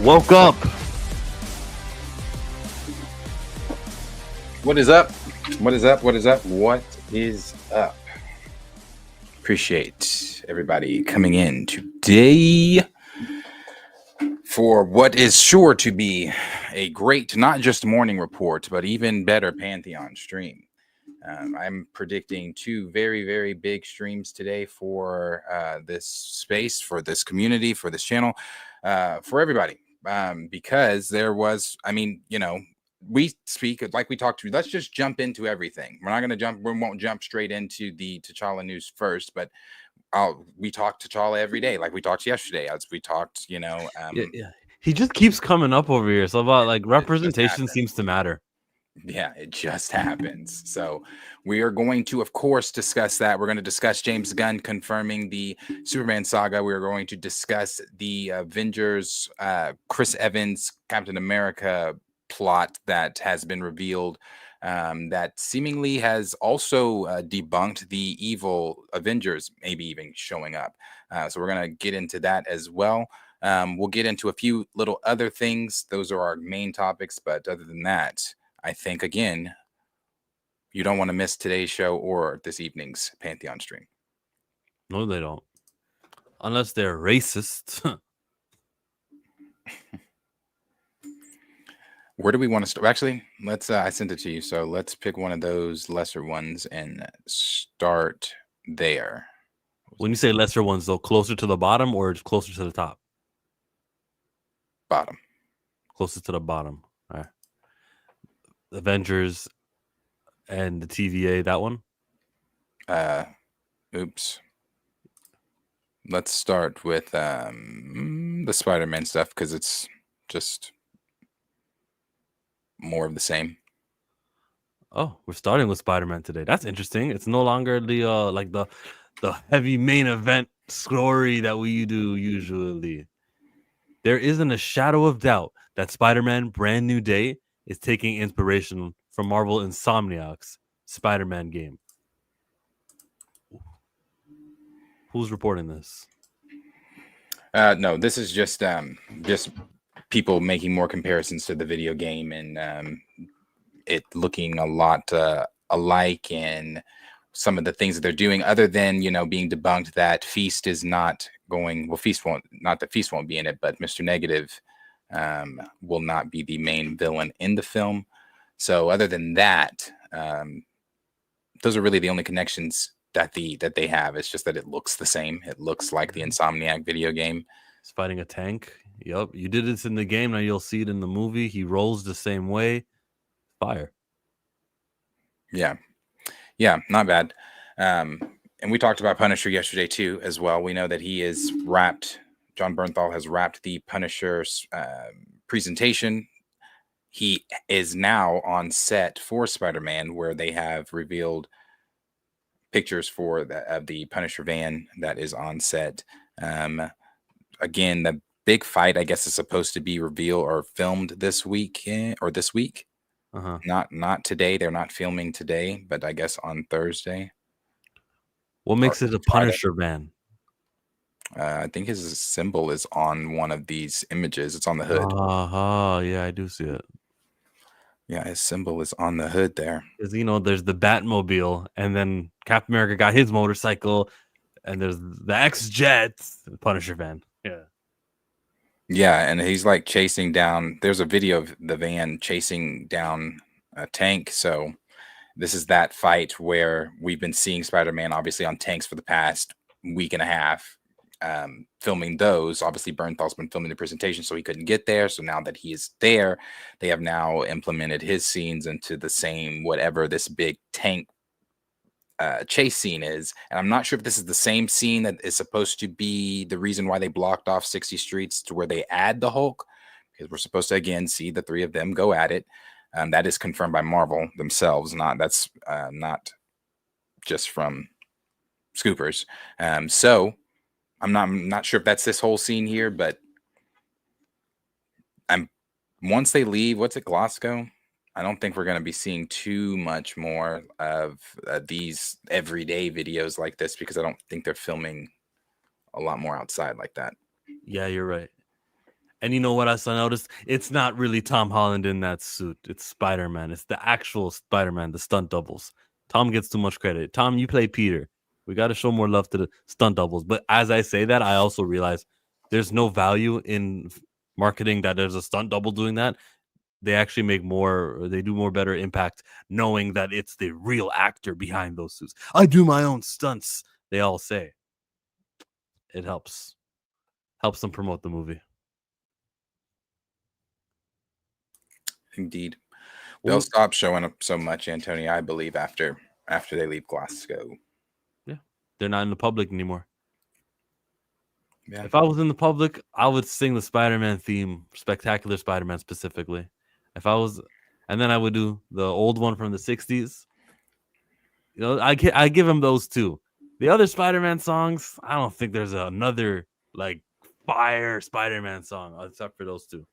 woke up. What is up? What is up? What is up? What is up? Appreciate everybody coming in today for what is sure to be a great, not just morning report, but even better Pantheon stream. I'm predicting two very, very big streams today for this space, for this community, for this channel, for everybody. Because there was, we speak like we talked to. Let's just jump into everything. We're not going to jump. We won't jump straight into the T'Challa news first, but we talk T'Challa every day, like we talked yesterday. As we talked, Yeah. He just keeps coming up over here. So about like representation seems to matter. Yeah, it just happens. So we are going to, of course, discuss that. We're going to discuss James Gunn confirming the Superman saga. We're going to discuss the Avengers, Chris Evans, Captain America plot that has been revealed, that seemingly has also debunked the evil Avengers maybe even showing up. So we're going to get into that as well. We'll get into a few little other things. Those are our main topics. But other than that, I think, again, you don't want to miss today's show or this evening's Pantheon stream. No, they don't. Unless they're racist. Where do we want to start? Actually, let's, I sent it to you. So let's pick one of those lesser ones and start there. When you say lesser ones, though, closer to the bottom or closer to the top? Bottom. Closer to the bottom. All right. Avengers and the TVA, that one? Oops. Let's start with the Spider-Man stuff because it's just more of the same. Oh, we're starting with Spider-Man today. That's interesting. It's no longer the heavy main event story that we do usually. There isn't a shadow of doubt that Spider-Man Brand New Day is taking inspiration from Marvel Insomniac's Spider-Man game. Who's reporting this? No, this is just people making more comparisons to the video game and it looking a lot alike in some of the things that they're doing, other than, being debunked that Feast is not going. Well, Feast won't be in it, but Mr. Negative will not be the main villain in the film. So other than that, those are really the only connections that they have. It's just that it looks the same. It looks like the Insomniac video game. He's fighting a tank. Yep, you did this in the game. Now you'll see it in the movie. He rolls the same way. Fire. Yeah, not bad. And we talked about Punisher yesterday too, as well. We know that he is wrapped. John Bernthal has wrapped the Punisher's presentation. He is now on set for Spider-Man, where they have revealed pictures of the Punisher van that is on set. Again, the big fight, I guess, is supposed to be revealed or filmed this week or this week. Uh-huh. Not today. They're not filming today, but I guess on Thursday. What makes it a Punisher van? I think his symbol is on one of these images. It's on the hood. Yeah, I do see it. Yeah, his symbol is on the hood there. Because, there's the Batmobile, and then Captain America got his motorcycle, and there's the X-Jet, the Punisher van. Yeah. Yeah, and he's like chasing down. There's a video of the van chasing down a tank. So this is that fight where we've been seeing Spider-Man obviously on tanks for the past week and a half, filming those. Obviously, Bernthal's been filming the presentation, so he couldn't get there. So now that he is there, they have now implemented his scenes into the same whatever this big tank chase scene is. And I'm not sure if this is the same scene that is supposed to be the reason why they blocked off 60 Streets, to where they add the Hulk, because we're supposed to again see the three of them go at it. That is confirmed by Marvel themselves. Not just from Scoopers. So I'm not sure if that's this whole scene here, but once they leave, what's it, Glasgow? I don't think we're going to be seeing too much more of these everyday videos like this, because I don't think they're filming a lot more outside like that. Yeah, you're right. And you know what else I noticed? It's not really Tom Holland in that suit. It's Spider-Man. It's the actual Spider-Man, the stunt doubles. Tom gets too much credit. Tom, you play Peter. We got to show more love to the stunt doubles. But as I say that, I also realize there's no value in marketing that there's a stunt double doing that. They actually make more, or they do more better impact knowing that it's the real actor behind those suits. I do my own stunts, they all say. It helps them promote the movie. Indeed. They'll stop showing up so much, Antonio, I believe, after they leave Glasgow. Yeah. They're not in the public anymore. Yeah. If I was in the public, I would sing the Spider-Man theme, Spectacular Spider-Man specifically. If I was, and then I would do the old one from the 60s. You know, I give him those two. The other Spider-Man songs, I don't think there's another like fire Spider-Man song except for those two.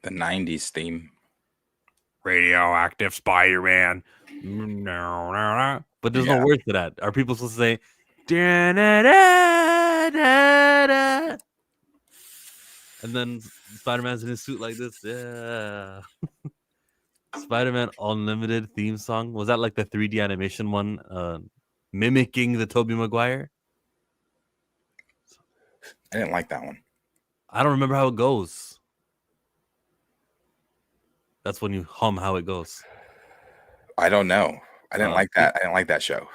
The 90s theme. Radioactive Spider-Man. But there's no words to that. Are people supposed to say da-da-da-da-da? And then Spider-Man's in his suit like this? Yeah. Spider-Man Unlimited theme song. Was that like the 3D animation one? Mimicking the Tobey Maguire? I didn't like that one. I don't remember how it goes. That's when you hum how it goes. I don't know. I didn't like that. I didn't like that show.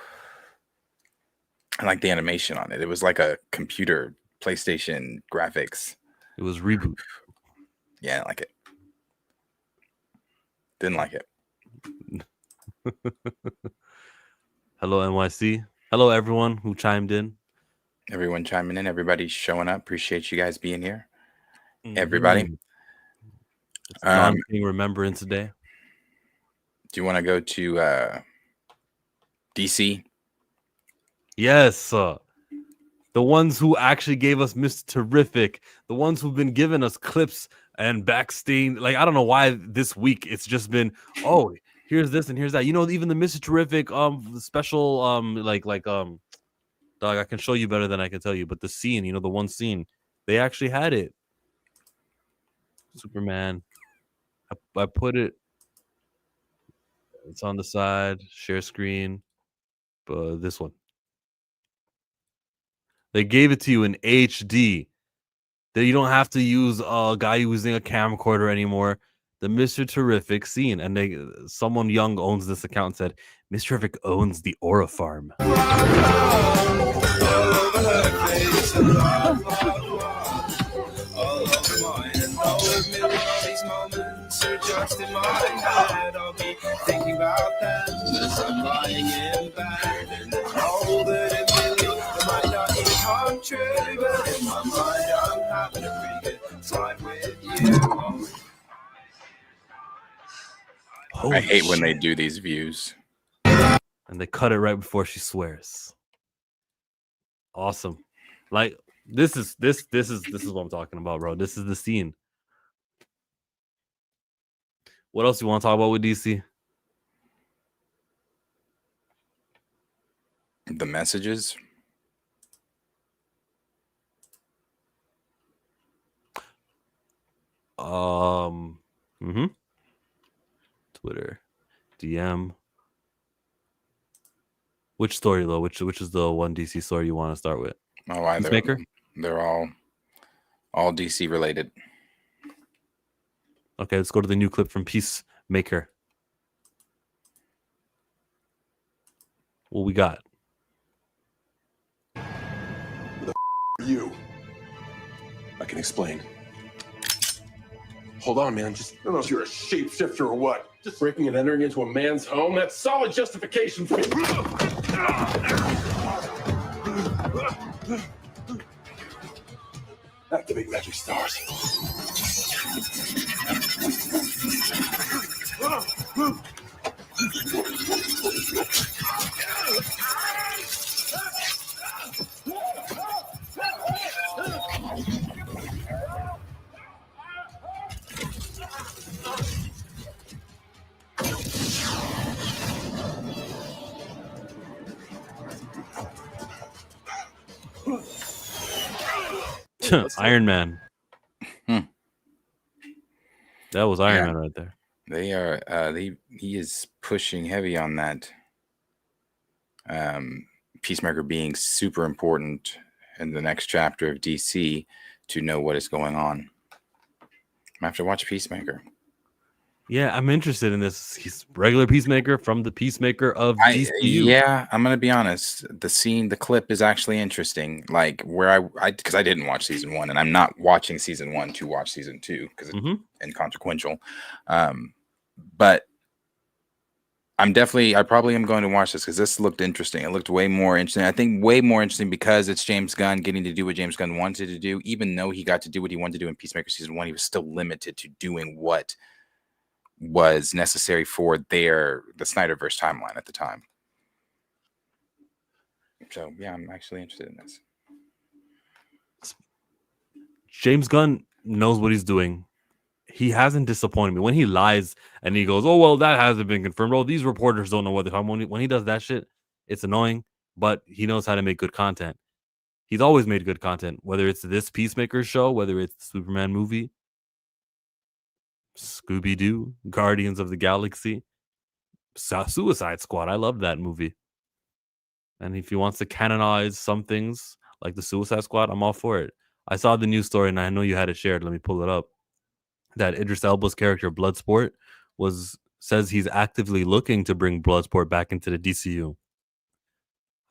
I like the animation on it. It was like a computer PlayStation graphics. It was Reboot. Yeah, I didn't like it. Didn't like it. Hello, NYC. Hello, everyone who chimed in. Everyone chiming in. Everybody's showing up. Appreciate you guys being here. Everybody. It's non-king Remembrance Day. Do you want to go to DC? Yes. The ones who actually gave us Mr. Terrific. The ones who've been giving us clips and backstage. Like, I don't know why this week it's just been, oh, here's this and here's that. You know, even the Mr. Terrific special dog, I can show you better than I can tell you, but the scene, you know, the one scene, they actually had it. Superman. I put it. It's on the side, share screen. But this one. They gave it to you in HD. That you don't have to use a guy using a camcorder anymore. The Mr. Terrific scene, and someone young owns this account and said, Mr. Terrific owns the Aura Farm. Just in my head, I'll be thinking about them as I'm lying in bed. And I know that it really might not even come true, but in my mind, I'm having a pretty good time with you. I hate when they do these views. And they cut it right before she swears. Awesome. Like, this is what I'm talking about, bro. This is the scene. What else you want to talk about with DC? The messages. Twitter, DM. Which story though? Which is the one DC story you want to start with? Oh, either. They're all DC related. Okay, let's go to the new clip from Peacemaker. What we got? Who the are you? I can explain. Hold on, man. Just I don't know if you're a shapeshifter or what. Just breaking and entering into a man's home, that's solid justification for me. Activate magic stars. Iron Man. That was Iron Yeah. Man right there. They are. He is pushing heavy on that. Peacemaker being super important in the next chapter of DC to know what is going on. I have to watch Peacemaker. Yeah, I'm interested in this. He's regular Peacemaker from the Peacemaker of DCU. Yeah, I'm gonna be honest. The clip is actually interesting. Like where because I didn't watch season 1, and I'm not watching season 1 to watch season 2 because it's inconsequential. But I probably am going to watch this because this looked interesting. It looked way more interesting. I think way more interesting because it's James Gunn getting to do what James Gunn wanted to do. Even though he got to do what he wanted to do in Peacemaker season 1, he was still limited to doing what was necessary for the Snyderverse timeline at the time. So yeah, I'm actually interested in this. James Gunn knows what he's doing. He hasn't disappointed me. When he lies and he goes, "Oh well, that hasn't been confirmed. Oh, these reporters don't know what they're talking about." When he does that shit, it's annoying. But he knows how to make good content. He's always made good content, whether it's this Peacemaker show, whether it's the Superman movie, Scooby Doo, Guardians of the Galaxy, Suicide Squad. I love that movie. And if he wants to canonize some things like the Suicide Squad, I'm all for it. I saw the news story and I know you had it shared. Let me pull it up. That Idris Elba's character Bloodsport says he's actively looking to bring Bloodsport back into the DCU.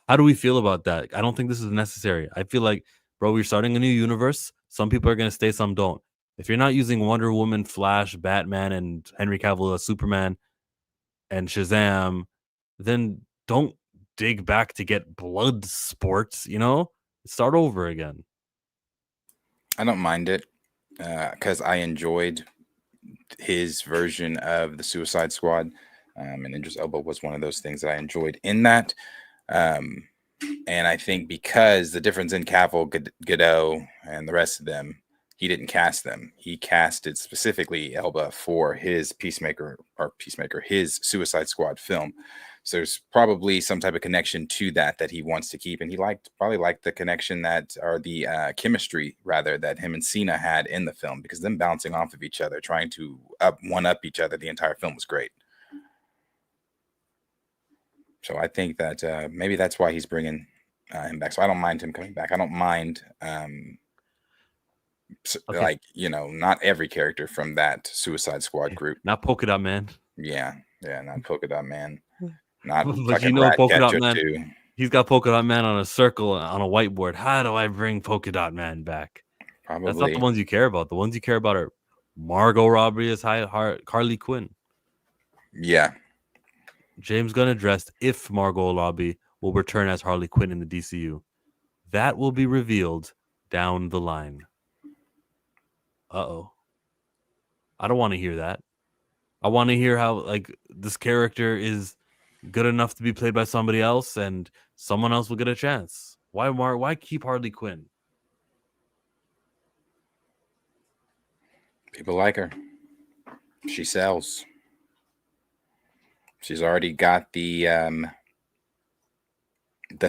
How do we feel about that? I don't think this is necessary. I feel like, bro, we're starting a new universe. Some people are going to stay, some don't. If you're not using Wonder Woman, Flash, Batman, and Henry Cavill as Superman and Shazam, then don't dig back to get blood sports, Start over again. I don't mind it because I enjoyed his version of the Suicide Squad, and Idris Elba was one of those things that I enjoyed in that. And I think because the difference in Cavill, Godot, and the rest of them, he didn't cast them. He casted specifically Elba for his his Suicide Squad film. So there's probably some type of connection to that he wants to keep, and he probably liked the connection the chemistry rather that him and Cena had in the film, because them bouncing off of each other, trying to one up each other the entire film was great. So I think that maybe that's why he's bringing him back. So I don't mind him coming back. I don't mind Okay. not every character from that Suicide Squad group. Not Polka Dot Man. Yeah, not Polka Dot Man. Not But fucking Polka Dot Ratcatcher Man, too. he's got Polka Dot Man on a circle on a whiteboard. How do I bring Polka Dot Man back? Probably. That's not the ones you care about. The ones you care about are Margot Robbie as Harley Quinn. Yeah. James Gunn addressed if Margot Robbie will return as Harley Quinn in the DCU. That will be revealed down the line. Uh-oh. I don't want to hear that. I want to hear how this character is good enough to be played by somebody else and someone else will get a chance. Why keep Harley Quinn? People like her. She sells. She's already got the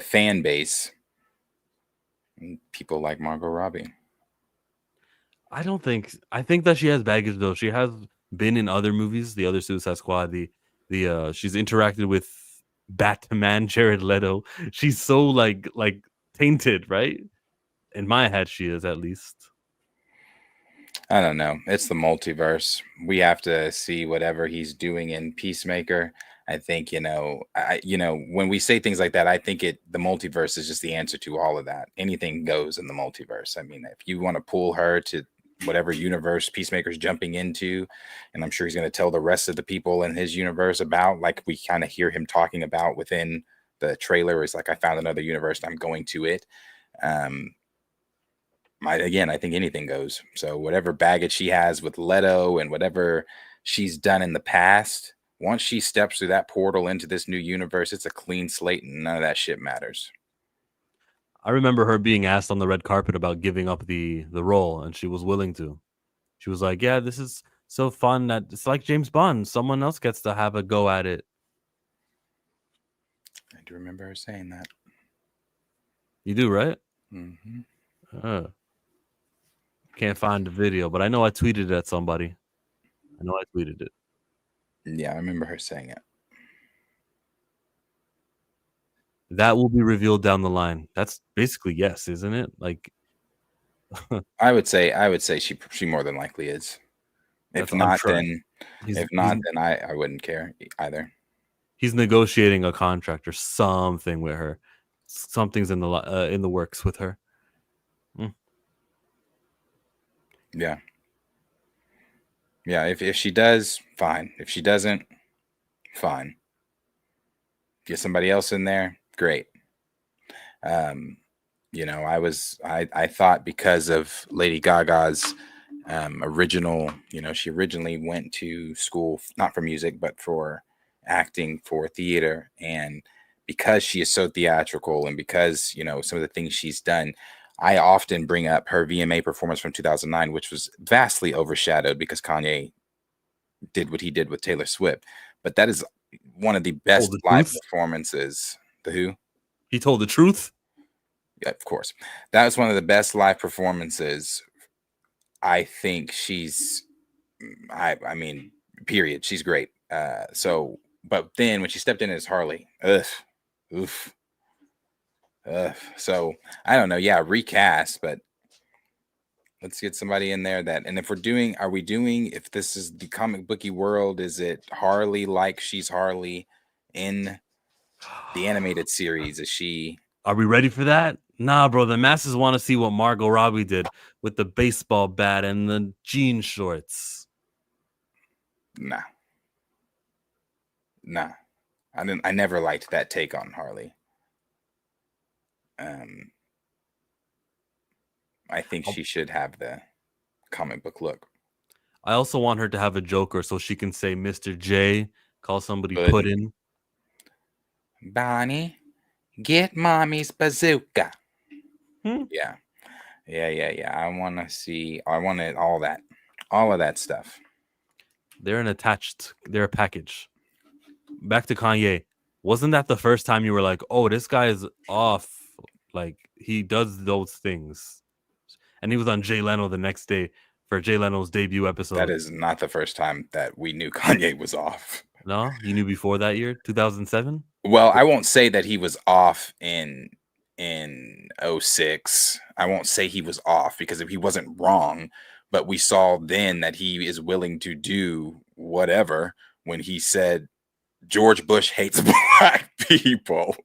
fan base. People like Margot Robbie. I think that she has baggage though. She has been in other movies, the other Suicide Squad, she's interacted with Batman, Jared Leto. She's so like tainted, right? In my head, she is, at least. I don't know. It's the multiverse. We have to see whatever he's doing in Peacemaker. I think, when we say things like that, I think the multiverse is just the answer to all of that. Anything goes in the multiverse. I mean, if you want to pull her to whatever universe Peacemaker's jumping into, and I'm sure he's going to tell the rest of the people in his universe about, like we kind of hear him talking about within the trailer, is like, I found another universe and I'm going to it. I think anything goes. So whatever baggage she has with Leto and whatever she's done in the past, once she steps through that portal into this new universe, it's a clean slate and none of that shit matters. I remember her being asked on the red carpet about giving up the role, and she was willing to. She was like, yeah, this is so fun that it's like James Bond. Someone else gets to have a go at it. I do remember her saying that. You do, right? Mm-hmm. Can't find the video, but I know I tweeted it at somebody. I know I tweeted it. Yeah, I remember her saying it. That will be revealed down the line. That's basically yes, isn't it? Like I would say she more than likely is. If I'm not, sure then he's I wouldn't care either. he's negotiating a contract or something with her. Something's in the works with her. Yeah. Yeah, if she does, fine. If she doesn't, fine. Get somebody else in there, great. You know, I thought because of Lady Gaga's original, you know, she originally went to school not for music but for acting, for theater, and because she is so theatrical and because, you know, some of the things she's done, I often bring up her VMA performance from 2009, which was vastly overshadowed because Kanye did what he did with Taylor Swift. But that is one of the best the live truth? performances. The Who? He told the truth. Yeah, of course. That was one of the best live performances. I think she's I mean, period. She's great. So but then when she stepped in as Harley, oof. So I don't know. Yeah, recast, but let's get somebody in there that. And if are we doing? If this is the comic booky world, is it Harley like she's Harley in the animated series? Is she? Are we ready for that? Nah, bro. The masses want to see what Margot Robbie did with the baseball bat and the jean shorts. Nah. I never liked that take on Harley. I think she should have the comic book look. I also want her to have a Joker so she can say Mr. J, call somebody Good. Puddin. Bonnie, get mommy's bazooka. Yeah. I want to see. I want it all of that stuff. They're a package. Back to Kanye. Wasn't that the first time you were like, oh, this guy is off? Like, he does those things. And he was on Jay Leno the next day for Jay Leno's debut episode. That is not the first time that we knew Kanye was off. No? You knew before that year? 2007? Well, I won't say that he was off in 06. I won't say he was off because if he wasn't wrong, but we saw then that he is willing to do whatever when he said George Bush hates black people.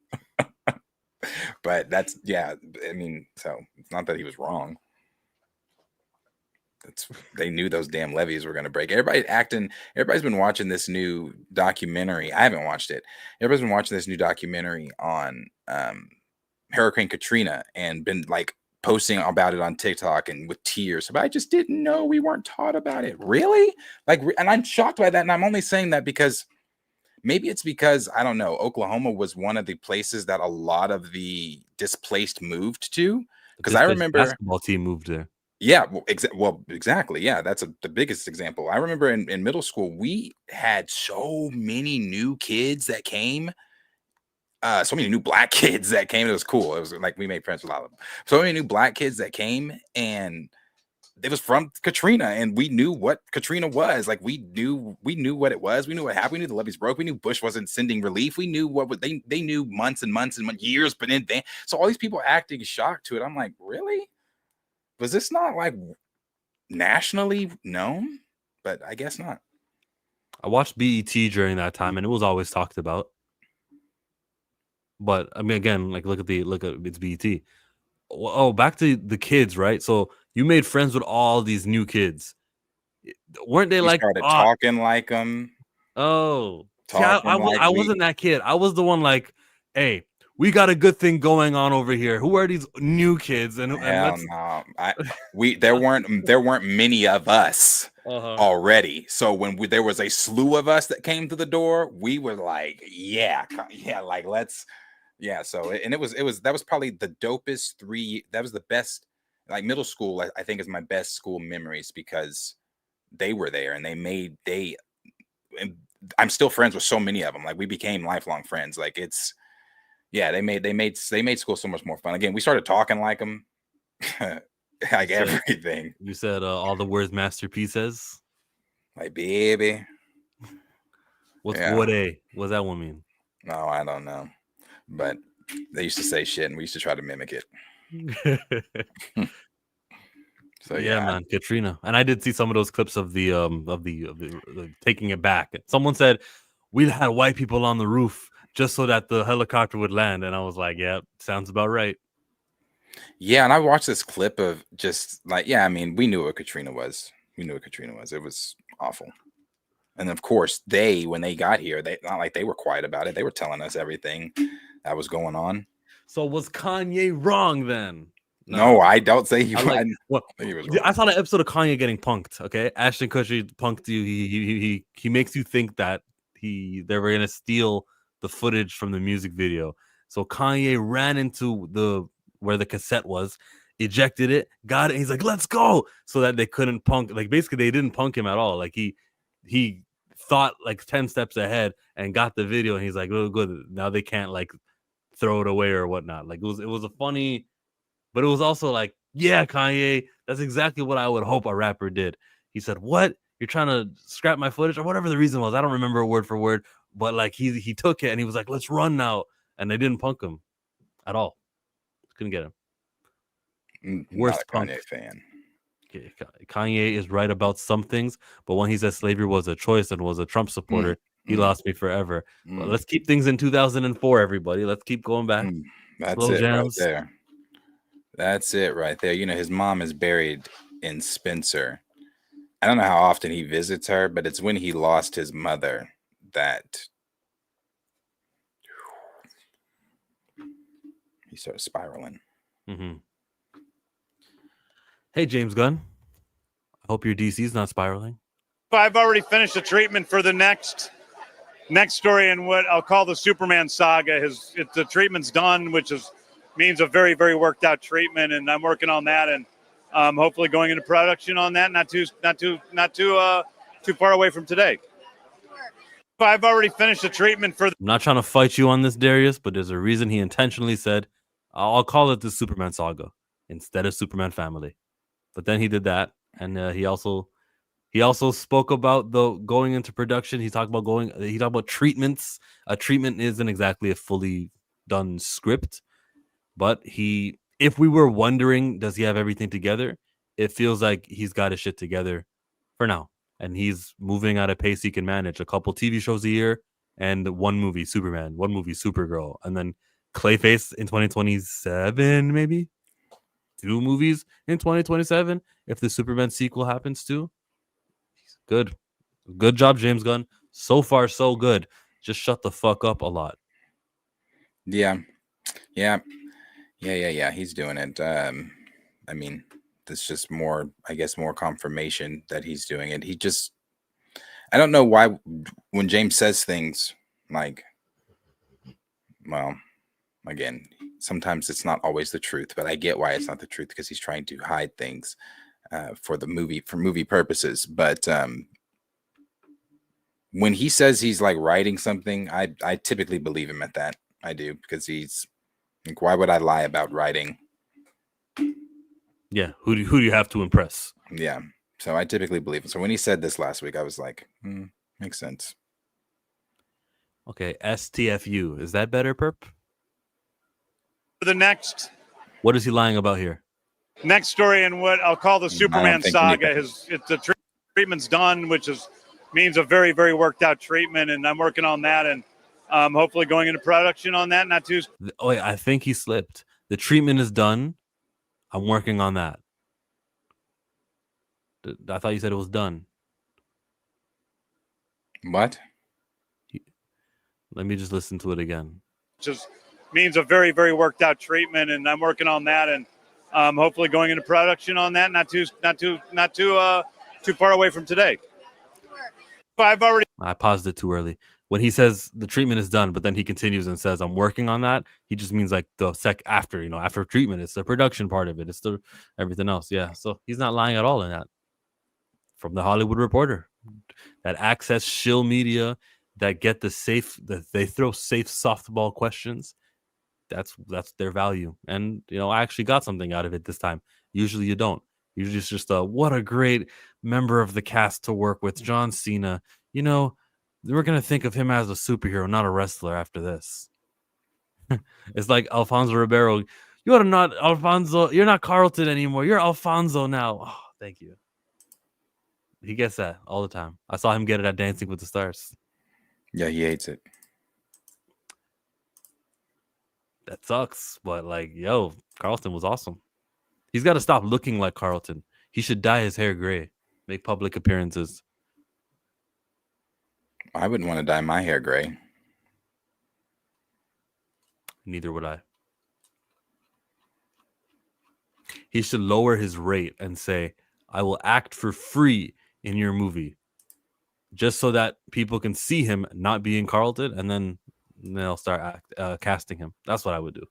But that's, yeah, I mean, so it's not that he was wrong. They knew those damn levees were going to break. Everybody's been watching this new documentary. I haven't watched it. Everybody's been watching this new documentary on Hurricane Katrina and been like posting about it on TikTok and with tears. But I just didn't know we weren't taught about it. Really? Like, and I'm shocked by that. And I'm only saying that because maybe it's because, I don't know, Oklahoma was one of the places that a lot of the displaced moved to. Because I remember basketball team moved there. Yeah, well, exactly. Yeah, that's the biggest example. I remember in middle school, we had so many new kids that came. So many new black kids that came. It was cool. It was like we made friends with a lot of them. So many new black kids that came, and it was from Katrina, and we knew what Katrina was. Like we knew what it was. We knew what happened. We knew the levees broke. We knew Bush wasn't sending relief. We knew they knew months and months and years, but in advance. So all these people acting shocked to it. I'm like, really? Was this not like nationally known? But I guess not. I watched BET during that time, and it was always talked about. But I mean, again, like look at it's BET. Oh, back to the kids, right? So you made friends with all these new kids, weren't they? Like started talking like them. Oh, see, I wasn't that kid. I was the one like, hey, we got a good thing going on over here. Who are these new kids? And no, there weren't many of us already. So when there was a slew of us that came to the door, we were like, yeah, like let's, yeah. So and it was that was probably the dopest that was the best. Like middle school, I think is my best school memories because they were there and and I'm still friends with so many of them. Like we became lifelong friends. Like it's. Yeah, they made school so much more fun. Again, we started talking like them, like everything. You said all the words Master P says. Like, baby. What's Yeah. what a? What's that one mean? No, I don't know. But they used to say shit, and we used to try to mimic it. So yeah, man, Katrina. And I did see some of those clips of the taking it back. Someone said we had white people on the roof just so that the helicopter would land, and I was like, yeah, sounds about right. Yeah, and I watched this clip of just like, yeah, I mean, we knew what Katrina was. We knew what Katrina was. It was awful. And of course, when they got here, they not like they were quiet about it. They were telling us everything that was going on. So was Kanye wrong then? No, I don't say he, I I think he was wrong. I saw the episode of Kanye getting punked. Okay, Ashton Kutcher punked you. He makes you think that they were gonna steal the footage from the music video. So Kanye ran into where the cassette was, ejected it, got it. He's like, "Let's go!" So that they couldn't punk. Like basically, they didn't punk him at all. Like he thought like 10 steps ahead and got the video, and he's like, "Oh, good. Now they can't like throw it away or whatnot." Like it was a funny. But it was also like, yeah, Kanye, that's exactly what I would hope a rapper did. He said, what? You're trying to scrap my footage? Or whatever the reason was. I don't remember word for word. But like he took it and he was like, let's run now. And they didn't punk him at all. Couldn't get him. Worst punk. Kanye fan. Kanye is right about some things. But when he said slavery was a choice and was a Trump supporter, he lost me forever. But let's keep things in 2004, everybody. Let's keep going back. That's Slow it jams. right there. That's it right there. You know, his mom is buried in Spencer. I don't know how often he visits her, but it's when he lost his mother that he started spiraling. Mm-hmm. Hey, James Gunn. I hope your DC's not spiraling. I've already finished the treatment for the next story in what I'll call the Superman saga. The treatment's done, which means a very, very worked out treatment, and I'm working on that, and hopefully going into production on that. Not too far away from today. I've already finished the treatment for. I'm not trying to fight you on this, Darius, but there's a reason he intentionally said, "I'll call it the Superman saga instead of Superman family." But then he did that, and he also spoke about the going into production. He talked about treatments. A treatment isn't exactly a fully done script. But if we were wondering, does he have everything together? It feels like he's got his shit together for now. And he's moving at a pace he can manage. A couple TV shows a year and one movie, Superman, one movie, Supergirl. And then Clayface in 2027, maybe? 2 movies in 2027 if the Superman sequel happens too. Good. Good job, James Gunn. So far, so good. Just shut the fuck up a lot. Yeah. He's doing it. I mean, that's just more, I guess, more confirmation that he's doing it. I don't know why when James says things like, well, again, sometimes it's not always the truth, but I get why it's not the truth because he's trying to hide things for movie purposes. But when he says he's like writing something, I typically believe him at that. I do, because he's like, why would I lie about writing? Yeah, who do you have to impress? Yeah, so I typically believe it. So when he said this last week, I was like, makes sense. Okay, STFU. Is that better, Perp? For the next. What is he lying about here? Next story in what I'll call the Superman saga. The treatment's done, which means a very, very worked out treatment, and I'm working on that, and hopefully going into production on that. Oh, wait, I think he slipped. The treatment is done. I'm working on that. I thought you said it was done. What? Let me just listen to it again. Just means a very, very worked out treatment, and I'm working on that, and hopefully going into production on that. Not too far away from today. I paused it too early. When he says the treatment is done, but then he continues and says, I'm working on that, he just means like the after, after treatment. It's the production part of it. It's the everything else. Yeah. So he's not lying at all in that. From the Hollywood Reporter, that access shill media that get that they throw safe softball questions. That's their value. And, I actually got something out of it this time. Usually you don't. He's just what a great member of the cast to work with, John Cena. You know, we're gonna think of him as a superhero, not a wrestler. After this, it's like Alfonso Ribeiro. You are not Alfonso. You're not Carlton anymore. You're Alfonso now. Oh, thank you. He gets that all the time. I saw him get it at Dancing with the Stars. Yeah, he hates it. That sucks, but like, yo, Carlton was awesome. He's got to stop looking like Carlton. He should dye his hair gray, make public appearances. I wouldn't want to dye my hair gray. Neither would I. He should lower his rate and say, I will act for free in your movie. Just so that people can see him not being Carlton, and then they'll start casting him. That's what I would do.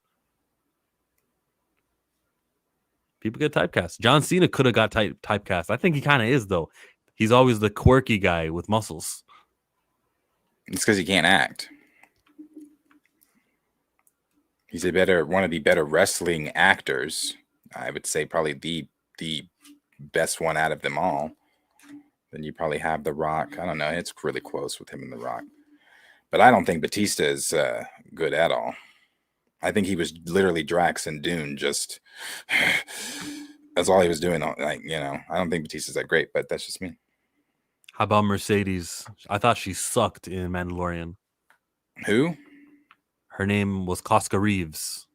People get typecast. John Cena could have got typecast. I think he kind of is, though. He's always the quirky guy with muscles. It's because he can't act. He's one of the better wrestling actors. I would say probably the best one out of them all. Then you probably have The Rock. I don't know. It's really close with him and The Rock. But I don't think Batista is good at all. I think he was literally Drax and Dune. Just that's all he was doing. Like, I don't think Batista's that great, but that's just me. How about Mercedes? I thought she sucked in Mandalorian. Who? Her name was Casca Reeves.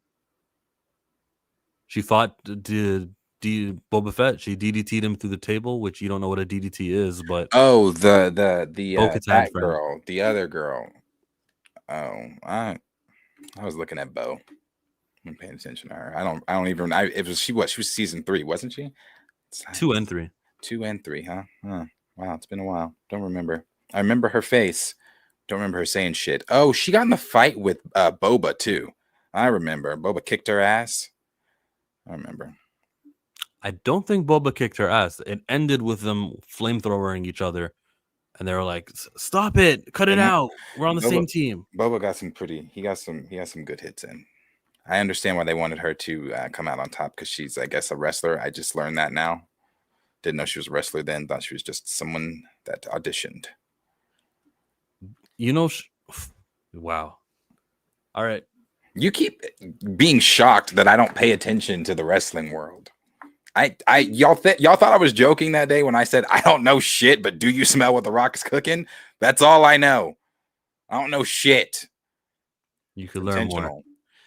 She fought Boba Fett. She DDT'd him through the table, which you don't know what a DDT is, but oh, the that girl, the other girl. Oh, I was looking at Bo. I'm paying attention to her. I don't even. She was season 3, wasn't she? 2 and 3. 2 and 3, huh? Wow, it's been a while. Don't remember. I remember her face. Don't remember her saying shit. Oh, she got in the fight with Boba too. I remember. Boba kicked her ass. I remember. I don't think Boba kicked her ass. It ended with them flamethrowering each other, and they were like, "Stop it! Cut it out! We're on the same team." Boba got some he got some good hits in. I understand why they wanted her to come out on top because she's, I guess, a wrestler. I just learned that now. Didn't know she was a wrestler then. Thought she was just someone that auditioned. Wow. All right. You keep being shocked that I don't pay attention to the wrestling world. Y'all thought I was joking that day when I said I don't know shit, but do you smell what The Rock is cooking? That's all I know. I don't know shit. You could learn more.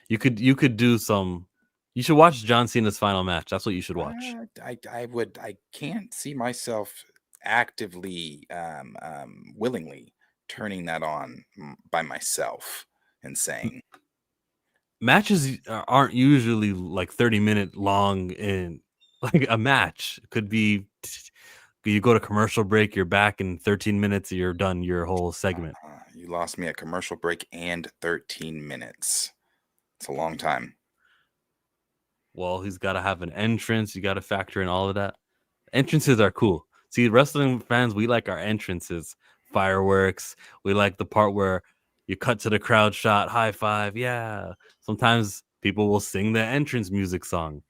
You could do some. You should watch John Cena's final match. That's what you should watch. I can't see myself actively, willingly turning that on by myself and saying. Matches aren't usually like 30-minute long. In like a match could be, you go to commercial break, you're back in 13 minutes, you're done your whole segment. You lost me at commercial break and 13 minutes. It's a long time. Well, he's got to have an entrance. You got to factor in all of that. Entrances are cool. See, wrestling fans, we like our entrances, fireworks. We like the part where you cut to the crowd shot, high five. Yeah. Sometimes people will sing the entrance music song.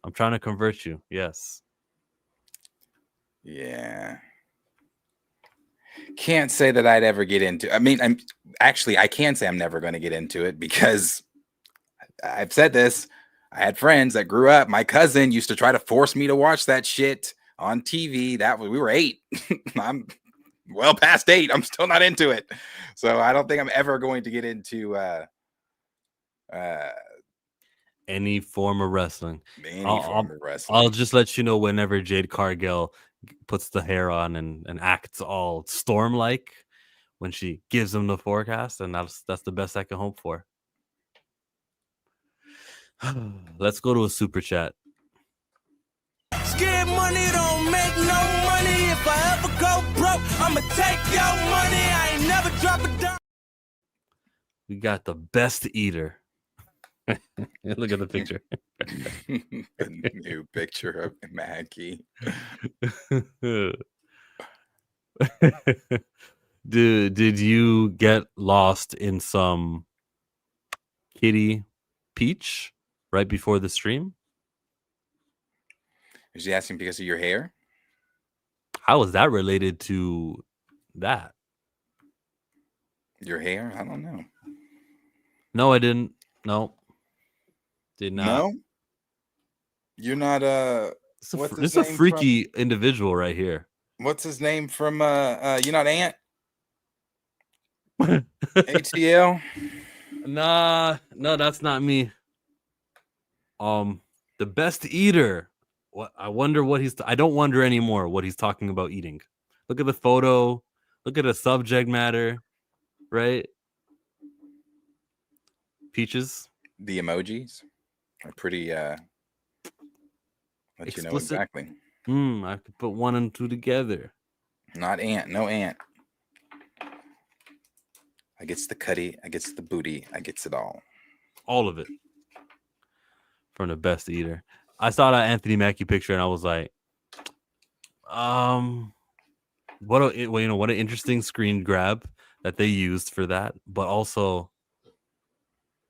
I'm trying to convert you. Yes. Yeah. Can't say that I'd ever get into. I mean, I can say I'm never going to get into it because I've said this. I had friends that grew up. My cousin used to try to force me to watch that shit on TV. We were 8. I'm well past 8. I'm still not into it. So I don't think I'm ever going to get into any form of wrestling. Form of wrestling. I'll just let you know whenever Jade Cargill puts the hair on and acts all Storm-like when she gives them the forecast, and that's the best I can hope for. Let's go to a super chat. Scared money don't make no money. If I ever go broke, I'ma take your money. I ain't never drop a dime. We got the best eater. Look at the picture. The new picture of Maggie. Did you get lost in some Kitty Peach right before the stream? Is he asking because of your hair? How is that related to that? Your hair? I don't know. No, I didn't. No, did not. No, you're not. What's This his is a name from? freaky individual right here. What's his name from? You're not Ant. ATL. Nah, no, that's not me. The best eater. What I wonder what he's. I don't wonder anymore what he's talking about eating. Look at the photo. Look at the subject matter. Right. Peaches. The emojis are pretty. Let you know Explicit. exactly. I could put 1 and 2 together. Not Ant. No Ant. I gets the cutty. I gets the booty. I gets it all. All of it. From the best eater. I saw that Anthony Mackie picture and I was like, what an interesting screen grab that they used for that, but also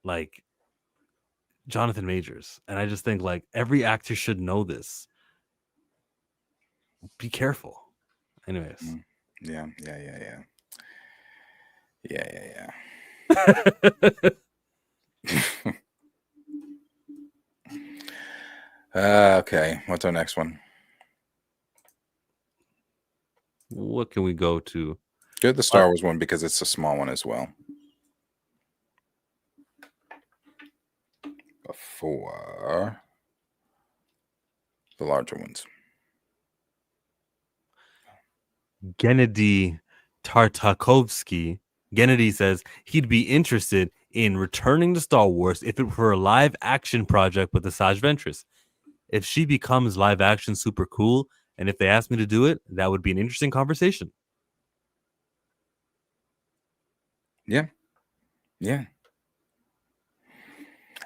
like Jonathan Majors. And I just think like every actor should know this. Be careful. Anyways. Yeah. Okay. What's our next one? What can we go to? Go to the Star Wars one because it's a small one as well. Before the larger ones. Gennady Tartakovsky. Gennady says he'd be interested in returning to Star Wars if it were a live action project with Asajj Ventress. If she becomes live action super cool, and if they ask me to do it, that would be an interesting conversation. Yeah.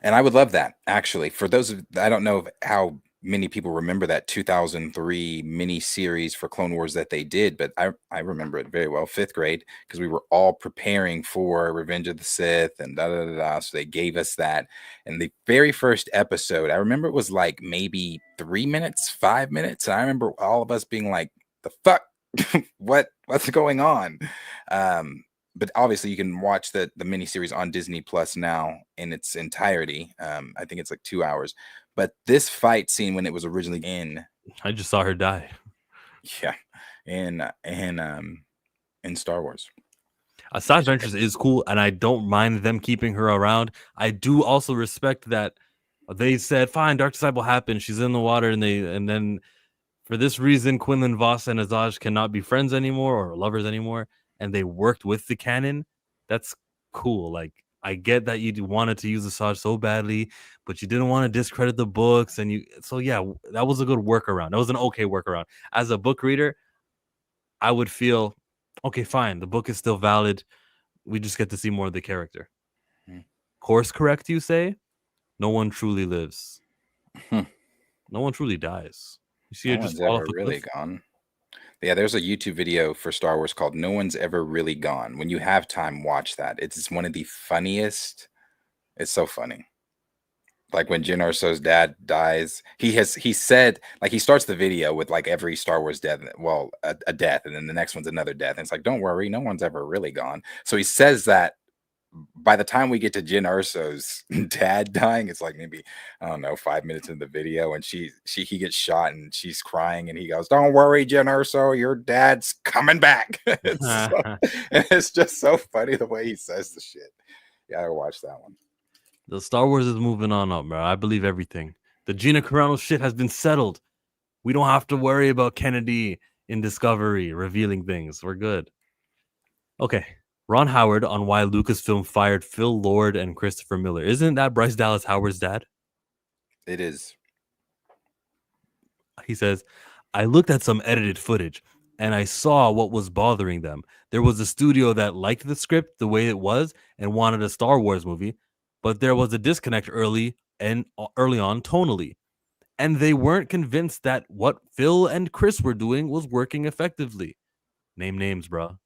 And I would love that, actually. For those of, I don't know how many people remember that 2003 mini series for Clone Wars that they did, but I remember it very well, 5th grade, because we were all preparing for Revenge of the Sith and so they gave us that. And the very first episode, I remember it was like maybe 3 minutes, 5 minutes, and I remember all of us being like, the fuck, what's going on? But obviously you can watch the miniseries on Disney Plus now in its entirety. I think it's like 2 hours. But this fight scene when it was originally in, I just saw her die. Yeah, in Star Wars. Asajj Ventress is cool, and I don't mind them keeping her around. I do also respect that they said, "Fine, Dark Disciple happened. She's in the water," and then for this reason, Quinlan Vos and Asajj cannot be friends anymore or lovers anymore. And they worked with the canon. That's cool. Like, I get that you wanted to use Asajj so badly, but you didn't want to discredit the books. So yeah, that was a good workaround. That was an okay workaround. As a book reader, I would feel, okay, fine. The book is still valid. We just get to see more of the character. Course correct, you say? No one truly lives. No one truly dies. You see, No her just one's fall ever off a really cliff. gone. Yeah, there's a YouTube video for Star Wars called "No One's Ever Really Gone." When you have time, watch that. It's one of the funniest. It's so funny. Like when Jyn Erso's dad dies, he said, like, he starts the video with like every Star Wars death, well, a death, and then the next one's another death. And it's like, don't worry, no one's ever really gone. So he says that by the time we get to Jyn Erso's dad dying, it's like maybe, I don't know, 5 minutes in the video, and he gets shot and she's crying, and he goes, "Don't worry, Jyn Erso, your dad's coming back." It's just so funny the way he says the shit. Yeah, I watched that one. The Star Wars is moving on up, bro. I believe everything. The Gina Carano shit has been settled. We don't have to worry about Kennedy in Discovery revealing things. We're good. Okay. Ron Howard on why Lucasfilm fired Phil Lord and Christopher Miller. Isn't that Bryce Dallas Howard's dad? It is. He says, I looked at some edited footage and I saw what was bothering them. There was a studio that liked the script the way it was and wanted a Star Wars movie, but there was a disconnect early on tonally. And they weren't convinced that what Phil and Chris were doing was working effectively. Name names, bro.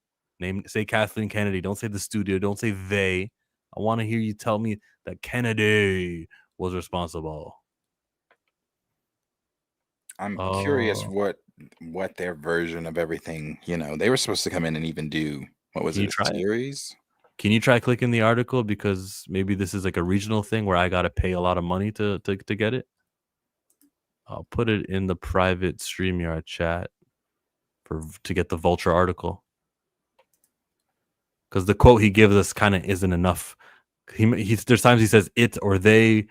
Say Kathleen Kennedy. Don't say the studio. Don't say they. I want to hear you tell me that Kennedy was responsible. I'm curious Oh, what their version of everything. They were supposed to come in and even do what was can you it, a try it? series? Can you try clicking the article because maybe this is like a regional thing where I gotta pay a lot of money to get it? I'll put it in the private StreamYard chat to get the Vulture article because the quote he gives us kind of isn't enough. There's times he says it or they,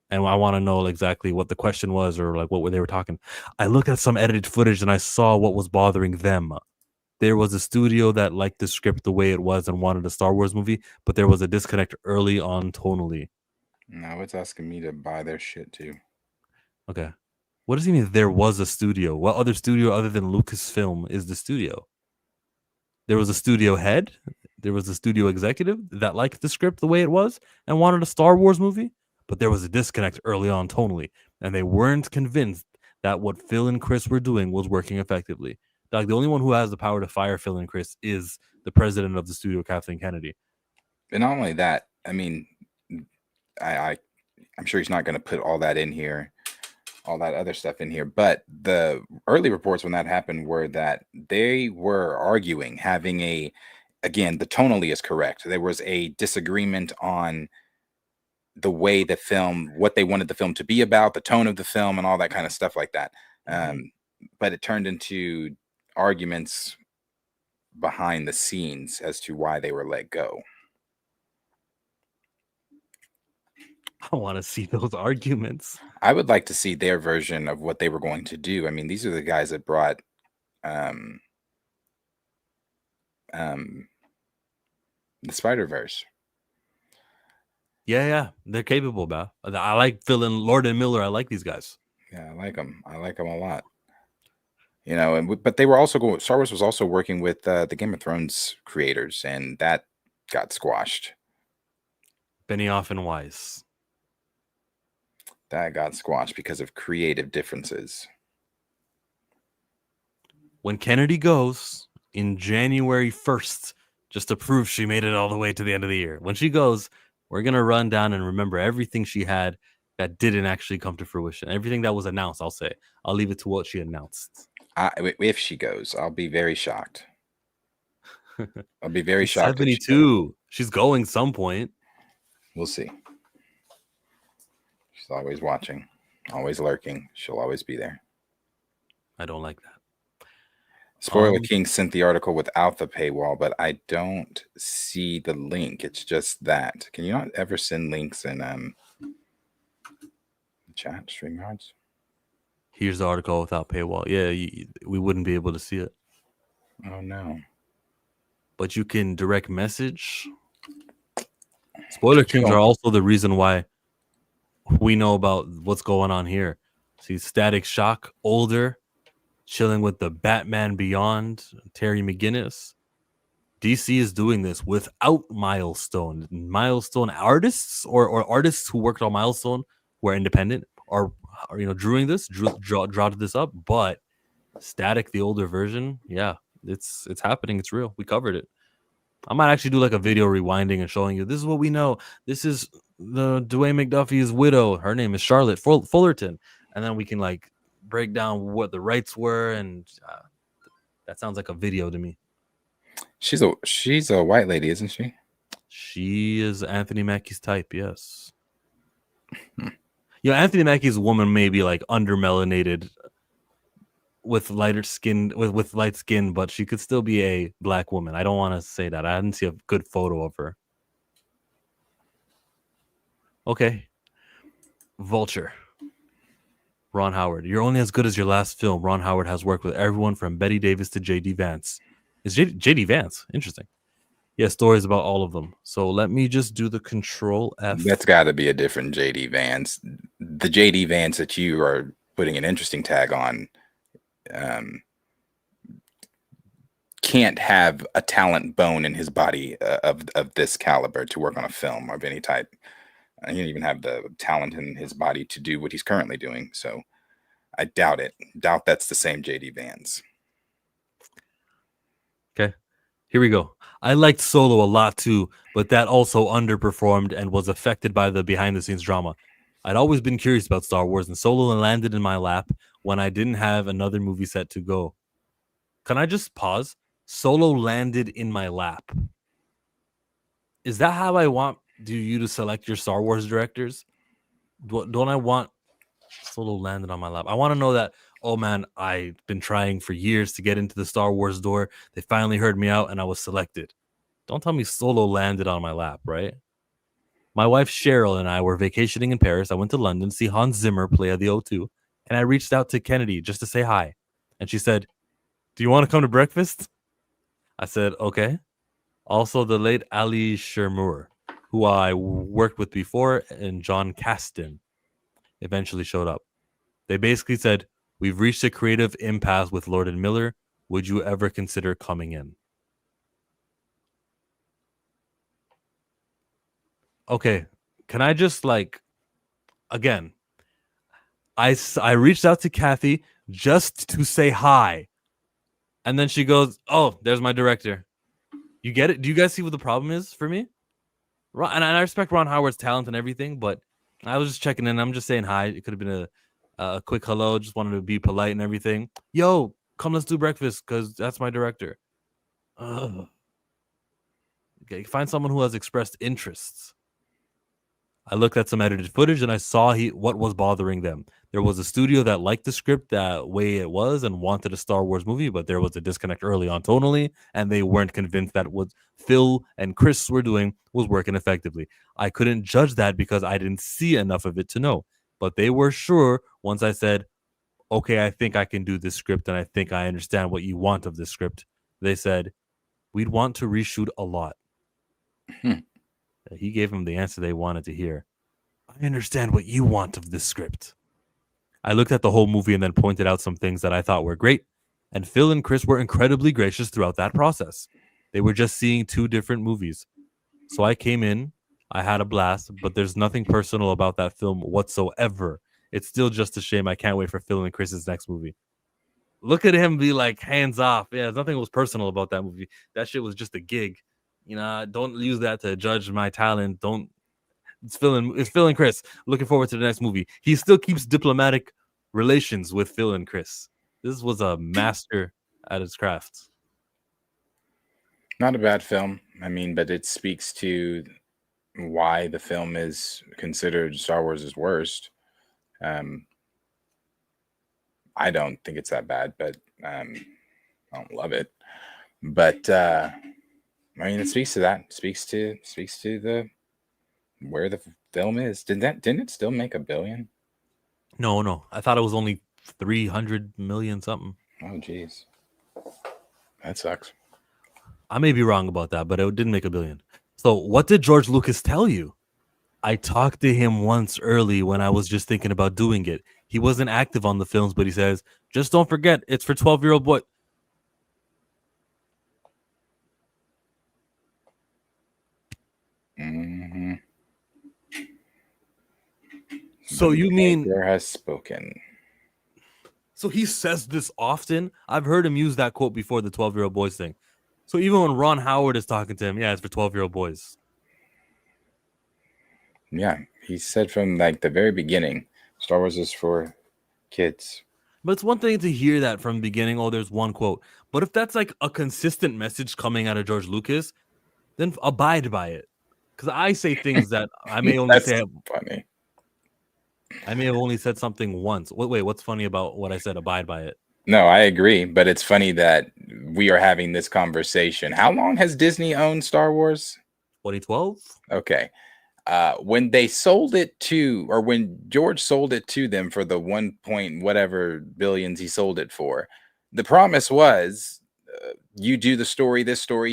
and I want to know exactly what the question was or like they were talking. I looked at some edited footage and I saw what was bothering them. There was a studio that liked the script the way it was and wanted a Star Wars movie, but there was a disconnect early on tonally. No, it's asking me to buy their shit too. Okay. What does he mean there was a studio? What other studio other than Lucasfilm is the studio? There was a studio head, there was a studio executive that liked the script the way it was and wanted a Star Wars movie, but there was a disconnect early on tonally, and they weren't convinced that what Phil and Chris were doing was working effectively. Like the only one who has the power to fire Phil and Chris is the president of the studio, Kathleen Kennedy. And not only that, I mean, I'm sure he's not going to put all that in here, all that other stuff in here. But the early reports when that happened were that they were arguing, again, the tonally is correct. There was a disagreement on the way the film, what they wanted the film to be about, the tone of the film, and all that kind of stuff like that. But it turned into arguments behind the scenes as to why they were let go. I want to see those arguments. I would like to see their version of what they were going to do. I mean, these are the guys that brought the Spider-Verse. Yeah, they're capable, man. I like Phil and Lord and Miller. I like these guys. Yeah, I like them. I like them a lot. But they were also Star Wars was also working with the Game of Thrones creators, and that got squashed. Benioff and Weiss. That got squashed because of creative differences. When Kennedy goes in January 1st, just to prove she made it all the way to the end of the year, when she goes, we're going to run down and remember everything she had that didn't actually come to fruition. Everything that was announced, I'll leave it to what she announced. If she goes, I'll be very shocked. I'll be very shocked. 72. She's going some point. We'll see. She's always watching, always lurking. She'll always be there. I don't like that. Spoiler King sent the article without the paywall, but I don't see the link. It's just that. Can you not ever send links in chat, StreamYards? Here's the article without paywall. Yeah, we wouldn't be able to see it. Oh, no. But you can direct message. Spoiler Kings are also the reason why we know about what's going on here. See, Static Shock, older, chilling with the Batman Beyond, Terry McGinnis. DC is doing this without Milestone. Milestone artists or artists who worked on Milestone who are independent are drawing this, drawed this up. But Static, the older version, yeah, it's happening. It's real. We covered it. I might actually do like a video rewinding and showing you this is what we know. This is the Dwayne McDuffie's widow. Her name is Charlotte Fullerton, and then we can like break down what the rights were, and that sounds like a video to me. She's a white lady, isn't she? She is Anthony Mackie's type, yes. Anthony Mackie's woman may be like undermelanated with lighter skin, with light skin, but she could still be a black woman. I don't want to say that. I didn't see a good photo of her. Okay. Vulture. Ron Howard. You're only as good as your last film. Ron Howard has worked with everyone from Betty Davis to J.D. Vance. Is J.D. Vance? Interesting. Yeah, stories about all of them. So let me just do the Control F. That's got to be a different J.D. Vance. The J.D. Vance that you are putting an interesting tag on can't have a talent bone in his body of this caliber to work on a film of any type. He didn't even have the talent in his body to do what he's currently doing. So I doubt it. Doubt that's the same J.D. Vance. Okay, here we go. I liked Solo a lot too, but that also underperformed and was affected by the behind-the-scenes drama. I'd always been curious about Star Wars, and Solo landed in my lap when I didn't have another movie set to go. Can I just pause? Solo landed in my lap. Is that how I want you to select your Star Wars directors? Don't I want Solo landed on my lap? I want to know that, oh man, I've been trying for years to get into the Star Wars door. They finally heard me out and I was selected. Don't tell me Solo landed on my lap, right? My wife Cheryl and I were vacationing in Paris. I went to London to see Hans Zimmer play at the O2, and I reached out to Kennedy just to say hi. And she said, "Do you want to come to breakfast?" I said, "Okay." Also, the late Ali Shermour, who I worked with before, and John Caston eventually showed up. They basically said, "We've reached a creative impasse with Lord and Miller. Would you ever consider coming in?" Okay, can I just again? I reached out to Kathy just to say hi, and then she goes, "Oh, there's my director." You get it? Do you guys see what the problem is for me? And I respect Ron Howard's talent and everything, but I was just checking in. I'm just saying hi. It could have been a quick hello. Just wanted to be polite and everything. Yo, come, let's do breakfast because that's my director. Ugh. Okay, find someone who has expressed interests. I looked at some edited footage and I saw what was bothering them. There was a studio that liked the script that way it was and wanted a Star Wars movie, but there was a disconnect early on tonally, and they weren't convinced that what Phil and Chris were doing was working effectively. I couldn't judge that because I didn't see enough of it to know, but they were sure once I said, "Okay, I think I can do this script and I think I understand what you want of this script." They said, "We'd want to reshoot a lot." He gave them the answer they wanted to hear. "I understand what you want of this script." I looked at the whole movie and then pointed out some things that I thought were great, and Phil and Chris were incredibly gracious throughout that process. They were just seeing two different movies. So I came in, I had a blast, but there's nothing personal about that film whatsoever. It's still just a shame. I can't wait for Phil and Chris's next movie. Look at him be like, hands off. Yeah, nothing was personal about that movie. That shit was just a gig. Don't use that to judge my talent. Don't. It's Phil and Chris. Looking forward to the next movie. He still keeps diplomatic relations with Phil and Chris. This was a master at his craft. Not a bad film. I mean, but it speaks to why the film is considered Star Wars' worst. I don't think it's that bad, but I don't love it. But I mean, it speaks to that. It speaks to the where the film is. Didn't it still make $1 billion? No. I thought it was only 300 million something. Oh, geez. That sucks. I may be wrong about that, but it didn't make $1 billion. So what did George Lucas tell you? I talked to him once early when I was just thinking about doing it. He wasn't active on the films, but he says, just don't forget, it's for 12-year-old boy. Mm-hmm. So you mean there has spoken? So he says this often. I've heard him use that quote before, the 12-year-old boys thing. So even when Ron Howard is talking to him, yeah, it's for 12-year-old boys. Yeah, he said from the very beginning, Star Wars is for kids. But it's one thing to hear that from the beginning. Oh, there's one quote. But if that's like a consistent message coming out of George Lucas, then abide by it. Because I say things that I may only say. Funny. I may have only said something once. Wait, what's funny about what I said? Abide by it. No, I agree. But it's funny that we are having this conversation. How long has Disney owned Star Wars? 2012. Okay. When they sold it to, or when George sold it to them for the 1 point whatever billions he sold it for, the promise was, you do this story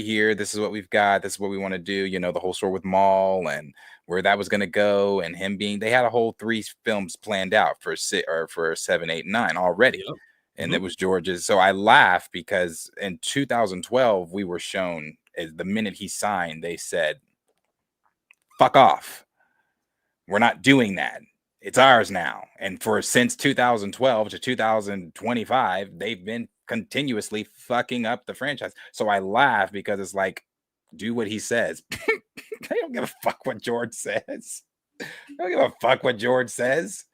here. This is what we've got. This is what we want to do. The whole story with Maul and where that was going to go, and him they had a whole 3 films planned out for 7, 8, 9 already. Yep. And it was George's. So I laugh because in 2012, we were shown, the minute he signed, they said, fuck off. We're not doing that. It's ours now. And since 2012 to 2025, they've been continuously fucking up the franchise. So I laugh because it's like, do what he says. They don't give a fuck what George says. They don't give a fuck what George says.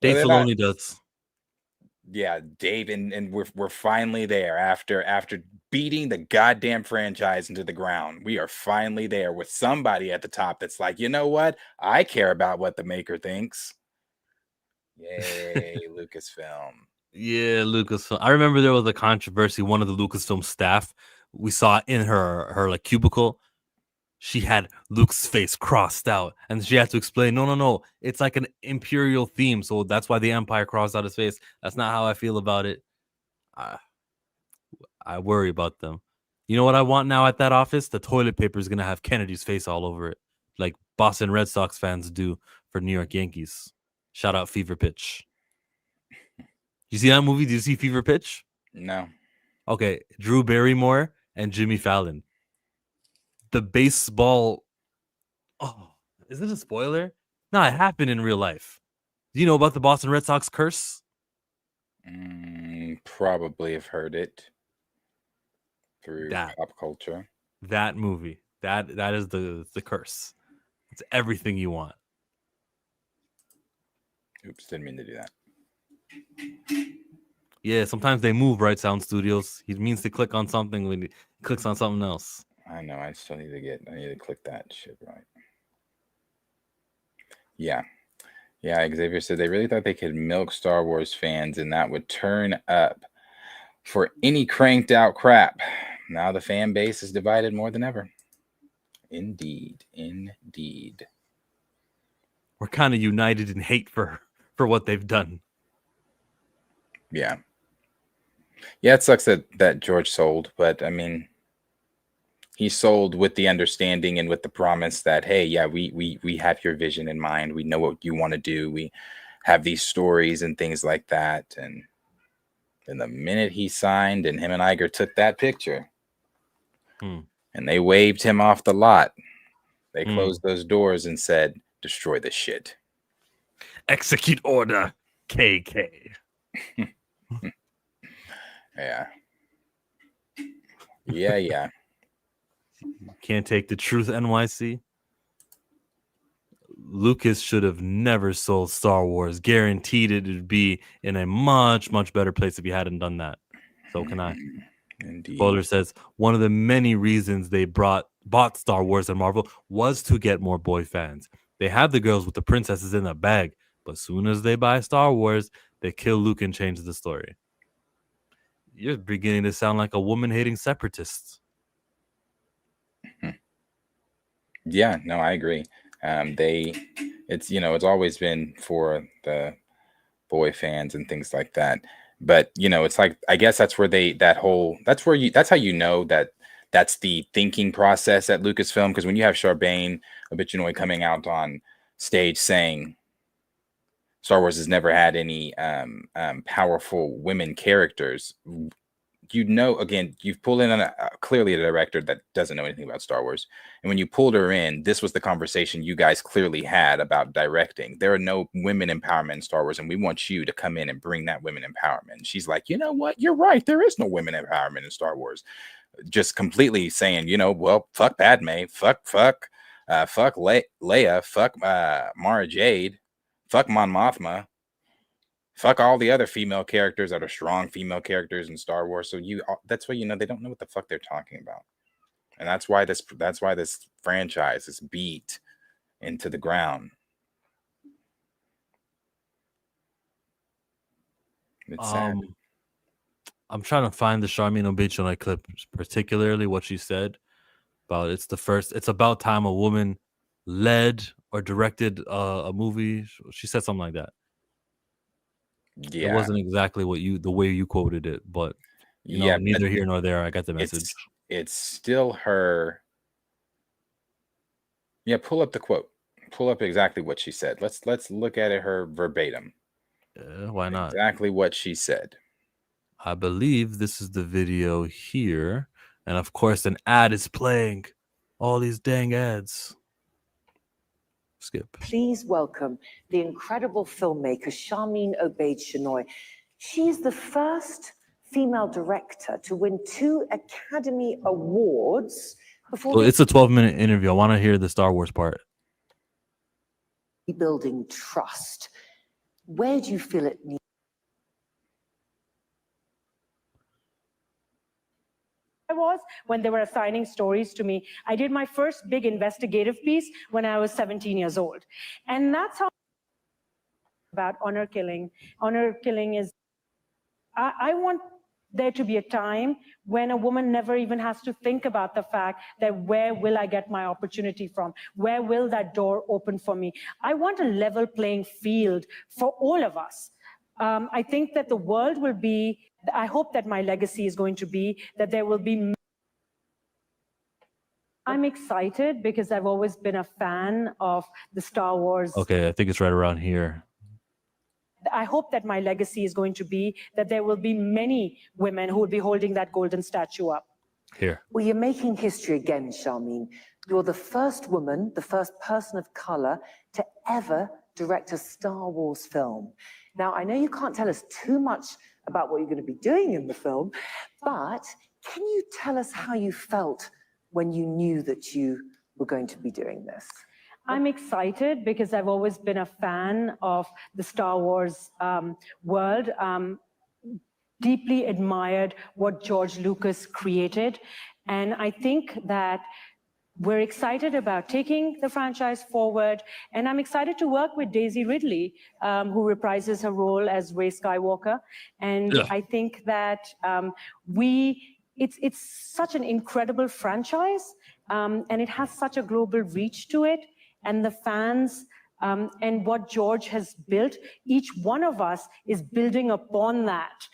Dave Filoni does. Yeah, Dave, and we're finally there after beating the goddamn franchise into the ground. We are finally there with somebody at the top that's like, you know what? I care about what the maker thinks. Yay, Lucasfilm. Yeah, Lucasfilm. I remember there was a controversy. One of the Lucasfilm staff, we saw in her like cubicle, she had Luke's face crossed out, and she had to explain, no, it's like an imperial theme, so that's why the Empire crossed out his face. That's not how I feel about it. I worry about them. You know what I want now at that office? The toilet paper is gonna have Kennedy's face all over it, like Boston Red Sox fans do for New York Yankees. Shout out Fever Pitch. You see that movie? Do you see Fever Pitch? No. Okay, Drew Barrymore and Jimmy Fallon. The baseball. Oh, is this a spoiler? No, it happened in real life. Do you know about the Boston Red Sox curse? Probably have heard it through That pop culture. that movie. That is the curse. It's everything you want. Oops, didn't mean to do that. Yeah, sometimes they move, right? Sound Studios. He means to click on something when he clicks on something else. I know. I still need to click that shit right. Yeah. Yeah, Xavier said they really thought they could milk Star Wars fans and that would turn up for any cranked out crap. Now the fan base is divided more than ever. Indeed. We're kind of united in hate for what they've done. Yeah. Yeah, it sucks that George sold, but I mean, he sold with the understanding and with the promise that, hey, yeah, we have your vision in mind. We know what you want to do. We have these stories and things like that. And then the minute he signed and him and Iger took that picture and they waved him off the lot, they closed those doors and said, destroy this shit. Execute order KK. Yeah. Can't take the truth, NYC. Lucas should have never sold Star Wars. Guaranteed it would be in a much, much better place if he hadn't done that. So can I. Indeed. Spoiler says one of the many reasons they bought Star Wars and Marvel was to get more boy fans. They have the girls with the princesses in the bag, but soon as they buy Star Wars, they kill Luke and change the story. You're beginning to sound like a woman-hating separatist. Yeah, no, I agree. It's always been for the boy fans and things like that. But it's like, I guess that's where that's how you know that that's the thinking process at Lucasfilm. Because when you have Charbane Obitunoy coming out on stage saying Star Wars has never had any powerful women characters, again, you've pulled in clearly a director that doesn't know anything about Star Wars. And when you pulled her in, this was the conversation you guys clearly had about directing. There are no women empowerment in Star Wars, and we want you to come in and bring that women empowerment. And she's like, you know what? You're right. There is no women empowerment in Star Wars. Just completely saying, well, fuck Padme, fuck Leia, fuck Mara Jade, fuck Mon Mothma. Fuck all the other female characters that are strong female characters in Star Wars. So that's why they don't know what the fuck they're talking about, and that's why this franchise is beat into the ground. It's sad. I'm trying to find the Charmaine Obitunoy clip, particularly what she said about it's about time a woman led or directed a movie. She said something like that. Yeah, it wasn't exactly the way you quoted it, but neither here nor there. I got the message. It's still her. Yeah, pull up the quote. Pull up exactly what she said. Let's look at it her verbatim. Why not? Exactly what she said. I believe this is the video here, and of course an ad is playing. All these dang ads. Skip. Please welcome the incredible filmmaker Charmaine Obaid-Chinoy. She's the first female director to win 2 Academy Awards. It's a 12-minute interview. I want to hear the Star Wars part. Building trust. Where do you feel it needs? was when they were assigning stories to me. I did my first big investigative piece when I was 17 years old. And that's how about honor killing. Honor killing is, I want there to be a time when a woman never even has to think about the fact that where will I get my opportunity from? Where will that door open for me? I want a level playing field for all of us. I think that the world will be, I hope that my legacy is going to be that there will be. I'm excited because I've always been a fan of the Star Wars. Okay, I think it's right around here. I hope that my legacy is going to be that there will be many women who will be holding that golden statue up. Here. Well, you're making history again, Charmine. You're the first woman, the first person of color to ever direct a Star Wars film. Now, I know you can't tell us too much about what you're going to be doing in the film, but can you tell us how you felt when you knew that you were going to be doing this? I'm excited because I've always been a fan of the Star Wars world, deeply admired what George Lucas created. And I think that we're excited about taking the franchise forward. And I'm excited to work with Daisy Ridley, who reprises her role as Rey Skywalker. And I think that it's such an incredible franchise, and it has such a global reach to it. And the fans and what George has built, each one of us is building upon that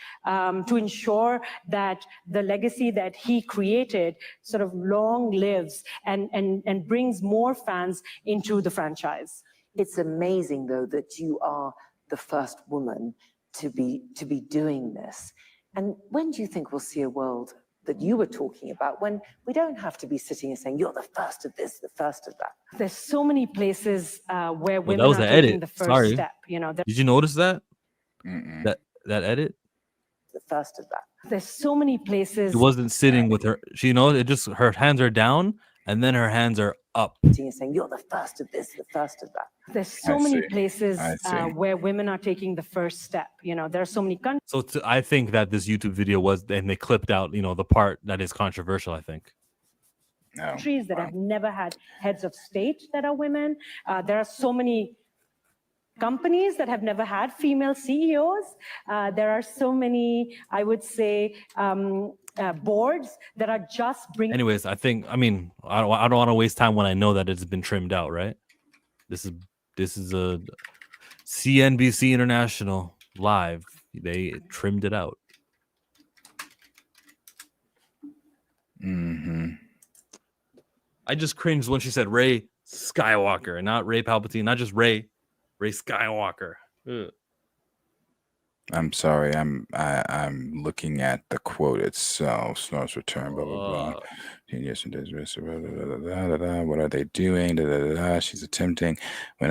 to ensure that the legacy that he created sort of long lives and brings more fans into the franchise. It's amazing, though, that you are the first woman to be doing this. And when do you think we'll see a world that you were talking about, when we don't have to be sitting and saying, you're the first of this, the first of that? There's so many places where women that was are an taking edit. the first Sorry. step. You know, Did you notice that? Mm-mm. That edit? The first of that. there's so many places. She wasn't sitting with her. She knows it just her hands are down and then her hands are up. Sitting and saying, you're the first of this, the first of that. There's so I many see. places I see. where women are taking the first step. You know, there are so many countries. So I think that this YouTube video was, and they clipped out, the part that is controversial. I think. No. Countries that have never had heads of state that are women. There are so many companies that have never had female CEOs. There are so many, I would say, boards that are just bringing. Anyways, I don't want to waste time when I know that it's been trimmed out. Right. This is a CNBC International live. They trimmed it out. Mm-hmm. I just cringed when she said Rey Skywalker and not Rey Palpatine, not just Rey Skywalker. Ugh. I'm sorry. I'm looking at the quote itself. Snow's return. Blah blah blah. Genius and what are they doing? She's attempting. Well,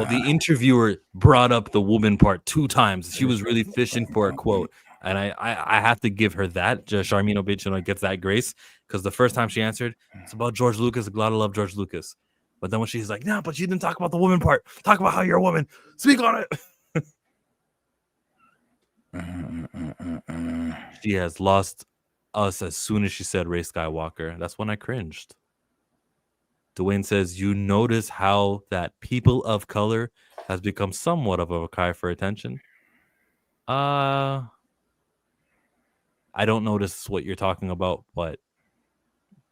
the interviewer brought up the woman part 2 times. She was really fishing for a quote, and I have to give her that. Charmine Obeid gets that grace because the first time she answered, it's about George Lucas. Gotta love George Lucas. But then when she's like, no, but you didn't talk about the woman part. Talk about how you're a woman. Speak on it. She has lost us as soon as she said Rey Skywalker. That's when I cringed. Dwayne says, you notice how that people of color has become somewhat of a cry for attention? I don't notice what you're talking about, but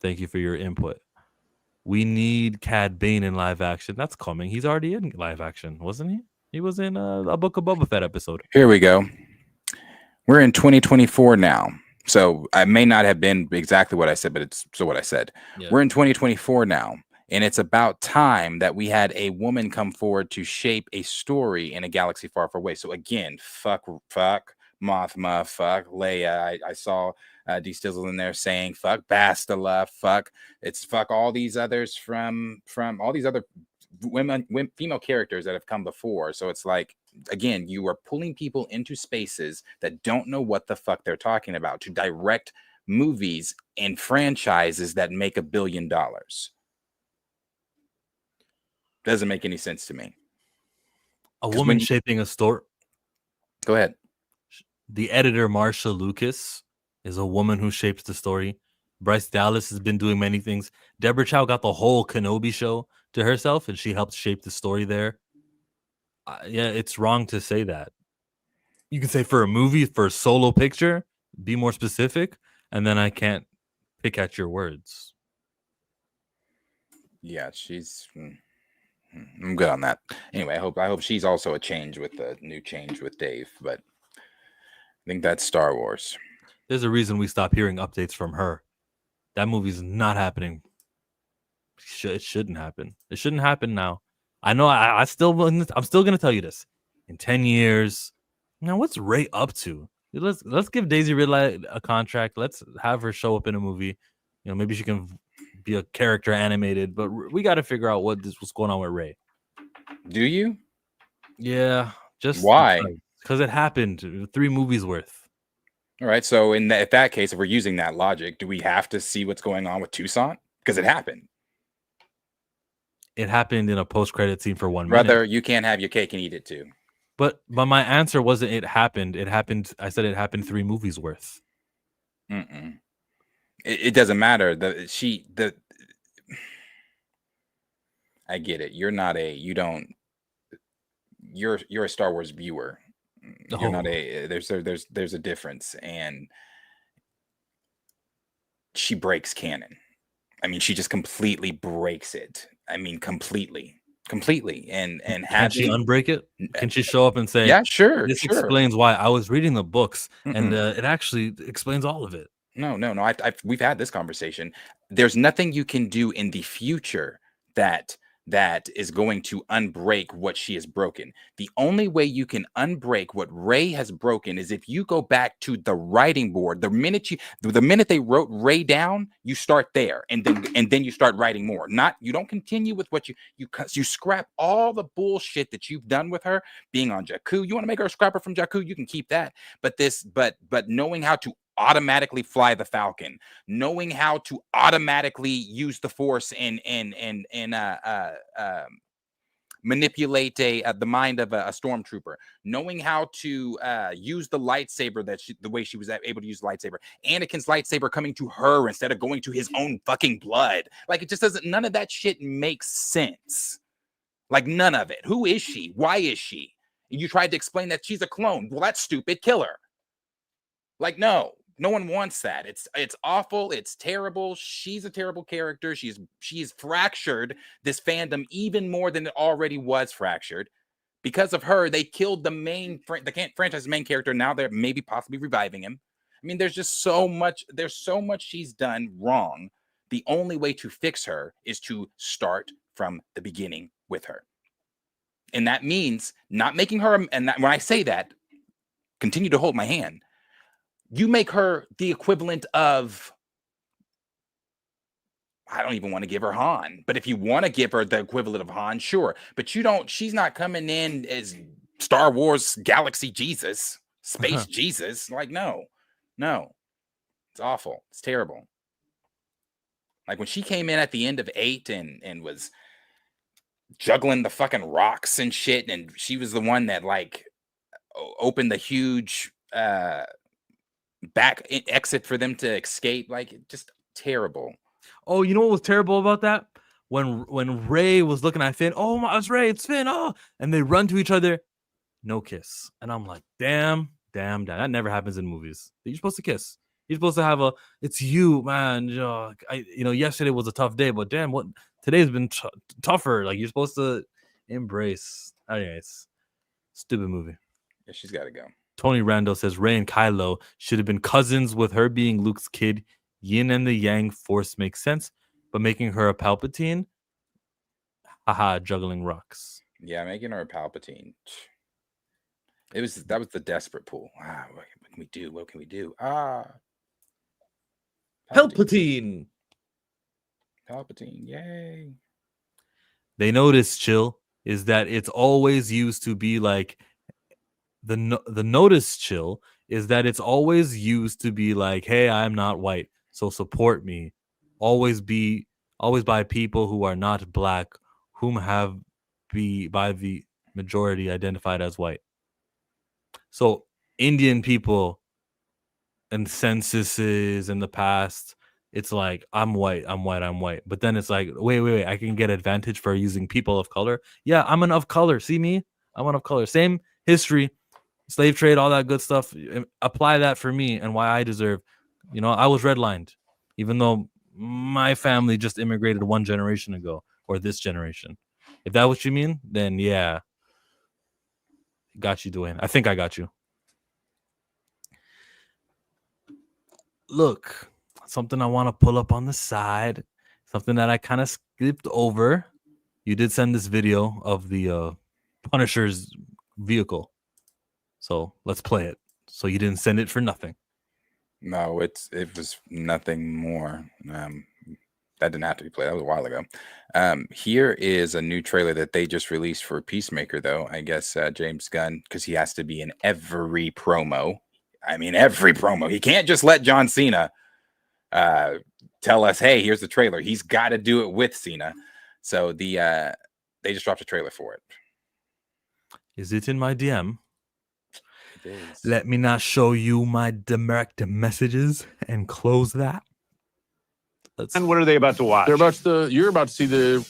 thank you for your input. We need Cad Bane in live action. That's coming. He's already in live action, wasn't he? He was in a Book of Boba Fett episode. Here we go. We're in 2024 now. So I may not have been exactly what I said, but it's so what I said. Yeah. We're in 2024 now. And it's about time that we had a woman come forward to shape a story in a galaxy far, far away. So again, fuck Mothma, fuck Leia. I saw D Stizzle in there saying fuck Bastila, fuck all these others from all these other women, female characters that have come before. So it's like, again, you are pulling people into spaces that don't know what the fuck they're talking about to direct movies and franchises that make $1 billion. Doesn't make any sense to me. A woman shaping a story. Go ahead. The editor, Marsha Lucas, is a woman who shapes the story. Bryce Dallas has been doing many things. Deborah Chow got the whole Kenobi show to herself, and she helped shape the story there. Yeah, it's wrong to say that. You can say for a movie, for a solo picture, be more specific, and then I can't pick at your words. Yeah, she's. I'm good on that. Anyway, I hope she's also a change with the new change with Dave. But I think that's Star Wars. There's a reason we stopped hearing updates from her. That movie's not happening. It shouldn't happen. It shouldn't happen now. I know. I'm still gonna tell you this. In 10 years, now what's Ray up to? Let's give Daisy Ridley a contract. Let's have her show up in a movie. You know, maybe she can be a character animated. But we got to figure out what's going on with Ray. Do you? Yeah. Just why? Because it happened. 3 movies worth. All right. So in that case, if we're using that logic, do we have to see what's going on with Toussaint? Because it happened. It happened in a post-credit scene for 1 Brother, minute. you can't have your cake and eat it too. But my answer wasn't it happened. It happened. I said it happened 3 movies worth. It doesn't matter. I get it. You're a Star Wars viewer. You're not a. There's a difference, and she breaks canon. I mean, she just completely breaks it. I mean, completely, and can she unbreak it? Can she show up and say, "Yeah, sure, this sure. explains why I was reading the books, and it actually explains all of it." No. We've had this conversation. There's nothing you can do in the future that is going to unbreak what she has broken. The only way you can unbreak what Ray has broken is if you go back to the writing board. The minute they wrote Ray down, you start there, and then you start writing more. You don't continue with what you scrap all the bullshit that you've done with her being on Jakku. You want to make her a scrapper from Jakku, you can keep that. But knowing how to automatically fly the Falcon, knowing how to automatically use the Force and manipulate the mind of a stormtrooper, knowing how to use the lightsaber the way she was able to use the lightsaber, Anakin's lightsaber coming to her instead of going to his own fucking blood. Like, it just doesn't, none of that shit makes sense. Like, none of it. Who is she? Why is she? And you tried to explain that she's a clone. Well, that's stupid. Kill her. Like, no one wants that. It's awful. It's terrible. She's a terrible character. She's fractured this fandom even more than it already was fractured. Because of her, they killed the franchise's main character. Now they're maybe possibly reviving him. I mean, there's just so much. There's so much she's done wrong. The only way to fix her is to start from the beginning with her. And that means not making her, when I say that, continue to hold my hand. You make her the equivalent of, I don't even want to give her Han, but if you want to give her the equivalent of Han, sure. But she's not coming in as Star Wars Galaxy Jesus, Space Jesus. Like, no. It's awful. It's terrible. Like, when she came in at the end of 8 and was juggling the fucking rocks and shit, and she was the one that, like, opened the huge back exit for them to escape. Like, just terrible. Oh, you know what was terrible about that? When Ray was looking at Finn, oh my, it's Ray, it's Finn, oh, and they run to each other, no kiss, and I'm like, damn, that never happens in movies. You're supposed to kiss. You're supposed to have it's you, man. Yesterday was a tough day, but damn, what today's been tougher. Like, you're supposed to embrace. Anyways, stupid movie. Yeah, she's got to go. Tony Randall says Rey and Kylo should have been cousins, with her being Luke's kid. Yin and the Yang Force makes sense, but making her a Palpatine, haha, juggling rocks. Yeah, making her a Palpatine. That was the desperate pull. What can we do? What can we do? Palpatine, yay! They notice, chill, is that it's always used to be like. The notice, chill, is that it's always used to be like, hey, I'm not white, so support me. Always by people who are not black, whom have by the majority identified as white. So Indian people and censuses in the past, it's like I'm white. But then it's like, wait, I can get advantage for using people of color. Yeah, I'm an of color. See me? I'm an of color. Same history, slave trade, all that good stuff. Apply that for me and why I deserve. I was redlined, even though my family just immigrated one generation ago or this generation. If that's what you mean, then yeah. Got you, Dwayne. I think I got you. Look, something I want to pull up on the side, something that I kind of skipped over. You did send this video of the Punisher's vehicle. So let's play it. So you didn't send it for nothing. No, it was nothing more. That didn't have to be played. That was a while ago. Here is a new trailer that they just released for Peacemaker, though. I guess James Gunn, because he has to be in every promo. I mean, every promo. He can't just let John Cena tell us, hey, here's the trailer. He's got to do it with Cena. So they just dropped a trailer for it. Is it in my DM? It is. Let me not show you my direct messages and close that. And what are they about to watch? You're about to see You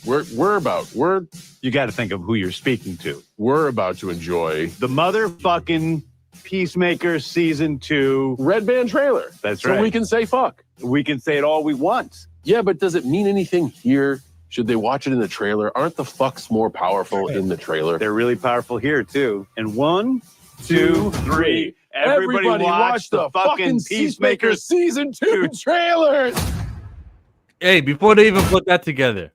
got to think of who you're speaking to. we're about to enjoy The motherfucking Peacemaker season 2. Red Band trailer. That's so right. we can say fuck. We can say it all we want. Yeah, but does it mean anything here? Should they watch it in the trailer? Aren't the fucks more powerful in the trailer? They're really powerful here too. And 1, 2, 3. Everybody watch the fucking Peacemaker season 2 trailer. Hey, before they even put that together,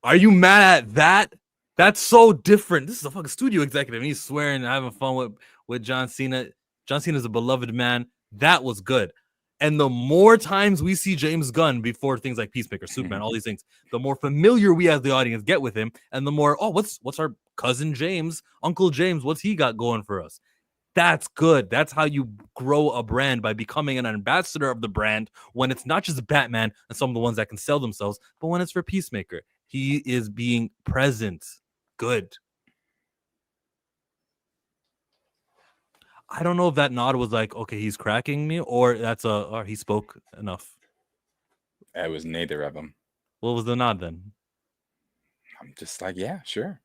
are you mad at that? That's so different. This is a fucking studio executive, and he's swearing and having fun with John Cena. John Cena is a beloved man. That was good. And the more times we see James Gunn before things like Peacemaker, Supeman, all these things, the more familiar we as the audience get with him, and the more, what's our cousin James, Uncle James, what's he got going for us? That's good. That's how you grow a brand, by becoming an ambassador of the brand when it's not just Batman and some of the ones that can sell themselves, but when it's for Peacemaker. He is being present. Good. I don't know if that nod was like, okay, he's cracking me, or or he spoke enough. It was neither of them. What was the nod then? I'm just like, yeah, sure.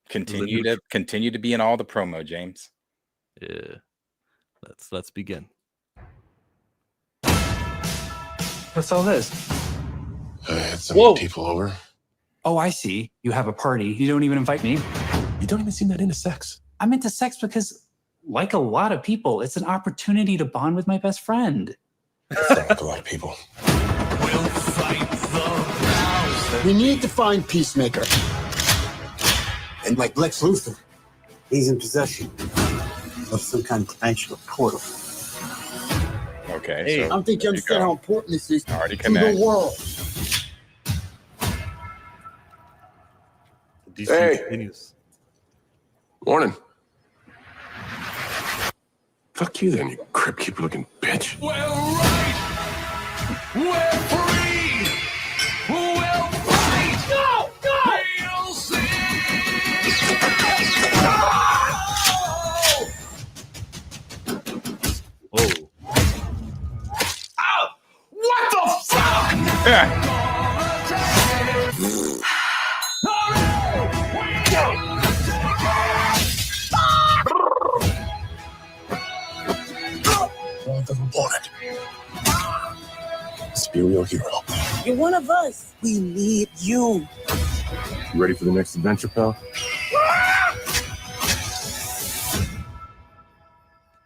Continue to be in all the promo, James. Yeah. Let's begin. What's all this? I had some people over. Oh, I see. You have a party. You don't even invite me. You don't even seem that into sex. I'm into sex because, like a lot of people, it's an opportunity to bond with my best friend. Like a lot of people. We need to find Peacemaker. And like Lex Luthor, he's in possession of some kind of dimensional portal. Okay. Hey, I don't think you understand how important this is Already to the world. Hey. Continues. Morning. Fuck you then, you crib keeper looking bitch. We're right. We're free. We'll fight. Go, go. We'll see. Oh. Oh, what the fuck? Doesn't want it. Let's be a real hero. You're one of us. We need you. You ready for the next adventure, pal?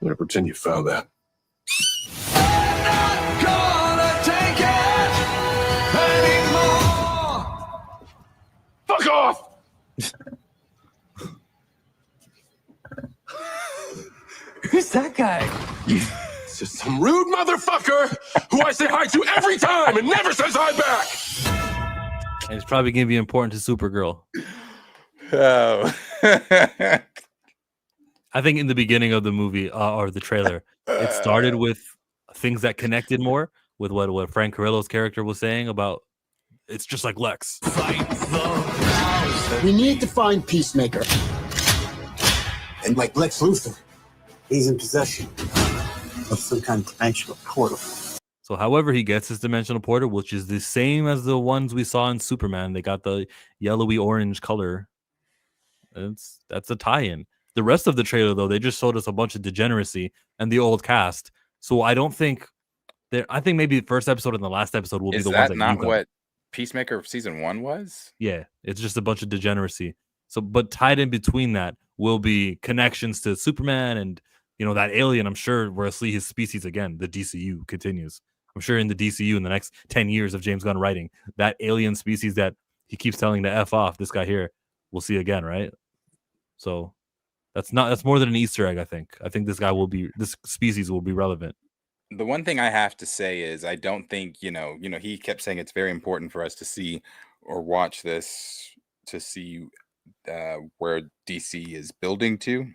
I'm gonna pretend you found that. Gonna take it anymore. Fuck off! Who's that guy? It's just some rude motherfucker who I say hi to every time and never says hi back. And it's probably gonna be important to Supergirl. Oh. I think in the beginning of the movie or the trailer, it started with things that connected more with what Frank Carrillo's character was saying about it's just like Lex. We need to find Peacemaker. And like Lex Luthor, he's in possession of some kind of dimensional portal. So however he gets his dimensional portal, which is the same as the ones we saw in Superman, they got the yellowy orange color. That's a tie-in. The rest of the trailer, though, they just showed us a bunch of degeneracy and the old cast. So I don't think I think maybe the first episode and the last episode will be Is the ones that that not you got. what Peacemaker season 1 was? Yeah, it's just a bunch of degeneracy. So, but tied in between that will be connections to Superman and that alien. I'm sure we'll see his species again. The DCU continues. I'm sure in the DCU in the next 10 years of James Gunn writing, that alien species that he keeps telling to F off, this guy here, we'll see again, right? So that's more than an Easter egg, I think. I think this species will be relevant. The one thing I have to say is I don't think, he kept saying it's very important for us to see or watch this to see where DC is building to.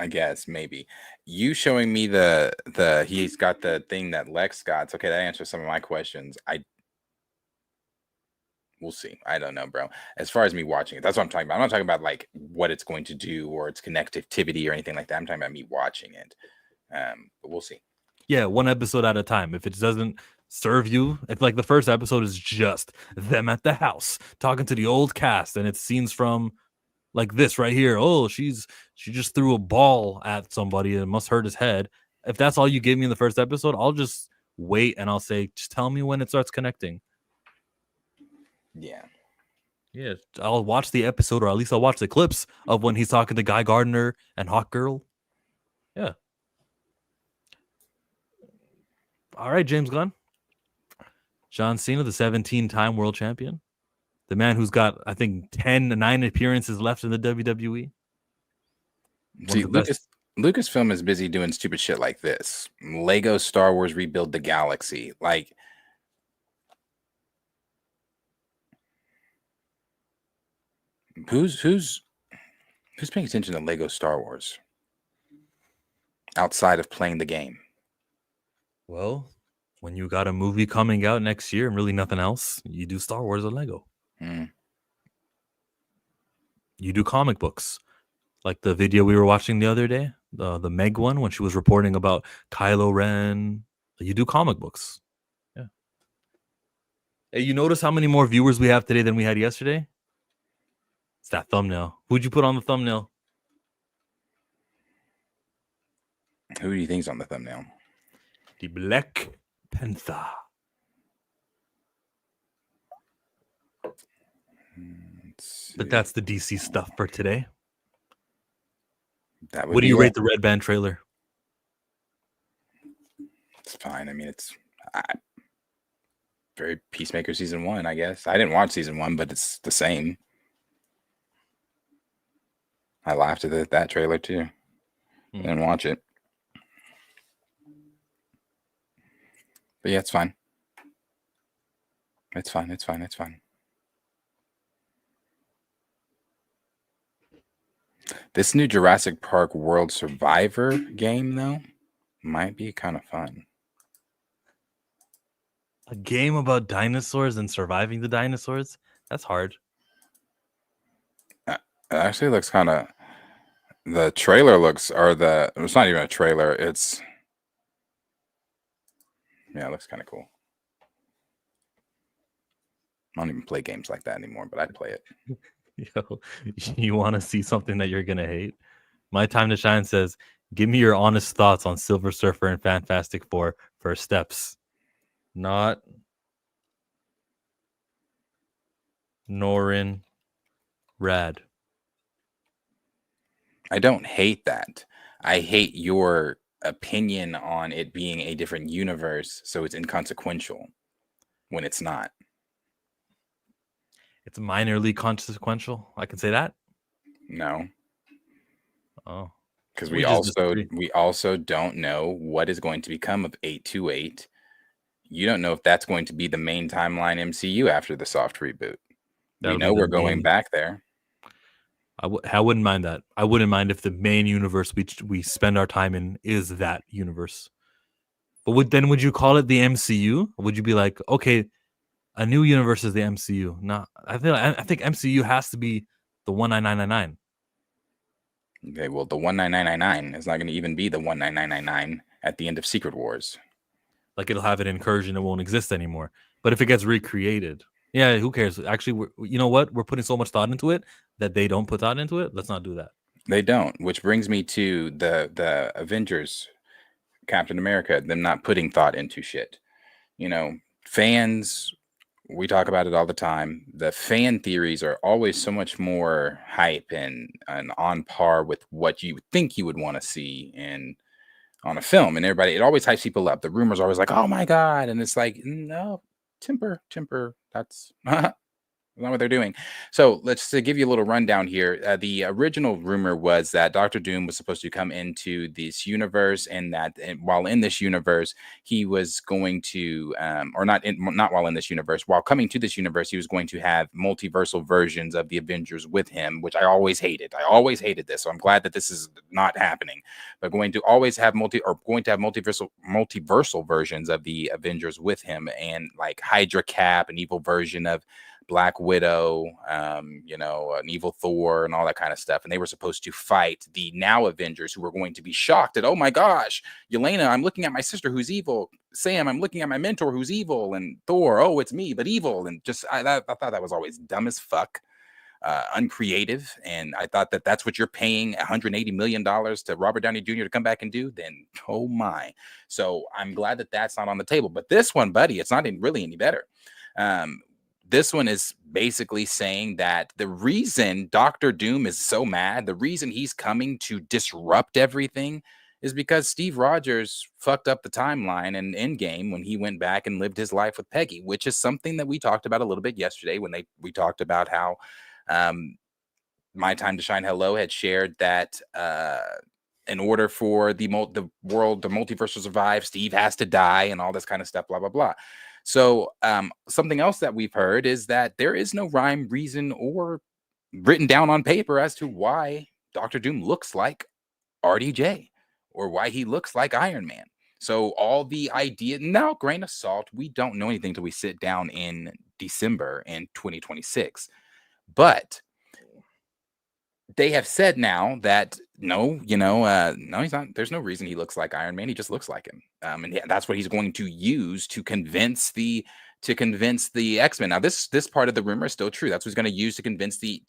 I guess maybe you showing me he's got the thing that Lex got. Okay, that answers some of my questions. We'll see. I don't know, bro. As far as me watching it, that's what I'm talking about. I'm not talking about like what it's going to do or its connectivity or anything like that. I'm talking about me watching it. But we'll see. Yeah, one episode at a time. If it doesn't serve you, if like the first episode is just them at the house talking to the old cast and it's scenes from like this right here. Oh, she just threw a ball at somebody and it must hurt his head. If that's all you give me in the first episode, I'll just wait and I'll say, just tell me when it starts connecting. Yeah, I'll watch the episode, or at least I'll watch the clips of when he's talking to Guy Gardner and Hawk Girl. Yeah. All right, James Gunn. John Cena, the 17-time world champion. The man who's got, I think, 9 appearances left in the WWE. See, Lucasfilm is busy doing stupid shit like this. Lego Star Wars Rebuild the Galaxy. Like, who's paying attention to Lego Star Wars outside of playing the game? Well, when you got a movie coming out next year and really nothing else, you do Star Wars or Lego. You do comic books. Like the video we were watching the other day, the Meg one, when she was reporting about Kylo Ren. You do comic books. Yeah. Hey, you notice how many more viewers we have today than we had yesterday? It's that thumbnail. Who'd you put on the thumbnail? Who do you think's on the thumbnail? The Black Panther. But that's the DC stuff for today. What do you rate the Red Band trailer? It's fine. I mean, it's very Peacemaker season 1, I guess. I didn't watch season 1, but it's the same. I laughed at that trailer too. I didn't watch it. But yeah, it's fine. It's fine. This new Jurassic Park World Survivor game, though, might be kind of fun. A game about dinosaurs and surviving the dinosaurs? That's hard. It actually looks kind of... The trailer looks... It's not even a trailer. It's... Yeah, it looks kind of cool. I don't even play games like that anymore, but I'd play it. Yo, you want to see something that you're going to hate? My Time to Shine says, give me your honest thoughts on Silver Surfer and Fantastic Four First Steps. Not Norin Rad. I don't hate that. I hate your opinion on it being a different universe, so it's inconsequential when it's not. It's minorly consequential. I can say that. No. Oh, because we also don't know what is going to become of 828. You don't know if that's going to be the main timeline MCU after the soft reboot. We know we're going back there. I wouldn't mind that. I wouldn't mind if the main universe we spend our time in is that universe. But would you call it the MCU? Or would you be like, okay, a new universe is the MCU? No, I think MCU has to be the 19999. Okay, well, the 19999 is not going to even be the 19999 at the end of Secret Wars. Like it'll have an incursion, it won't exist anymore. But if it gets recreated, yeah, who cares? Actually, you know what? We're putting so much thought into it that they don't put thought into it. Let's not do that. They don't, which brings me to the Avengers, Captain America, them not putting thought into shit. You know, fans, we talk about it all the time. The fan theories are always so much more hype and on par with what you think you would want to see in on a film. And everybody, it always hypes people up. The rumors are always like, oh my God. And it's like, no, temper. That's not what they're doing. So let's give you a little rundown here. The original rumor was that Doctor Doom was supposed to come into this universe, and that while in this universe, he was going to, or not while in this universe, while coming to this universe, he was going to have multiversal versions of the Avengers with him, which I always hated. I always hated this. So I'm glad that this is not happening. But going to have multiversal versions of the Avengers with him, and like Hydra Cap, an evil version of Black Widow, an evil Thor, and all that kind of stuff. And they were supposed to fight the now Avengers, who were going to be shocked at, oh my gosh, Yelena, I'm looking at my sister who's evil. Sam, I'm looking at my mentor who's evil. And Thor, oh, it's me, but evil. And just I thought that was always dumb as fuck, uncreative. And I thought that that's what you're paying $180 million to Robert Downey Jr. to come back and do. Then, oh my. So I'm glad that that's not on the table. But this one, buddy, it's not really any better. This one is basically saying that the reason Doctor Doom is so mad, the reason he's coming to disrupt everything, is because Steve Rogers fucked up the timeline in Endgame when he went back and lived his life with Peggy, which is something that we talked about a little bit yesterday when we talked about how My Time to Shine Hello had shared that in order for the multiverse to survive, Steve has to die and all this kind of stuff, blah, blah, blah. So something else that we've heard is that there is no rhyme, reason, or written down on paper as to why Doctor Doom looks like RDJ or why he looks like Iron Man. So all the idea, now grain of salt, we don't know anything till we sit down in December in 2026. But they have said now that no, no, he's not. There's no reason he looks like Iron Man. He just looks like him, and that's what he's going to use to convince the X-Men. Now, this part of the rumor is still true. That's what he's going to use to convince the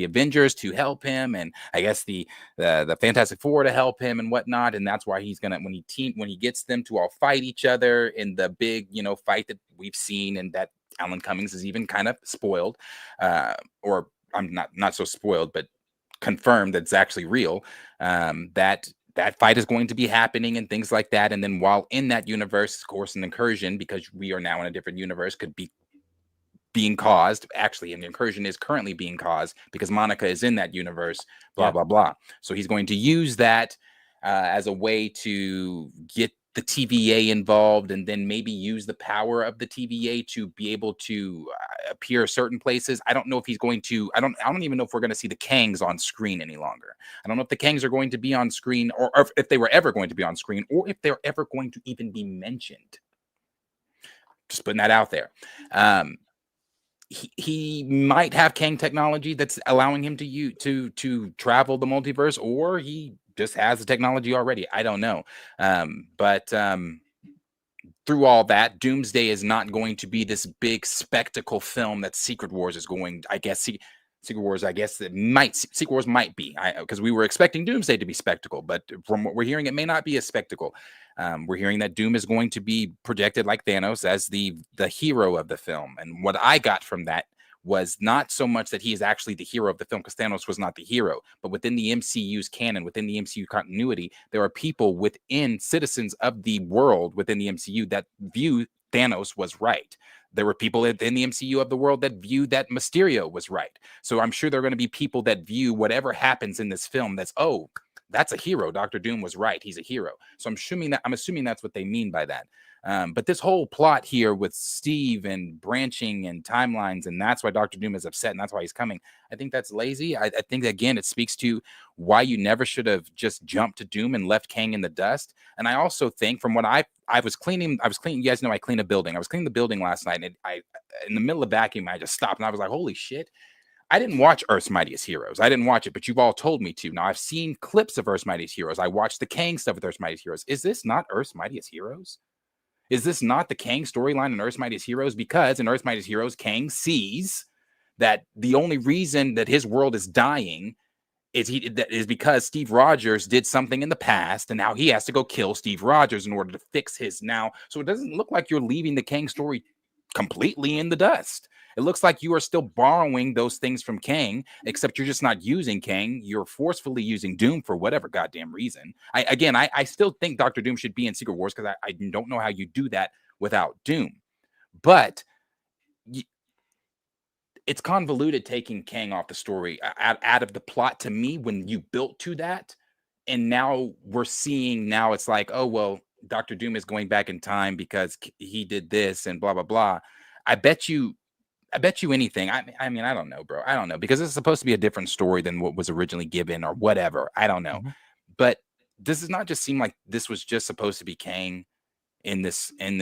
Avengers to help him, and I guess the Fantastic Four to help him and whatnot. And that's why he's gonna when he gets them to all fight each other in the big fight that we've seen, and that Alan Cummings is even kind of spoiled, or I'm not so spoiled, but confirmed that it's actually real, that fight is going to be happening and things like that. And then while in that universe, of course, an incursion, because we are now in a different universe, could be being caused. Actually, an incursion is currently being caused because Monica is in that universe, blah, blah, blah. So he's going to use that as a way to get the TVA involved, and then maybe use the power of the TVA to be able to appear certain places. I don't know if he's going to. I don't even know if we're going to see the Kangs on screen any longer. I don't know if the Kangs are going to be on screen, or if they were ever going to be on screen, or if they're ever going to even be mentioned. Just putting that out there. He might have Kang technology that's allowing him to travel the multiverse, or he just has the technology already. I don't know. But through all that, Doomsday is not going to be this big spectacle film that Secret Wars is going. I guess Secret Wars might be, because we were expecting Doomsday to be spectacle, but from what we're hearing, it may not be a spectacle. We're hearing that Doom is going to be projected like Thanos as the hero of the film, and what I got from that was not so much that he is actually the hero of the film, because Thanos was not the hero, but within the MCU's canon, within the MCU continuity, there are people within citizens of the world within the MCU that view Thanos was right. There were people in the MCU of the world that viewed that Mysterio was right. So I'm sure there are going to be people that view whatever happens in this film that's a hero. Dr. Doom was right. He's a hero. So I'm assuming that's what they mean by that. But this whole plot here with Steve and branching and timelines, and that's why Dr. Doom is upset, and that's why he's coming. I think that's lazy. I think, again, it speaks to why you never should have just jumped to Doom and left Kang in the dust. And I also think, from what I was cleaning, you guys know I clean a building. I was cleaning the building last night, and in the middle of vacuuming, I just stopped, and I was like, holy shit. I didn't watch Earth's Mightiest Heroes. I didn't watch it, but you've all told me to. Now I've seen clips of Earth's Mightiest Heroes. I watched the Kang stuff with Earth's Mightiest Heroes. Is this not Earth's Mightiest Heroes? Is this not the Kang storyline in Earth's Mightiest Heroes? Because in Earth's Mightiest Heroes, Kang sees that the only reason that his world is dying is because Steve Rogers did something in the past, and now he has to go kill Steve Rogers in order to fix his now. So it doesn't look like you're leaving the Kang story completely in the dust. It looks like you are still borrowing those things from Kang, except you're just not using Kang. You're forcefully using Doom for whatever goddamn reason. I still think Dr. Doom should be in Secret Wars because I don't know how you do that without Doom. But it's convoluted taking Kang off the story out of the plot to me when you built to that. And now we're seeing it's like, oh, well, Dr. Doom is going back in time because he did this and blah, blah, blah. I bet you anything. I mean, I don't know, bro. I don't know, because it's supposed to be a different story than what was originally given or whatever. I don't know. But this does not just seem like this was just supposed to be Kang in this, and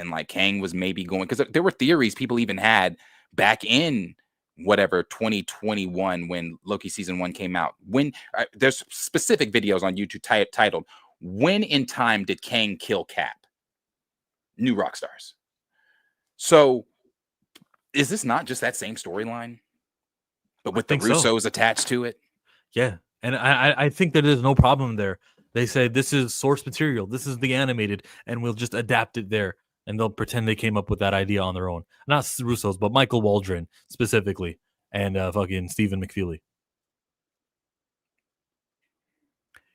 like Kang was maybe going, because there were theories people even had back in whatever 2021 when Loki season 1 came out. When there's specific videos on YouTube titled "When in Time Did Kang Kill Cap?" New Rockstars. So is this not just that same storyline, but with the Russos attached to it? Yeah, and I think that there's no problem there. They say this is source material, this is the animated, and we'll just adapt it there. And they'll pretend they came up with that idea on their own. Not Russo's, but Michael Waldron specifically, and fucking Stephen McFeely.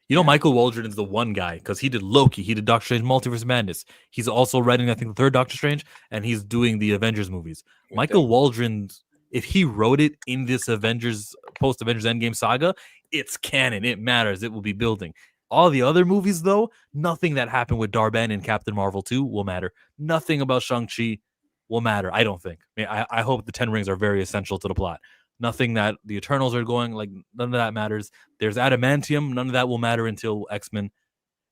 You know, Michael Waldron is the one guy, because he did Loki, he did Doctor Strange Multiverse of Madness. He's also writing, I think, the third Doctor Strange, and he's doing the Avengers movies. Michael Waldron, if he wrote it in this post-Avengers Endgame saga, it's canon, it matters, it will be building. All the other movies, though, nothing that happened with Darben and Captain Marvel 2 will matter. Nothing about Shang-Chi will matter, I don't think. I hope the 10 Rings are very essential to the plot. Nothing that the Eternals are going, like, none of that matters. There's Adamantium, none of that will matter until X-Men.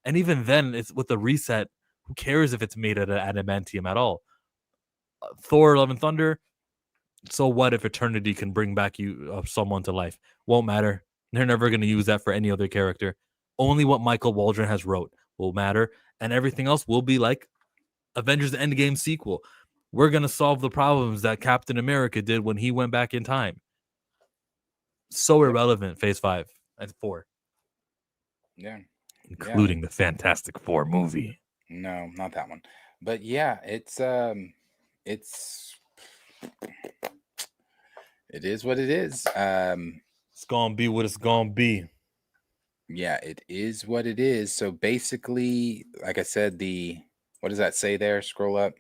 And even then, it's with the reset, who cares if it's made out of Adamantium at all? Thor, Love and Thunder, so what if Eternity can bring back someone to life? Won't matter. They're never going to use that for any other character. Only what Michael Waldron has wrote will matter, and everything else will be like Avengers Endgame sequel. We're going to solve the problems that Captain America did when he went back in time. So irrelevant, Phase 5 and 4. Yeah. Including the Fantastic Four movie. No, not that one. But yeah, it is what it is. It's going to be what it's going to be. Yeah, it is what it is. So basically, like I said, what does that say there? Scroll up.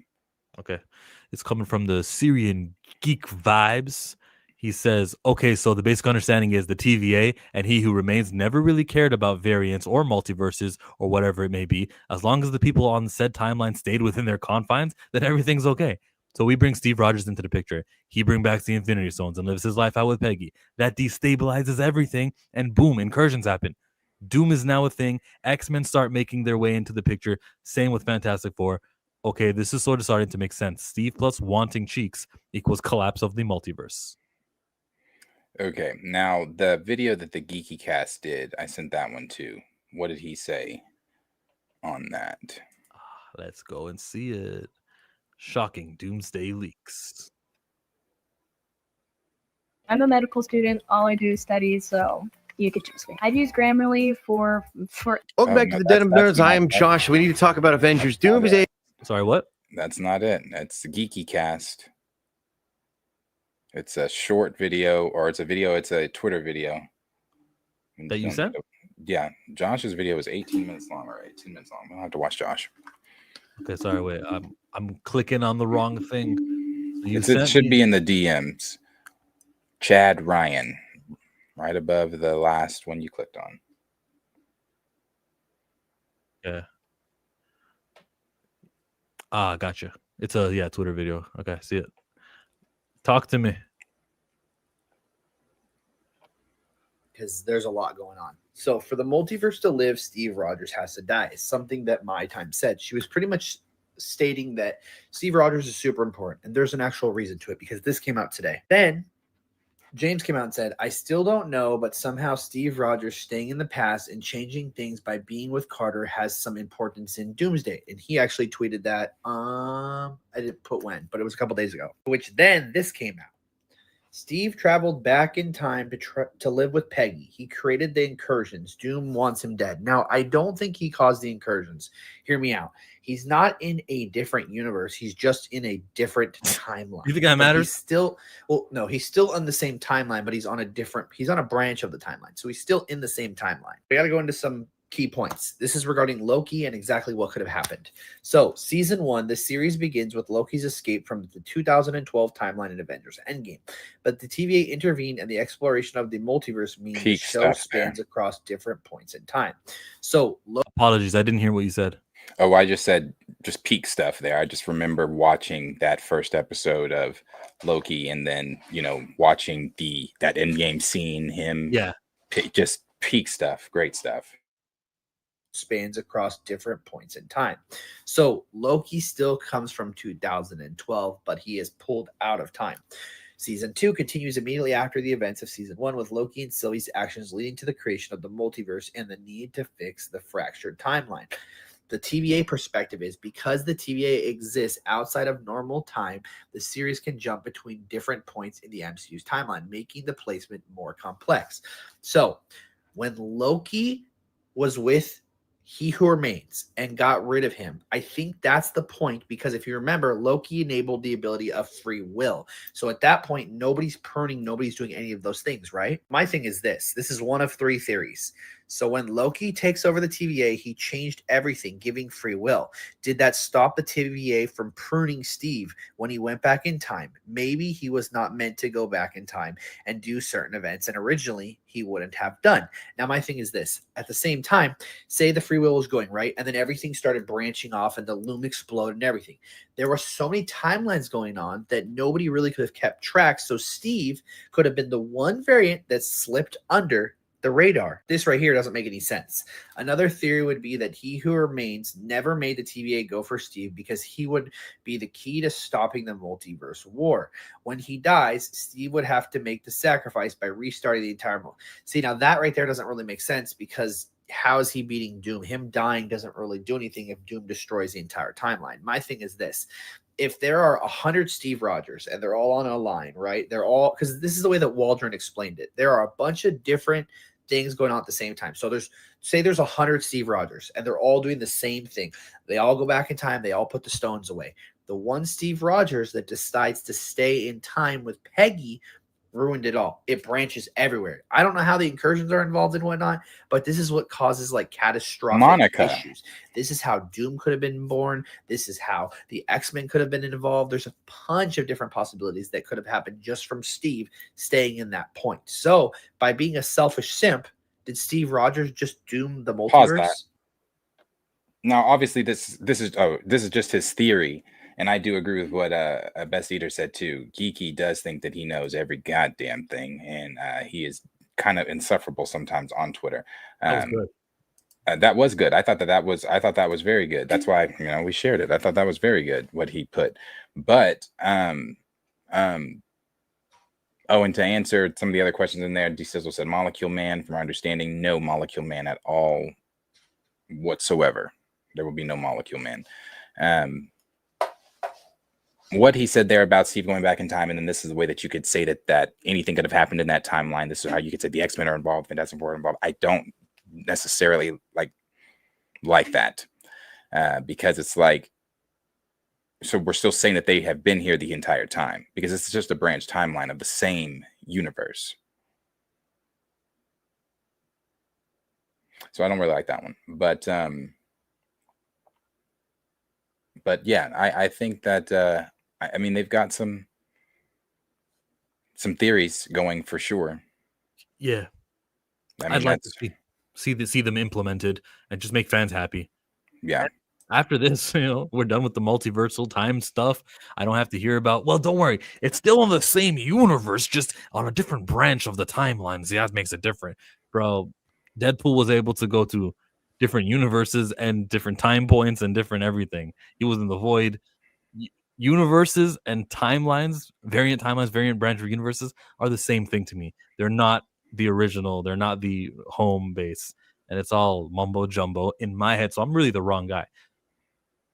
Okay. It's coming from the Syrian Geek Vibes. He says, okay, so the basic understanding is the TVA and He Who Remains never really cared about variants or multiverses or whatever it may be. As long as the people on the said timeline stayed within their confines, then everything's okay. So we bring Steve Rogers into the picture. He brings back the Infinity Stones and lives his life out with Peggy. That destabilizes everything, and boom, incursions happen. Doom is now a thing. X-Men start making their way into the picture. Same with Fantastic Four. Okay, this is sort of starting to make sense. Steve plus wanting cheeks equals collapse of the multiverse. Okay, now the video that the Geeky Cast did, I sent that one too. What did he say on that? Let's go and see it. Shocking Doomsday leaks. I'm a medical student. All I do is study, so you could choose me. I've used Grammarly for. Welcome back to the Den of Nerds. I am Josh. We need to talk about Avengers Doomsday. Sorry, what? That's not it. That's the Geeky Cast. It's a short video, or it's a video. It's a Twitter video that you sent. Yeah, Josh's video is 18 minutes long, or 18 minutes long. I'll have to watch Josh. Okay, sorry. Wait, I'm clicking on the wrong thing. So it should be in the DMs. Chad Ryan, right above the last one you clicked on. Yeah. Gotcha. It's a Twitter video. Okay, see it. Talk to me. Because there's a lot going on. So for the multiverse to live, Steve Rogers has to die. It's something that My Time said. She was pretty much stating that Steve Rogers is super important, and there's an actual reason to it because this came out today. Then James came out and said, I still don't know, but somehow Steve Rogers staying in the past and changing things by being with Carter has some importance in Doomsday. And he actually tweeted that. I didn't put when, but it was a couple days ago. Which then this came out. Steve traveled back in time to live with Peggy. He created the incursions. Doom wants him dead. Now, I don't think he caused the incursions. Hear me out. He's not in a different universe. He's just in a different timeline. You think that But matters? He's still, well, no, he's still on the same timeline, but he's on a branch of the timeline. So he's still in the same timeline. We got to go into some key points. This is regarding Loki and exactly what could have happened. So, season 1, the series begins with Loki's escape from the 2012 timeline in Avengers Endgame. But the TVA intervened, and the exploration of the multiverse means the show spans across different points in time. So, apologies, I didn't hear what you said. Oh, I just said just peak stuff there. I just remember watching that first episode of Loki, and then watching that Endgame scene. Just peak stuff, great stuff. Spans across different points in time. So Loki still comes from 2012, but he is pulled out of time. Season 2 continues immediately after the events of Season 1, with Loki and Sylvie's actions leading to the creation of the multiverse and the need to fix the fractured timeline. The TVA perspective is because the TVA exists outside of normal time, the series can jump between different points in the MCU's timeline, making the placement more complex. So when Loki was with He Who Remains and got rid of him, I think that's the point, because if you remember, Loki enabled the ability of free will. So at that point, nobody's pruning, nobody's doing any of those things, right? My thing is this is one of 3 theories. So when Loki takes over the TVA, he changed everything, giving free will. Did that stop the TVA from pruning Steve when he went back in time? Maybe he was not meant to go back in time and do certain events, and originally he wouldn't have done. Now, my thing is this. At the same time, say the free will was going, right? And then everything started branching off and the loom exploded and everything. There were so many timelines going on that nobody really could have kept track. So Steve could have been the one variant that slipped under the radar. This right here doesn't make any sense. Another theory would be that He Who Remains never made the TVA go for Steve because he would be the key to stopping the multiverse war. When he dies, Steve would have to make the sacrifice by restarting the entire See, now that right there doesn't really make sense, because how is he beating Doom? Him dying doesn't really do anything if Doom destroys the entire timeline. My thing is this. If there are 100 Steve Rogers and they're all on a line, right? They're all, because this is the way that Waldron explained it. There are a bunch of different things going on at the same time. So there's 100 Steve Rogers and they're all doing the same thing. They all go back in time. They all put the stones away. The one Steve Rogers that decides to stay in time with Peggy ruined it all. It branches everywhere. I don't know how the incursions are involved and whatnot, but this is what causes like catastrophic issues. This is how Doom could have been born. This is how the X-Men could have been involved. There's a bunch of different possibilities that could have happened just from Steve staying in that point. So by being a selfish simp, did Steve Rogers just doom the multiverse? Pause that. Now, obviously, this is just his theory. And I do agree with what Best Eater said too. Geeky does think that he knows every goddamn thing, and he is kind of insufferable sometimes on Twitter. That was good. That was good. I thought that was very good. That's why we shared it. I thought that was very good what he put. But oh, and to answer some of the other questions in there, D Sizzle said Molecule Man. From our understanding, no Molecule Man at all whatsoever. There will be no Molecule Man. What he said there about Steve going back in time, and then this is the way that you could say that anything could have happened in that timeline. This is how you could say the X-Men are involved, Fantastic Four are involved. I don't necessarily like that because it's like, so we're still saying that they have been here the entire time, because it's just a branch timeline of the same universe. So I don't really like that one, but yeah, I think that I mean, they've got some theories going for sure. Yeah, I mean, I'd like to see them implemented and just make fans happy. Yeah. And after this, we're done with the multiversal time stuff. I don't have to hear about. Well, don't worry, it's still in the same universe, just on a different branch of the timeline. See, that makes it different, bro. Deadpool was able to go to different universes and different time points and different everything. He was in the void. universes and timelines, variant branch universes are the same thing to me. They're not the original. They're not the home base, and it's all mumbo jumbo in my head. So I'm really the wrong guy.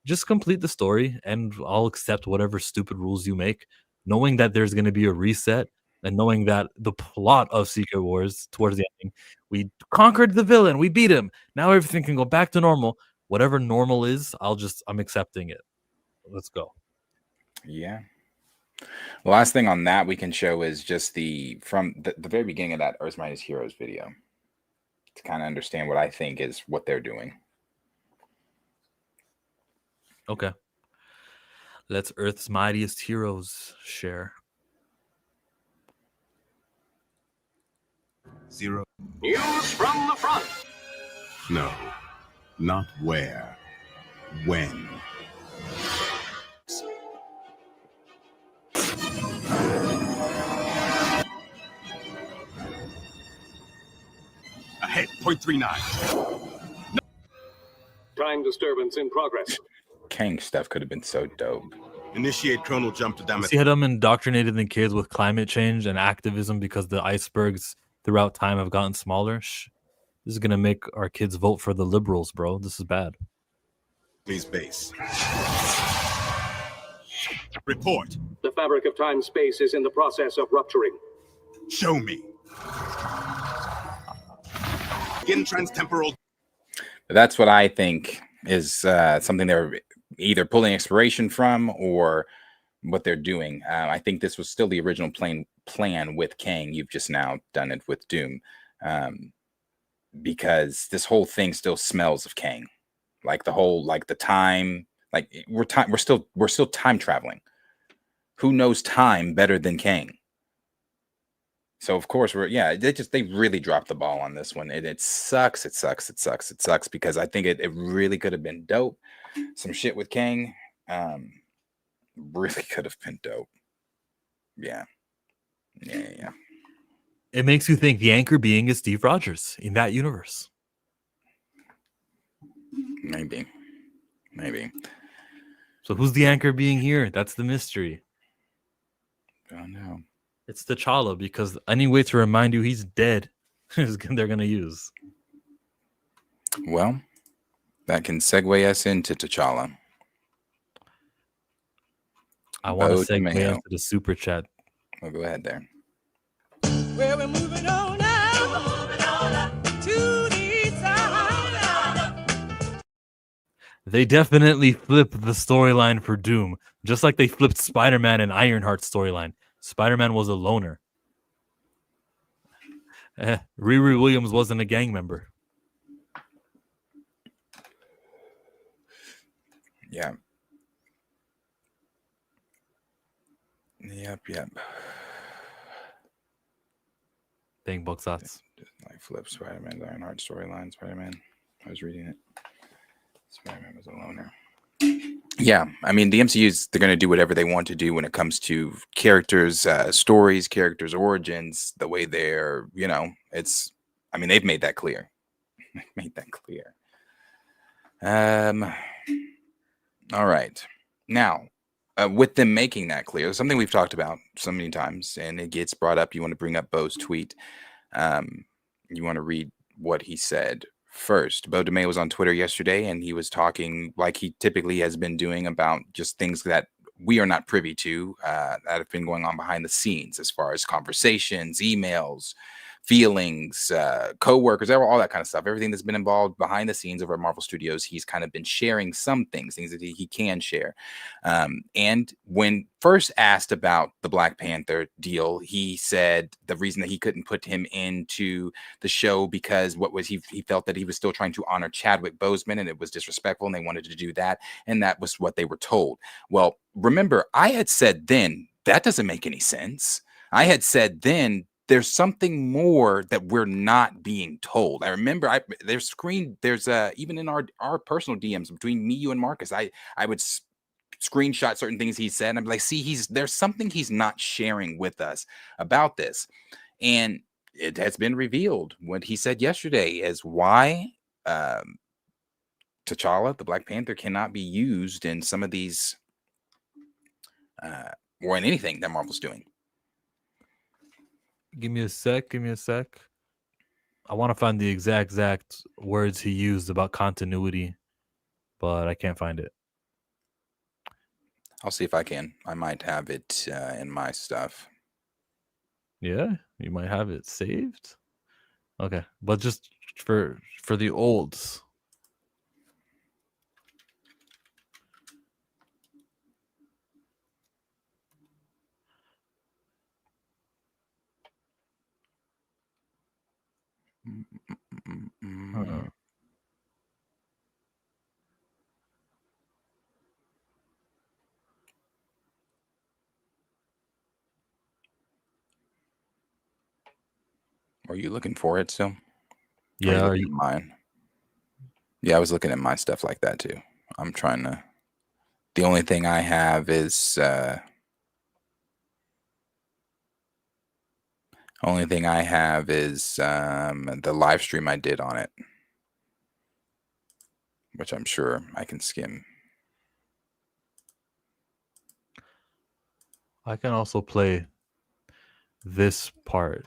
Just complete the story, and I'll accept whatever stupid rules you make, knowing that there's going to be a reset, and knowing that the plot of Secret Wars towards the ending, we conquered the villain, we beat him. Now everything can go back to normal. Whatever normal is, I'm accepting it. Let's go. Yeah. The last thing on that we can show is just from the very beginning of that Earth's Mightiest Heroes video to kind of understand what I think is what they're doing. Okay. Let's Earth's Mightiest Heroes share. 0. News from the front. No, not where. When. Ahead, 0.39. Time disturbance in progress. Kang stuff could have been so dope. Initiate chronal jump to damage. See how them indoctrinated the kids with climate change and activism because the icebergs throughout time have gotten smaller? This is going to make our kids vote for the liberals, bro. This is bad. Please base. Report. The fabric of time-space is in the process of rupturing. Show me. In transtemporal. That's what I think is something they're either pulling inspiration from or what they're doing. I think this was still the original plan with Kang. You've just now done it with Doom, because this whole thing still smells of Kang, like the time, like we're still time traveling. Who knows time better than Kang? So of course they really dropped the ball on this one. It sucks. It sucks because I think it really could have been dope. Some shit with Kang really could have been dope. Yeah. It makes you think the anchor being is Steve Rogers in that universe. Maybe. So who's the anchor being here? That's the mystery. I don't know. It's T'Challa, because any way to remind you he's dead they're going to use. Well, that can segue us into T'Challa. I want to segue into the super chat. Well, go ahead there. Well, we're moving on now. We're moving on up to the side. They definitely flipped the storyline for Doom, just like they flipped Spider-Man and Ironheart's storyline. Spider-Man was a loner. Riri Williams wasn't a gang member. Yeah. Yep. Dang, Boxats. Like flip Spider-Man, Ironheart storyline. Spider-Man. I was reading it. Spider-Man was a loner. Yeah, I mean, the MCU's, they're going to do whatever they want to do when it comes to characters, stories, characters' origins, the way they're, they've made that clear. All right. Now, with them making that clear, something we've talked about so many times, and it gets brought up. You want to bring up Bo's tweet. You want to read what he said first. Bo DeMay was on Twitter yesterday, and he was talking like he typically has been doing about just things that we are not privy to that have been going on behind the scenes, as far as conversations, emails, feelings, co-workers, all that kind of stuff. Everything that's been involved behind the scenes over at Marvel Studios, he's kind of been sharing some things that he can share. And when first asked about the Black Panther deal, he said the reason that he couldn't put him into the show because he felt that he was still trying to honor Chadwick Boseman, and it was disrespectful, and they wanted to do that, and that was what they were told. Well, remember, I had said then that doesn't make any sense. I had said then there's something more that we're not being told. I remember there's even in our personal DMs between me, you, and Marcus, I would screenshot certain things he said, and I'm like, see, there's something he's not sharing with us about this. And it has been revealed what he said yesterday as why T'Challa, the Black Panther, cannot be used in some of these or in anything that Marvel's doing. Give me a sec. I want to find the exact words he used about continuity, but I can't find it. I'll see if I can. I might have it in my stuff. Yeah, you might have it saved. Okay, but just for the olds. Are you looking for it still? Yeah, are you mine? Yeah, I was looking at my stuff like that too. I'm trying to. The only thing I have is the live stream I did on it, which I'm sure I can skim. I can also play this part.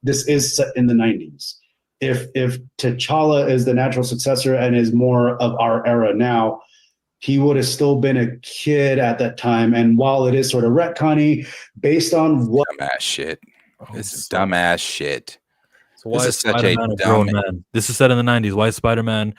This is set in the 90s. If T'Challa is the natural successor and is more of our era now, he would have still been a kid at that time. And while it is sort of retconny, based on what dumbass shit, this is dumbass shit. So why this is is such a Spider-Man dumb. grown man? This is set in the 90s. Why is Spider-Man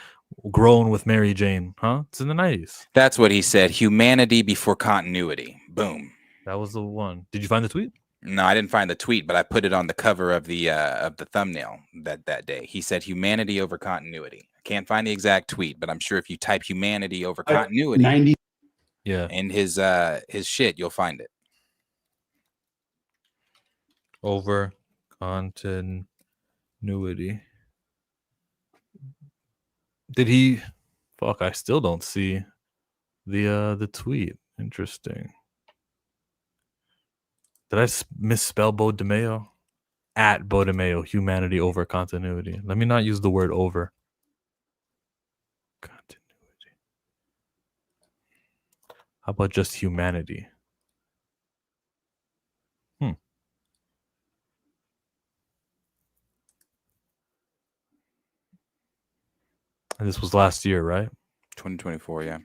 grown with Mary Jane? Huh? It's in the 90s. That's what he said. Humanity before continuity. Boom. That was the one. Did you find the tweet? No, I didn't find the tweet, but I put it on the cover of the thumbnail that day. He said humanity over continuity. I can't find the exact tweet, but I'm sure if you type humanity over continuity 90 in his shit, you'll find it. Over continuity. Did he? Fuck! I still don't see the tweet. Interesting. Did I misspell Bo DeMeo? At Bo DeMeo, humanity over continuity. Let me not use the word over. Continuity. How about just humanity? And this was last year, right? 2024, yeah.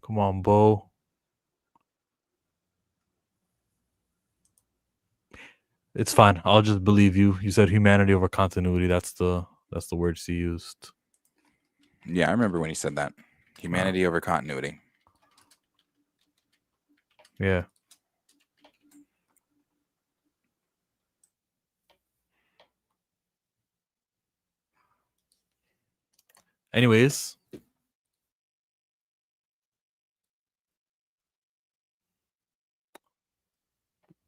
Come on, Bo. It's fine. I'll just believe you. You said humanity over continuity. That's the words he used. Yeah, I remember when he said that. Humanity over continuity. Yeah. Anyways.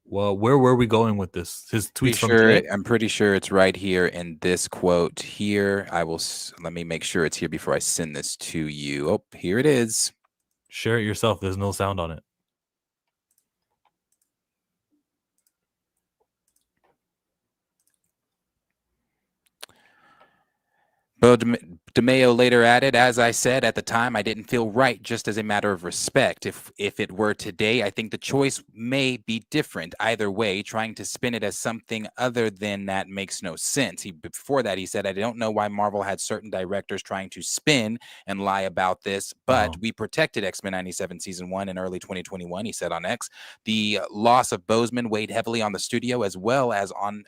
Well, where were we going with this? His tweets from today? I'm pretty sure it's right here in this quote here. Let me make sure it's here before I send this to you. Oh, here it is. Share it yourself. There's no sound on it. Bo DeMeo later added, as I said at the time, I didn't feel right just as a matter of respect. If it were today, I think the choice may be different. Either way, trying to spin it as something other than that makes no sense. Before that, he said, I don't know why Marvel had certain directors trying to spin and lie about this, but we protected X-Men 97 Season 1 in early 2021, he said on X. The loss of Boseman weighed heavily on the studio as well as on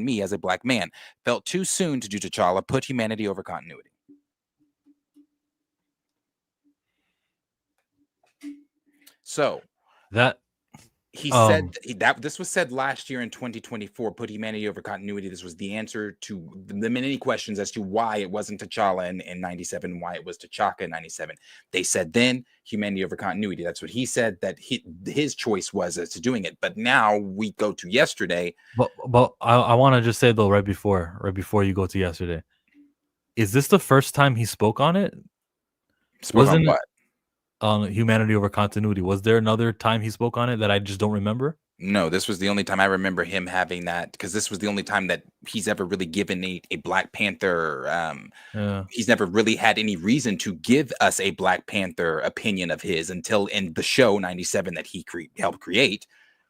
me as a black man. Felt too soon to do T'Challa, put humanity over continuity. So that he said that this was said last year in 2024, put humanity over continuity. This was the answer to the many questions as to why it wasn't T'Challa in 97, why it was T'Chaka in 97. They said then humanity over continuity. That's what he said that his choice was as to doing it. But now we go to yesterday. But I want to just say though, right before you go to yesterday, is this the first time he spoke on it? Spoke on what? On humanity over continuity. Was there another time he spoke on it that I just don't remember? No, this was the only time I remember him having that, because this was the only time that he's ever really given a Black Panther. Yeah. He's never really had any reason to give us a Black Panther opinion of his until in the show 97 that he helped create.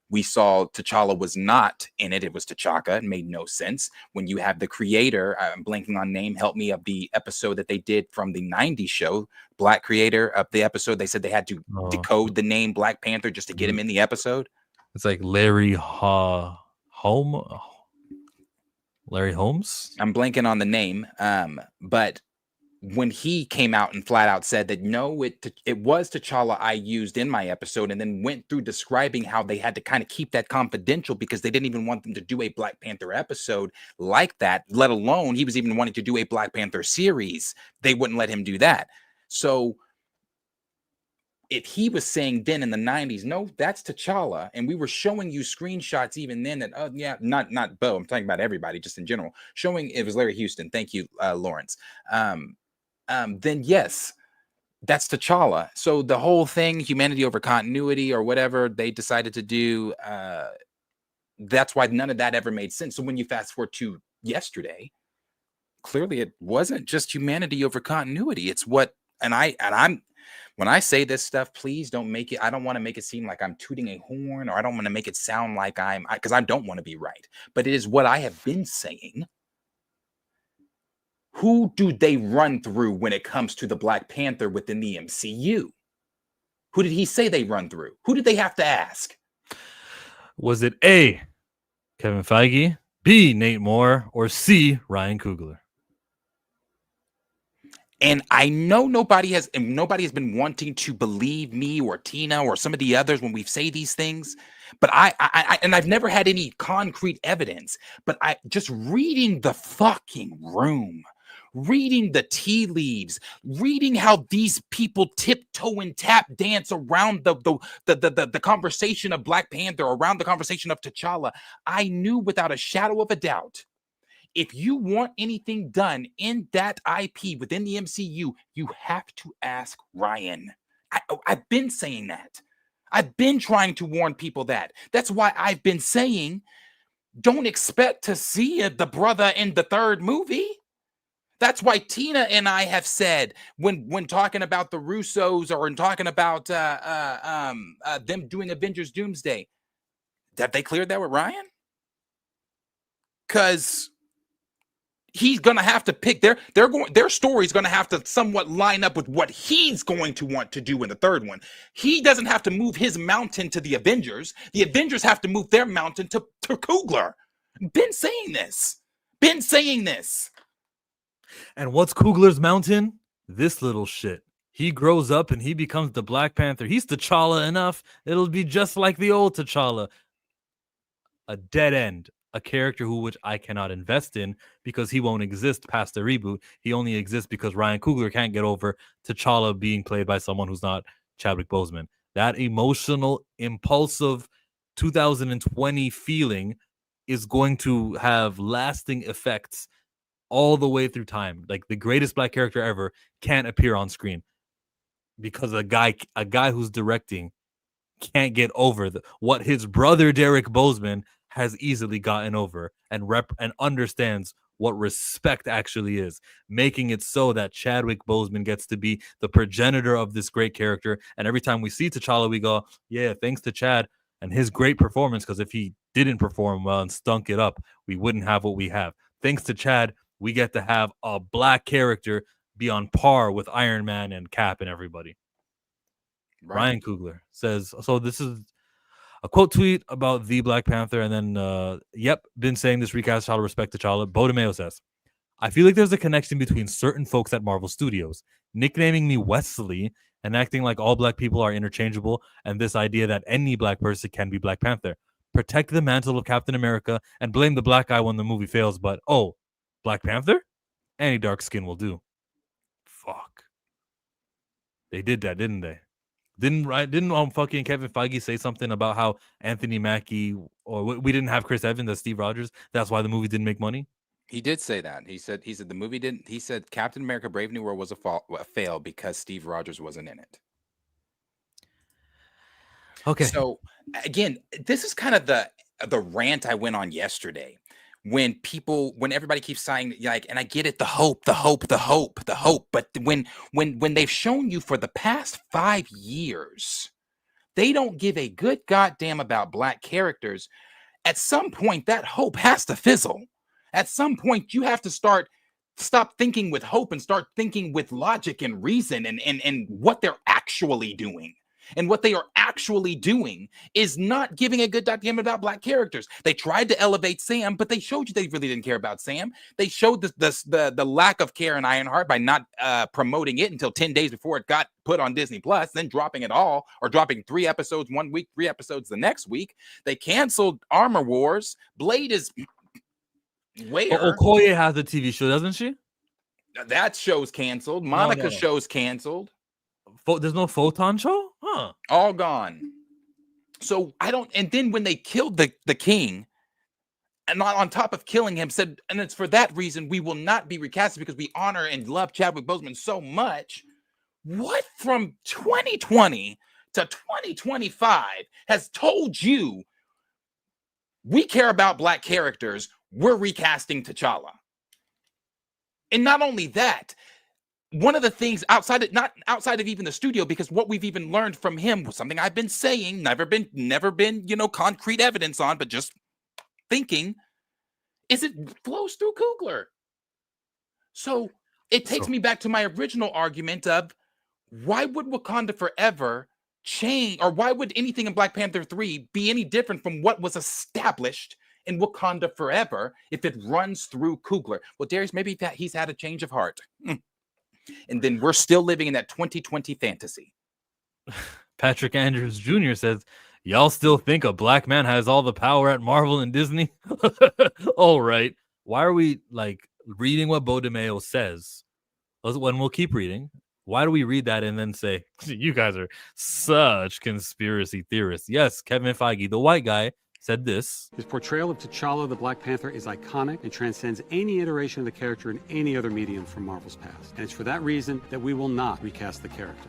We saw T'Challa was not in it. It was T'Chaka. It made no sense. When you have the creator, I'm blanking on name, help me, of the episode that they did from the 90s show, Black creator of the episode, they said they had to decode the name Black Panther just to get him in the episode. It's like Larry Holmes. I'm blanking on the name. But when he came out and flat out said that no, it was T'Challa I used in my episode, and then went through describing how they had to kind of keep that confidential because they didn't even want them to do a Black Panther episode like that, let alone he was even wanting to do a Black Panther series. They wouldn't let him do that. So if he was saying then in the 90s, no, that's T'Challa, and we were showing you screenshots even then that, oh yeah, not Bo, I'm talking about everybody just in general, showing it was Larry Houston. Thank you, Lawrence. Then yes, that's T'Challa. So the whole thing, humanity over continuity or whatever they decided to do, that's why none of that ever made sense. So when you fast forward to yesterday, clearly it wasn't just humanity over continuity. It's what, and I'm when I say this stuff, please don't make it, I don't want to make it seem like I'm tooting a horn, or I don't want to make it sound like because I don't want to be right, but it is what I have been saying. Who do they run through when it comes to the Black Panther within the MCU? Who did he say they run through? Who did they have to ask? Was it A, Kevin Feige, B, Nate Moore, or C, Ryan Coogler? And I know nobody has been wanting to believe me or Tina or some of the others when we say these things, but I've never had any concrete evidence, but I just reading the fucking room, reading the tea leaves, reading how these people tiptoe and tap dance around the conversation of Black Panther, around the conversation of T'Challa, I knew without a shadow of a doubt, if you want anything done in that IP within the MCU, you have to ask Ryan. I've been saying that. I've been trying to warn people that. That's why I've been saying, don't expect to see the brother in the third movie. That's why Tina and I have said when talking about the Russos or in talking about them doing Avengers Doomsday, have they cleared that with Ryan? Because he's gonna have to pick their story's gonna have to somewhat line up with what he's going to want to do in the third one. He doesn't have to move his mountain to the Avengers. The Avengers have to move their mountain to Coogler. Been saying this. And what's Coogler's mountain? This little shit. He grows up and he becomes the Black Panther. He's T'Challa enough. It'll be just like the old T'Challa. A dead end. A character which I cannot invest in because he won't exist past the reboot. He only exists because Ryan Coogler can't get over T'Challa being played by someone who's not Chadwick Boseman. That emotional, impulsive 2020 feeling is going to have lasting effects all the way through time. Like the greatest Black character ever can't appear on screen because a guy who's directing can't get over what his brother Derek Boseman has easily gotten over and understands what respect actually is, making it so that Chadwick Boseman gets to be the progenitor of this great character. And every time we see T'Challa, we go, yeah, thanks to Chad and his great performance, because if he didn't perform well and stunk it up, we wouldn't have what we have. Thanks to Chad, we get to have a Black character be on par with Iron Man and Cap and everybody. Right. Ryan Coogler says, so this is a quote tweet about the Black Panther, and then, been saying this recast out of respect to T'Challa. Bo DeMeo says, I feel like there's a connection between certain folks at Marvel Studios, nicknaming me Wesley and acting like all Black people are interchangeable, and this idea that any Black person can be Black Panther. Protect the mantle of Captain America and blame the Black guy when the movie fails, but, oh, Black Panther? Any dark skin will do. Fuck. They did that, didn't they? Didn't fucking Kevin Feige say something about how Anthony Mackie or we didn't have Chris Evans as Steve Rogers? That's why the movie didn't make money. He did say that. He said the movie didn't. He said Captain America: Brave New World was a fail because Steve Rogers wasn't in it. Okay. So again, this is kind of the rant I went on yesterday when everybody keeps saying like, and I get it, the hope, but when they've shown you for the past 5 years, they don't give a good goddamn about black characters. At some point, that hope has to fizzle. At some point, you have to stop thinking with hope and start thinking with logic and reason and what they're actually doing. And what they are actually doing is not giving a good goddamn about black characters. They tried to elevate Sam, but they showed you they really didn't care about Sam. They showed the lack of care in Ironheart by not promoting it until 10 days before it got put on Disney Plus, then dropping it all, or dropping 3 episodes one week, 3 episodes the next week. They canceled Armor Wars. Blade is where? Okoye has the TV show, doesn't she? That show's canceled. Monica's no. show's canceled. There's no Photon show? Huh. All gone. So I don't, and then when they killed the king, and on top of killing him, said, and it's for that reason we will not be recasted because we honor and love Chadwick Boseman so much. What from 2020 to 2025 has told you we care about black characters? We're recasting T'Challa. And not only that, one of the things outside of even the studio, because what we've even learned from him was something I've been saying, never been, concrete evidence on, but just thinking, is it flows through Coogler. So it takes me back to my original argument of why would Wakanda Forever change, or why would anything in Black Panther 3 be any different from what was established in Wakanda Forever if it runs through Coogler? Well, Darius, maybe he's had a change of heart. And then we're still living in that 2020 fantasy. Patrick Andrews Jr. says, y'all still think a black man has all the power at Marvel and Disney? All right. Why are we reading what Bo DeMeo says? When we'll keep reading. Why do we read that and then say, you guys are such conspiracy theorists? Yes, Kevin Feige, the white guy, said this. His portrayal of T'Challa, the Black Panther, is iconic and transcends any iteration of the character in any other medium from Marvel's past. And it's for that reason that we will not recast the character.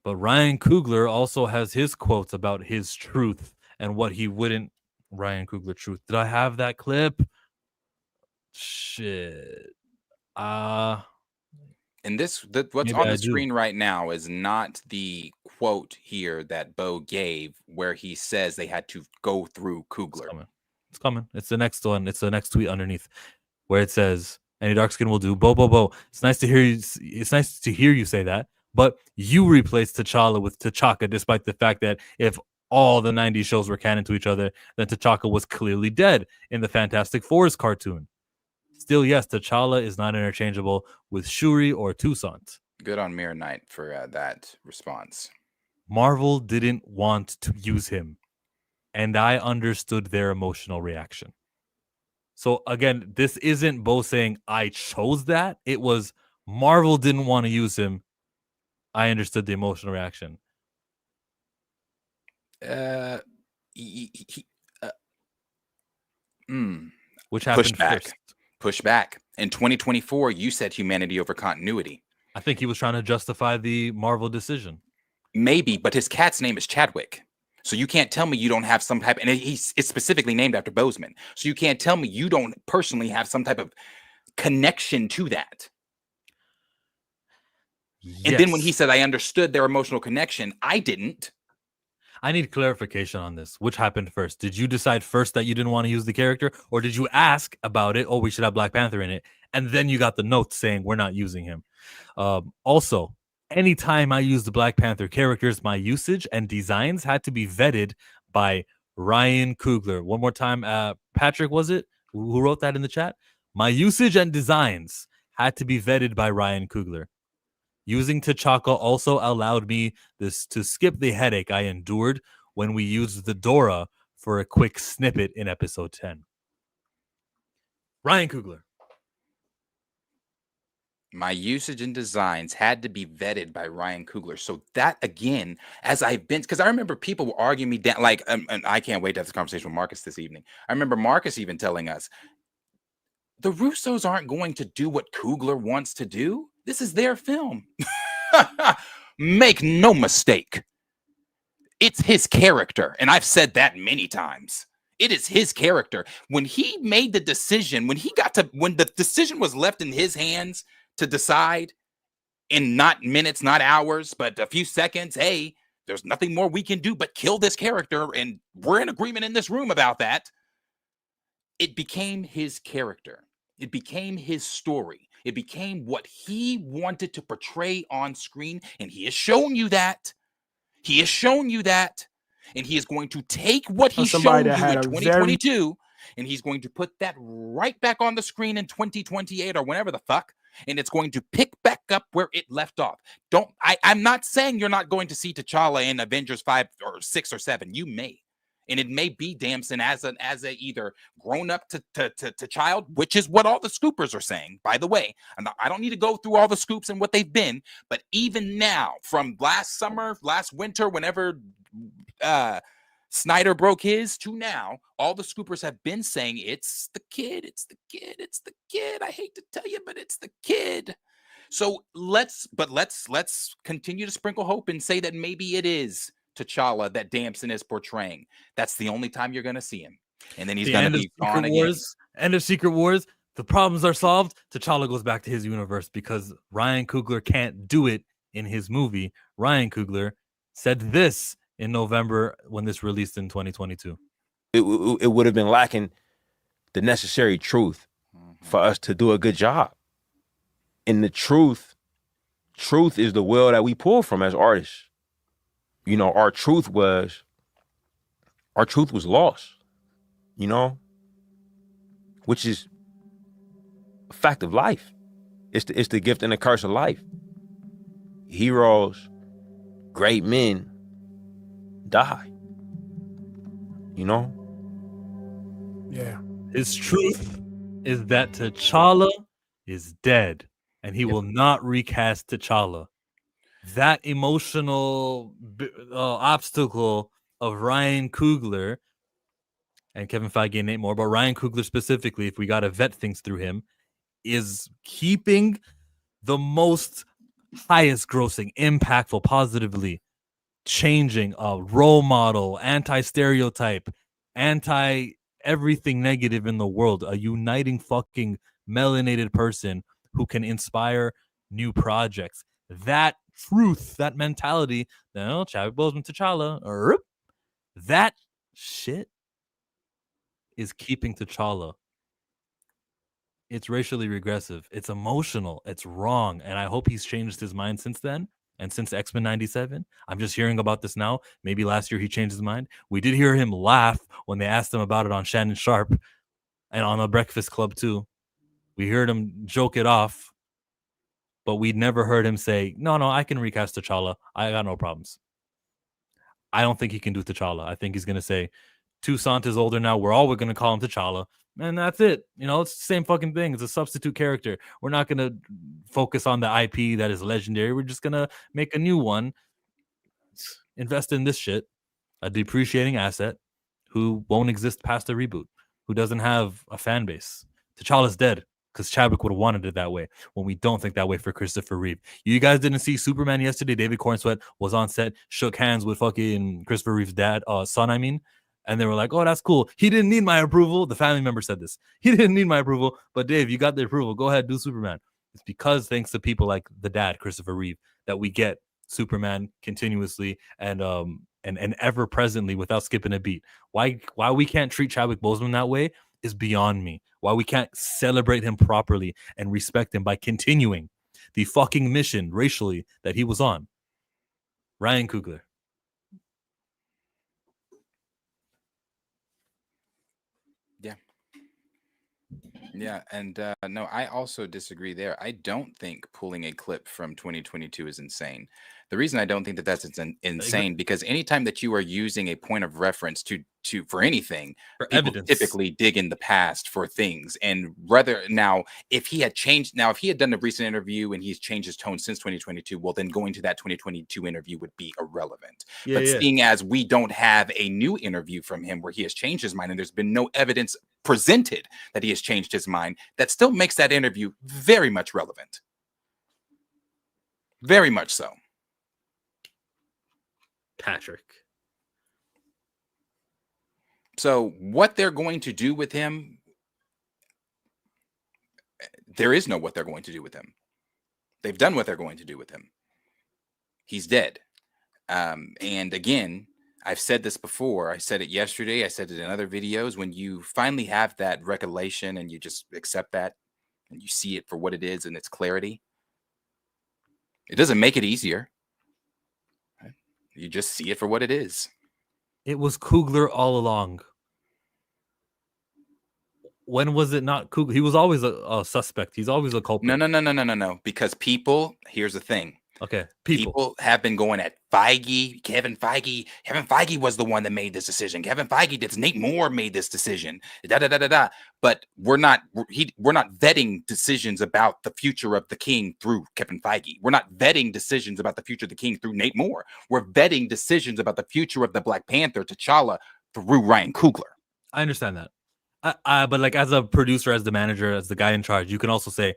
But Ryan Coogler also has his quotes about his truth and what he wouldn't. Ryan Coogler truth. Did I have that clip? Shit. And what's on the screen right now is not the quote here that Bo gave where he says they had to go through Coogler. It's coming. It's the next one. It's the next tweet underneath where it says, any dark skin will do. Bo. It's nice to hear you. It's nice to hear you say that. But you replaced T'Challa with T'Chaka, despite the fact that if all the 90s shows were canon to each other, then T'Chaka was clearly dead in the Fantastic Fours cartoon. Still, yes, T'Challa is not interchangeable with Shuri or Toussaint. Good on Mirror Knight for that response. Marvel didn't want to use him, and I understood their emotional reaction. So again, this isn't Bo saying I chose that. It was Marvel didn't want to use him. I understood the emotional reaction. Which happened first? Push back. In 2024, you said humanity over continuity. I think he was trying to justify the Marvel decision. Maybe, but his cat's name is Chadwick. So you can't tell me you don't have some type, and it's specifically named after Boseman. So you can't tell me you don't personally have some type of connection to that. Yes. And then when he said, I understood their emotional connection, I didn't. I need clarification on this. Which happened first? Did you decide first that you didn't want to use the character? Or did you ask about it? Oh, we should have Black Panther in it. And then you got the note saying we're not using him. Also, anytime I used the Black Panther characters, my usage and designs had to be vetted by Ryan Coogler. One more time, Patrick, was it? Who wrote that in the chat? My usage and designs had to be vetted by Ryan Coogler. Using T'Chaka also allowed me to skip the headache I endured when we used the Dora for a quick snippet in episode 10. Ryan Coogler. My usage and designs had to be vetted by Ryan Coogler. So that, again, as I've been, because I remember people were arguing me down, and I can't wait to have this conversation with Marcus this evening. I remember Marcus even telling us, the Russos aren't going to do what Coogler wants to do. This is their film. Make no mistake. It's his character. And I've said that many times. It is his character. When he made the decision, when the decision was left in his hands to decide in not minutes, not hours, but a few seconds, hey, there's nothing more we can do but kill this character. And we're in agreement in this room about that. It became his character. It became his story. It became what he wanted to portray on screen. And he has shown you that. He has shown you that. And he is going to take what he's shown you in 2022 and he's going to put that right back on the screen in 2028 or whenever the fuck. And it's going to pick back up where it left off. I'm not saying you're not going to see T'Challa in Avengers 5 or 6 or 7. You may. And it may be Damson as a either grown up to child, which is what all the scoopers are saying, by the way. I don't need to go through all the scoops and what they've been, but even now, from last summer, last winter, whenever Snyder broke his to now, all the scoopers have been saying it's the kid, it's the kid, it's the kid. I hate to tell you, but it's the kid. So let's continue to sprinkle hope and say that maybe it is T'Challa that Damson is portraying. That's the only time you're going to see him. And then he's going to be gone again. End of Secret Wars. The problems are solved. T'Challa goes back to his universe because Ryan Coogler can't do it in his movie. Ryan Coogler said this in November when this released in 2022. It would have been lacking the necessary truth for us to do a good job. And the truth is the well that we pull from as artists. You know, our truth was lost, you know, which is a fact of life. It's the gift and the curse of life. Heroes, great men die, you know? Yeah. His truth is that T'Challa is dead and he will not recast T'Challa. That emotional obstacle of Ryan Coogler and Kevin Feige and Nate Moore, but Ryan Coogler specifically, if we got to vet things through him, is keeping the most highest grossing, impactful, positively changing a role model, anti-stereotype, anti-everything negative in the world, a uniting fucking melanated person who can inspire new projects. That truth, that mentality, Chadwick Boseman, T'Challa, that shit is keeping T'Challa. It's racially regressive. It's emotional. It's wrong. And I hope he's changed his mind since then. And since X-Men 97, I'm just hearing about this now. Maybe last year he changed his mind. We did hear him laugh when they asked him about it on Shannon Sharp and on the Breakfast Club too. We heard him joke it off. But we never heard him say, no, I can recast T'Challa. I got no problems. I don't think he can do T'Challa. I think he's going to say, Toussaint is older now. We're going to call him T'Challa. And that's it. You know, it's the same fucking thing. It's a substitute character. We're not going to focus on the IP that is legendary. We're just going to make a new one. Invest in this shit. A depreciating asset who won't exist past a reboot. Who doesn't have a fan base. T'Challa's dead. Because Chadwick would have wanted it that way when we don't think that way for Christopher Reeve. You guys didn't see Superman yesterday. David Cornsweet was on set, shook hands with fucking Christopher Reeve's son, and they were like, oh, that's cool. He didn't need my approval. The family member said this. He didn't need my approval, but Dave, you got the approval. Go ahead, do Superman. It's because thanks to people like the dad, Christopher Reeve, that we get Superman continuously and ever presently without skipping a beat. Why we can't treat Chadwick Boseman that way is beyond me. Why we can't celebrate him properly and respect him by continuing the fucking mission racially that he was on. Ryan Coogler. Yeah, and no, I also disagree there. I don't think pulling a clip from 2022 is insane. The reason I don't think that that's insane because anytime that you are using a point of reference to for anything, for people evidence, typically dig in the past for things. And rather now, if he had done a recent interview and he's changed his tone since 2022, well, then going to that 2022 interview would be irrelevant. Seeing as we don't have a new interview from him where he has changed his mind and there's been no evidence presented that he has changed his mind, that still makes that interview very much relevant. Very much so. Patrick. So what they're going to do with him, there is no what they're going to do with him. They've done what they're going to do with him. He's dead. And again, I've said this before. I said it yesterday. I said it in other videos. When you finally have that recollection and you just accept that and you see it for what it is and its clarity, it doesn't make it easier. Right? You just see it for what it is. It was Coogler all along. When was it not Coogler? He was always a suspect. He's always a culprit. No. Because people, here's the thing. Okay, people have been going at Feige, Kevin Feige. Kevin Feige was the one that made this decision. Kevin Feige did. Nate Moore made this decision. But we're not vetting decisions about the future of the king through Kevin Feige. We're not vetting decisions about the future of the king through Nate Moore. We're vetting decisions about the future of the Black Panther, T'Challa, through Ryan Coogler. I understand that. But like as a producer, as the manager, as the guy in charge, you can also say,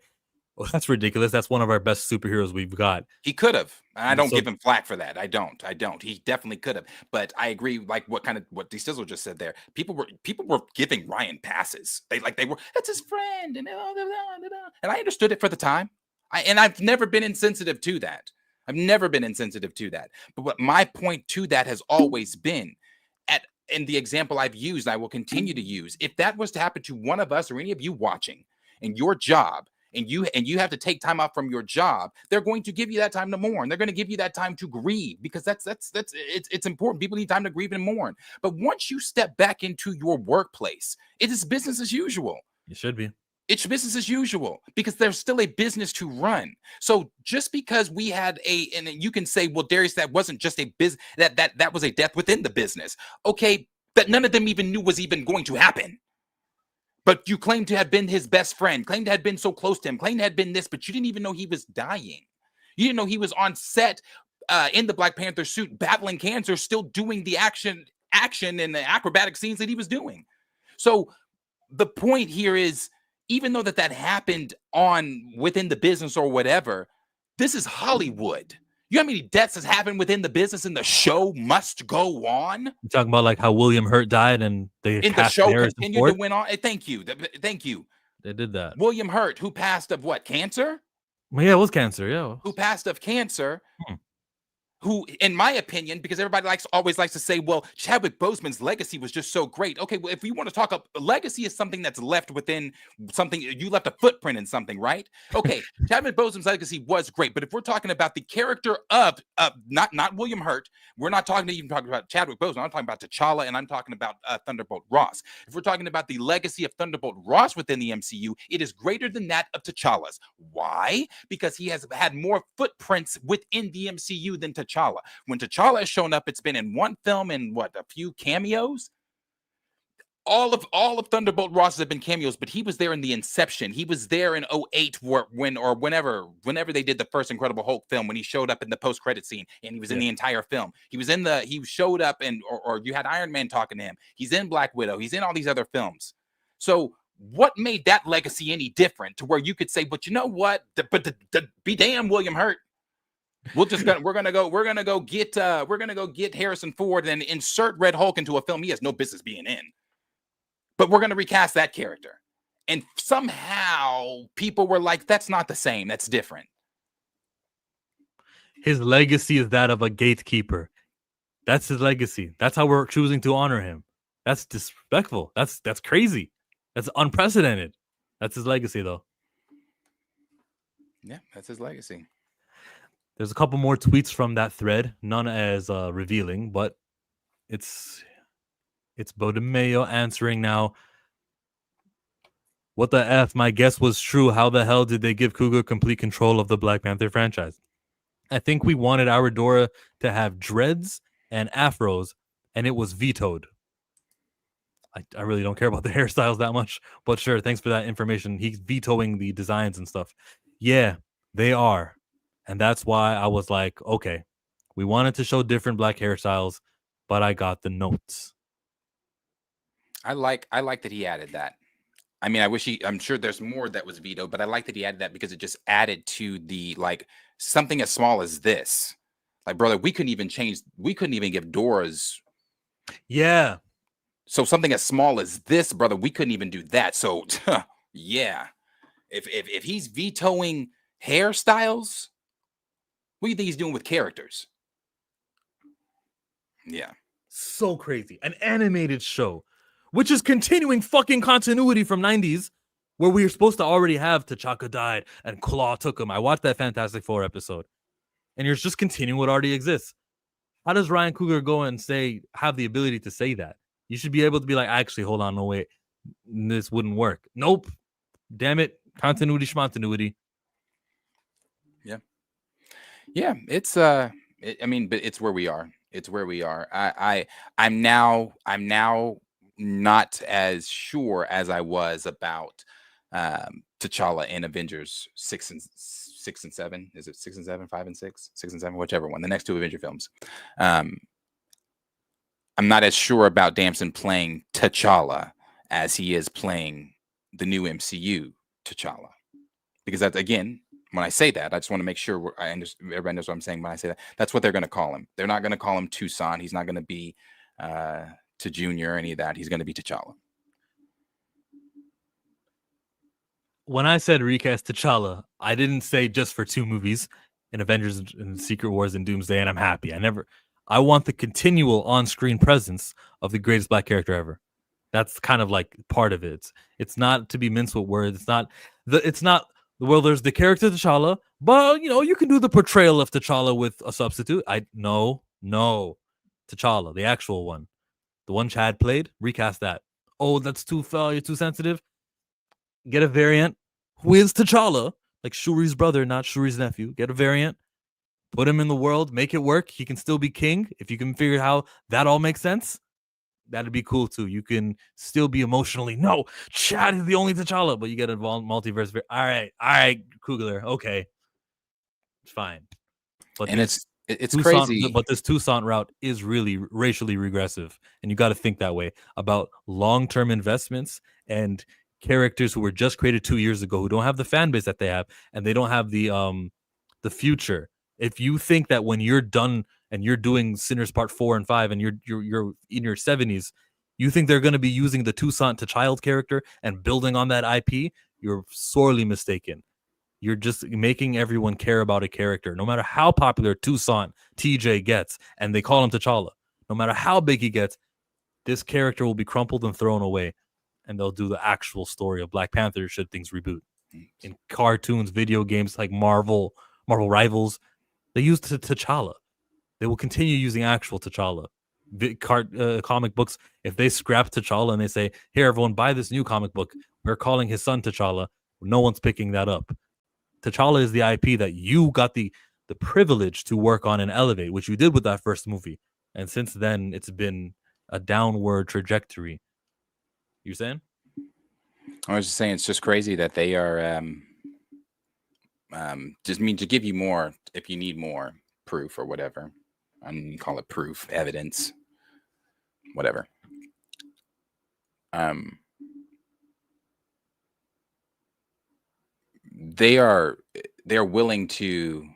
well, that's ridiculous. That's one of our best superheroes we've got. He could have. I don't give him flack for that. I don't. He definitely could have. But I agree. Like what D Sizzle just said there. People were giving Ryan passes. They were. That's his friend, and I understood it for the time. I've never been insensitive to that. But what my point to that has always been, in the example I've used, I will continue to use. If that was to happen to one of us or any of you watching, in your job, and you have to take time off from your job, they're going to give you that time to mourn. They're going to give you that time to grieve, because it's important. People need time to grieve and mourn. But once you step back into your workplace, it is business as usual. It should be. It's business as usual, because there's still a business to run. So just because we had and you can say, well, Darius, that wasn't just a business, that was a death within the business. Okay, that none of them even knew was even going to happen. But you claim to have been his best friend, claim to have been so close to him, claim to have been this, but you didn't even know he was dying. You didn't know he was on set in the Black Panther suit, battling cancer, still doing the action and the acrobatic scenes that he was doing. So the point here is, even though that happened within the business or whatever, this is Hollywood. You know how many deaths has happened within the business, and the show must go on? You're talking about like how William Hurt died and the show continued to win on. Thank you. They did that. William Hurt, who passed of what? Cancer? Well, yeah, it was cancer. Yeah. Who passed of cancer? Who, in my opinion, because everybody always likes to say, well, Chadwick Boseman's legacy was just so great. Okay, well, if you want to talk about legacy, is something that's left within something. You left a footprint in something, right? Okay, Chadwick Boseman's legacy was great, but if we're talking about the character of not William Hurt, we're not even talking about Chadwick Boseman. I'm talking about T'Challa, and I'm talking about Thunderbolt Ross. If we're talking about the legacy of Thunderbolt Ross within the MCU, it is greater than that of T'Challa's. Why? Because he has had more footprints within the MCU than T'Challa. When T'Challa has shown up, it's been in one film and a few cameos. All of Thunderbolt Ross have been cameos, but he was there in the inception. He was there in 2008 whenever they did the first Incredible Hulk film, when he showed up in the post-credit scene, and he was in the entire film. He showed up, or you had Iron Man talking to him. He's in Black Widow. He's in all these other films. So what made that legacy any different to where you could say, but you know what? Be damn William Hurt. We're gonna go get Harrison Ford and insert Red Hulk into a film he has no business being in. But we're gonna recast that character. And somehow people were like, that's not the same, that's different. His legacy is that of a gatekeeper. That's his legacy. That's how we're choosing to honor him. That's disrespectful. That's crazy. That's unprecedented. That's his legacy, though. Yeah, that's his legacy. There's a couple more tweets from that thread, none as revealing, but it's Bodemeo answering now. What the F? My guess was true. How the hell did they give Coogler complete control of the Black Panther franchise? I think we wanted our Dora to have dreads and afros, and it was vetoed. I really don't care about the hairstyles that much, but sure, thanks for that information. He's vetoing the designs and stuff. Yeah, they are. And that's why I was like, okay, we wanted to show different black hairstyles, but I got the notes. I like that he added that. I mean, I'm sure there's more that was vetoed, but I like that he added that, because it just added to the, something as small as this. Like, brother, we couldn't even give Dora's. Yeah. So something as small as this, brother, we couldn't even do that. So yeah, if he's vetoing hairstyles, what do you think he's doing with characters? Yeah. So crazy. An animated show, which is continuing fucking continuity from 90s, where we were supposed to already have T'Chaka died and Claw took him. I watched that Fantastic Four episode. And you're just continuing what already exists. How does Ryan Coogler go and have the ability to say that? You should be able to be like, actually, hold on, no, wait. This wouldn't work. Nope. Damn it. Continuity, schmontinuity. Yeah. Yeah. It's I mean, but it's where we are. It's where we are. I'm now not as sure as I was about T'Challa in Avengers 6 and 7. Is it 6 and 7, 5 and 6, 6 and 7, whichever one? The next two Avenger films. I'm not as sure about Damson playing T'Challa as he is playing the new MCU T'Challa, because that's, again, when I say that, I just want to make sure everybody knows what I'm saying when I say that. That's what they're going to call him. They're not going to call him Toussaint. He's not going to be to Junior or any of that. He's going to be T'Challa. When I said recast T'Challa, I didn't say just for 2 movies, in Avengers and Secret Wars and Doomsday, and I'm happy. I want the continual on-screen presence of the greatest black character ever. That's kind of like part of it. It's not to be minced with words. It's not well, there's the character T'Challa, but you can do the portrayal of T'Challa with a substitute. No. T'Challa, the actual one. The one Chad played, recast that. Oh, that's too foul, you're too sensitive. Get a variant who is T'Challa, like Shuri's brother, not Shuri's nephew. Get a variant, put him in the world, make it work. He can still be king. If you can figure out how that all makes sense, that'd be cool too. You can still be emotionally, no, Chad is the only T'Challa, but you get a multiverse. All right, Coogler, okay, it's fine. But and it's Toussaint, crazy. But this Toussaint route is really racially regressive, and you got to think that way about long-term investments and characters who were just created 2 years ago, who don't have the fan base that they have, and they don't have the future. If you think that when you're done and you're doing Sinners Part 4 and 5, and you're in your 70s, you think they're going to be using the Toussaint to child character and building on that IP, you're sorely mistaken. You're just making everyone care about a character, no matter how popular Toussaint TJ gets, and they call him T'Challa. No matter how big he gets, this character will be crumpled and thrown away, and they'll do the actual story of Black Panther should things reboot. In cartoons, video games like Marvel Rivals, they used T'Challa. They will continue using actual T'Challa. Comic books, if they scrap T'Challa and they say, here, everyone, buy this new comic book, we're calling his son T'Challa, no one's picking that up. T'Challa is the IP that you got the privilege to work on and elevate, which you did with that first movie. And since then, it's been a downward trajectory. You saying? I was just saying, it's just crazy that they are just mean to give you more if you need more proof or whatever. I mean, you call it proof, evidence, whatever. They're willing to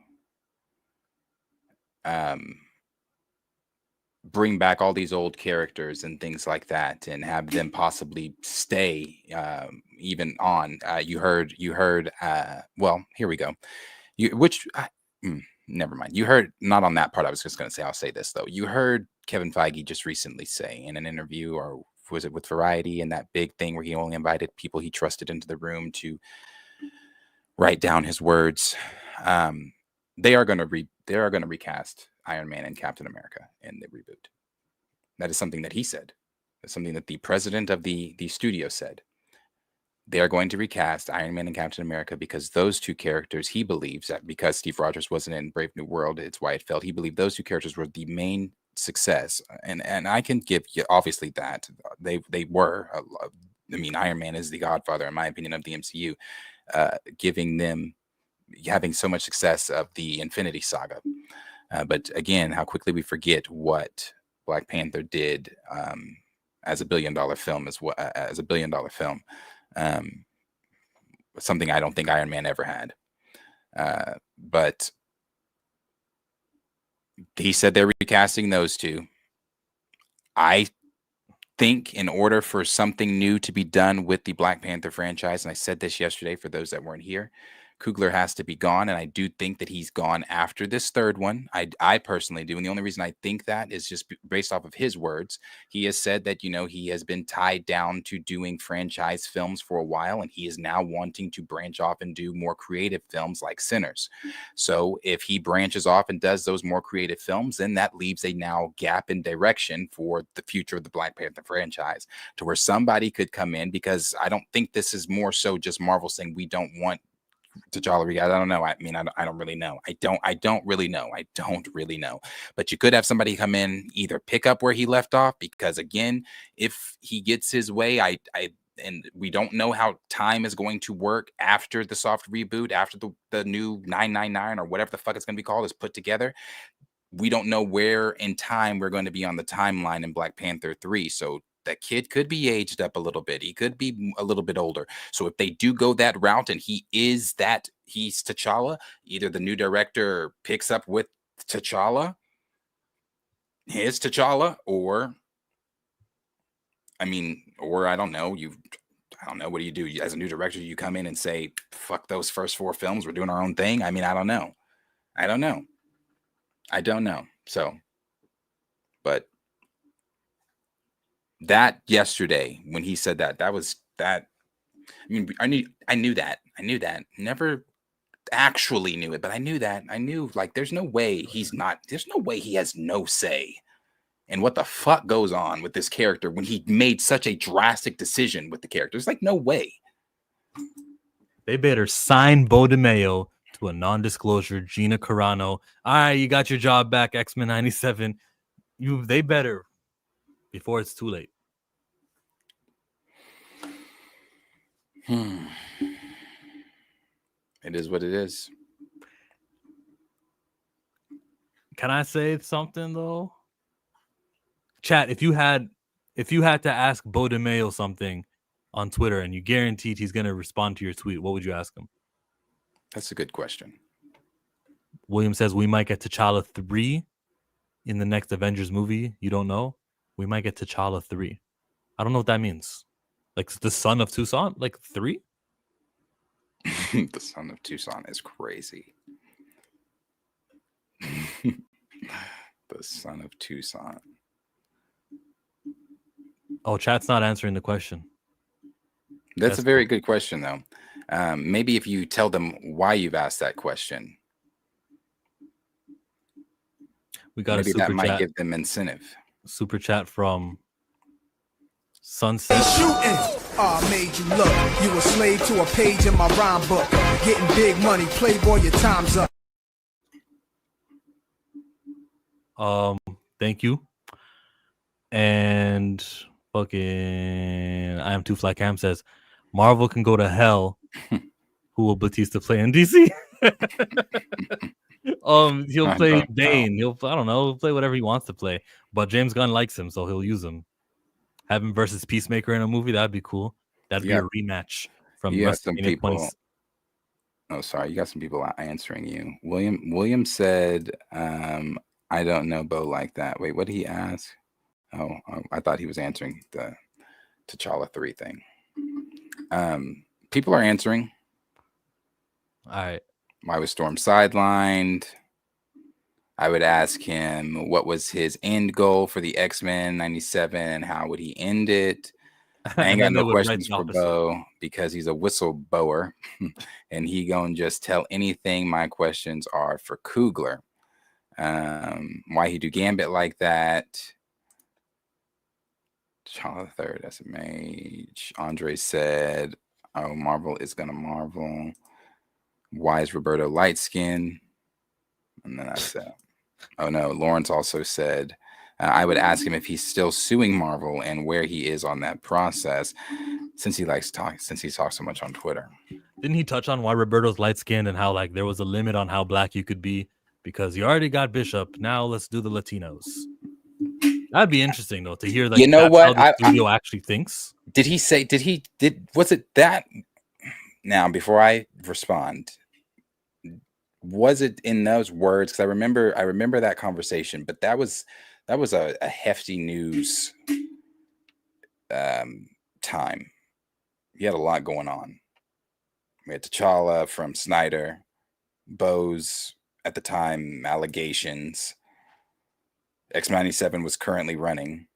bring back all these old characters and things like that, and have them possibly stay even on. You heard. Well, here we go. Never mind. You heard, not on that part. I was just going to say, I'll say this though. You heard Kevin Feige just recently say in an interview, or was it with Variety, in that big thing where he only invited people he trusted into the room to write down his words. They are going to recast Iron Man and Captain America in the reboot. That is something that he said. That's something that the president of the studio said. They are going to recast Iron Man and Captain America because those two characters, he believes, that because Steve Rogers wasn't in Brave New World, it's why it felt. He believed those two characters were the main success, and I can give you obviously that they were. I mean, Iron Man is the godfather, in my opinion, of the MCU. Giving them having so much success of the Infinity Saga, but again, how quickly we forget what Black Panther did as a $1 billion film, as a $1 billion film. Something I don't think Iron Man ever had. But he said they're recasting those two. I think in order for something new to be done with the Black Panther franchise, and I said this yesterday for those that weren't here, Coogler has to be gone, and I do think that he's gone after this third one. I personally do, and the only reason I think that is just based off of his words. He has said that, he has been tied down to doing franchise films for a while, and he is now wanting to branch off and do more creative films like Sinners. So if he branches off and does those more creative films, then that leaves a now gap in direction for the future of the Black Panther franchise, to where somebody could come in, because I don't think this is more so just Marvel saying we don't want T'Challa. I don't know. I mean, I don't really know. I don't really know. But you could have somebody come in, either pick up where he left off, because again, if he gets his way, and we don't know how time is going to work after the soft reboot, after the new 999 or whatever the fuck it's going to be called is put together. We don't know where in time we're going to be on the timeline in Black Panther 3. So that kid could be aged up a little bit. He could be a little bit older. So if they do go that route and he's T'Challa, either the new director picks up with T'Challa, his T'Challa, or I don't know. What do you do? As a new director, you come in and say, fuck those first 4 films. We're doing our own thing. I mean, I don't know. So, but that yesterday when he said that was that. I mean, I knew that. Never actually knew it, but I knew that. I knew, like, there's no way he has no say in what the fuck goes on with this character when he made such a drastic decision with the character. It's like, no way. They better sign Bo DeMayo to a non-disclosure. Gina Carano. All right, you got your job back, X-Men 97. They better, before it's too late. It is what it is. Can I say something though? Chat, if you had to ask Bo DeMayo something on Twitter and you guaranteed he's going to respond to your tweet, what would you ask him? That's a good question. William says we might get T'Challa 3 in the next Avengers movie. You don't know? We might get T'Challa 3. I don't know what that means. Like the son of Tucson? Like 3? The son of Tucson is crazy. The son of Tucson. Oh, chat's not answering the question. That's a very good question, though. Maybe if you tell them why you've asked that question, we got maybe a super that might chat. give them incentive. Super chat from Sunset. Shooting. Made you look. You a slave to a page in my rhyme book. Getting big money. Playboy, your time's up. Thank you. And fucking I am Too Fly Cam says Marvel can go to hell. Who will Batista play in DC? He'll play Bane. He'll play whatever he wants to play. But James Gunn likes him, so he'll use him. Have him versus Peacemaker in a movie, that'd be cool. That'd be a rematch from You got some WrestleMania people. 20. Oh, sorry, you got some people answering you. William said, "I don't know Bo like that." Wait, what did he ask? Oh, I thought he was answering the T'Challa 3 thing. People are answering. All right. Why was Storm sidelined? I would ask him what was his end goal for the X-Men 97 and how would he end it. I ain't got no questions for Bo because he's a whistleblower and he gonna just tell anything. My questions are for Coogler. Why he do Gambit like that? T'Challa third, that's a mage. Andre said, "Oh, Marvel is gonna Marvel." Why is Roberto light skin? And then I said, "Oh no." Lawrence also said, "I would ask him if he's still suing Marvel and where he is on that process, since he talks so much on Twitter." Didn't he touch on why Roberto's light skinned and how like there was a limit on how black you could be because you already got Bishop? Now let's do the Latinos. That'd be interesting though to hear like how the studio actually thinks. Was it that? Now before I respond, was it in those words? Because I remember that conversation, but that was a hefty news time. He had a lot going on. We had T'Challa from Snyder, Bose at the time, allegations. X-97 was currently running.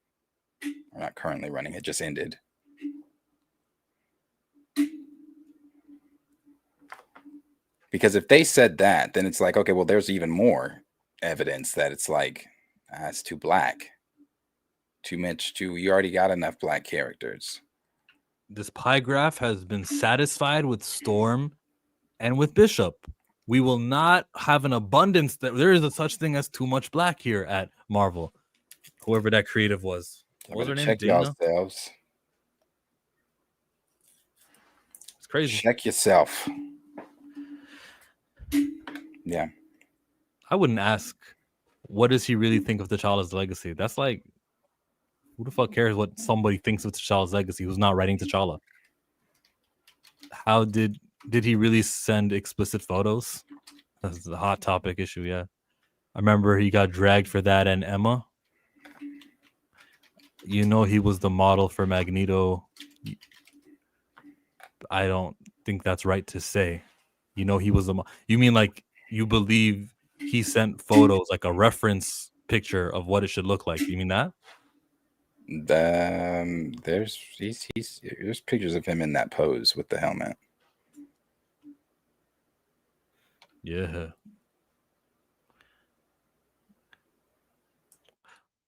Or not currently running, it just ended. Because if they said that, then it's like, okay, well, there's even more evidence that it's like, it's too black. Too much, you already got enough black characters. This pie graph has been satisfied with Storm and with Bishop. We will not have an abundance that there is a such thing as too much black here at Marvel. Whoever that creative was. What was her name? Check Dana? yourselves. It's crazy. Check yourself. Yeah. I wouldn't ask, what does he really think of T'Challa's legacy? That's like, who the fuck cares what somebody thinks of T'Challa's legacy who's not writing T'Challa? How did he really send explicit photos? That's the hot topic issue, yeah. I remember he got dragged for that and Emma. You know he was the model for Magneto. I don't think that's right to say. You know he was the you mean like you believe he sent photos, like a reference picture of what it should look like? You mean that? There's pictures of him in that pose with the helmet. Yeah.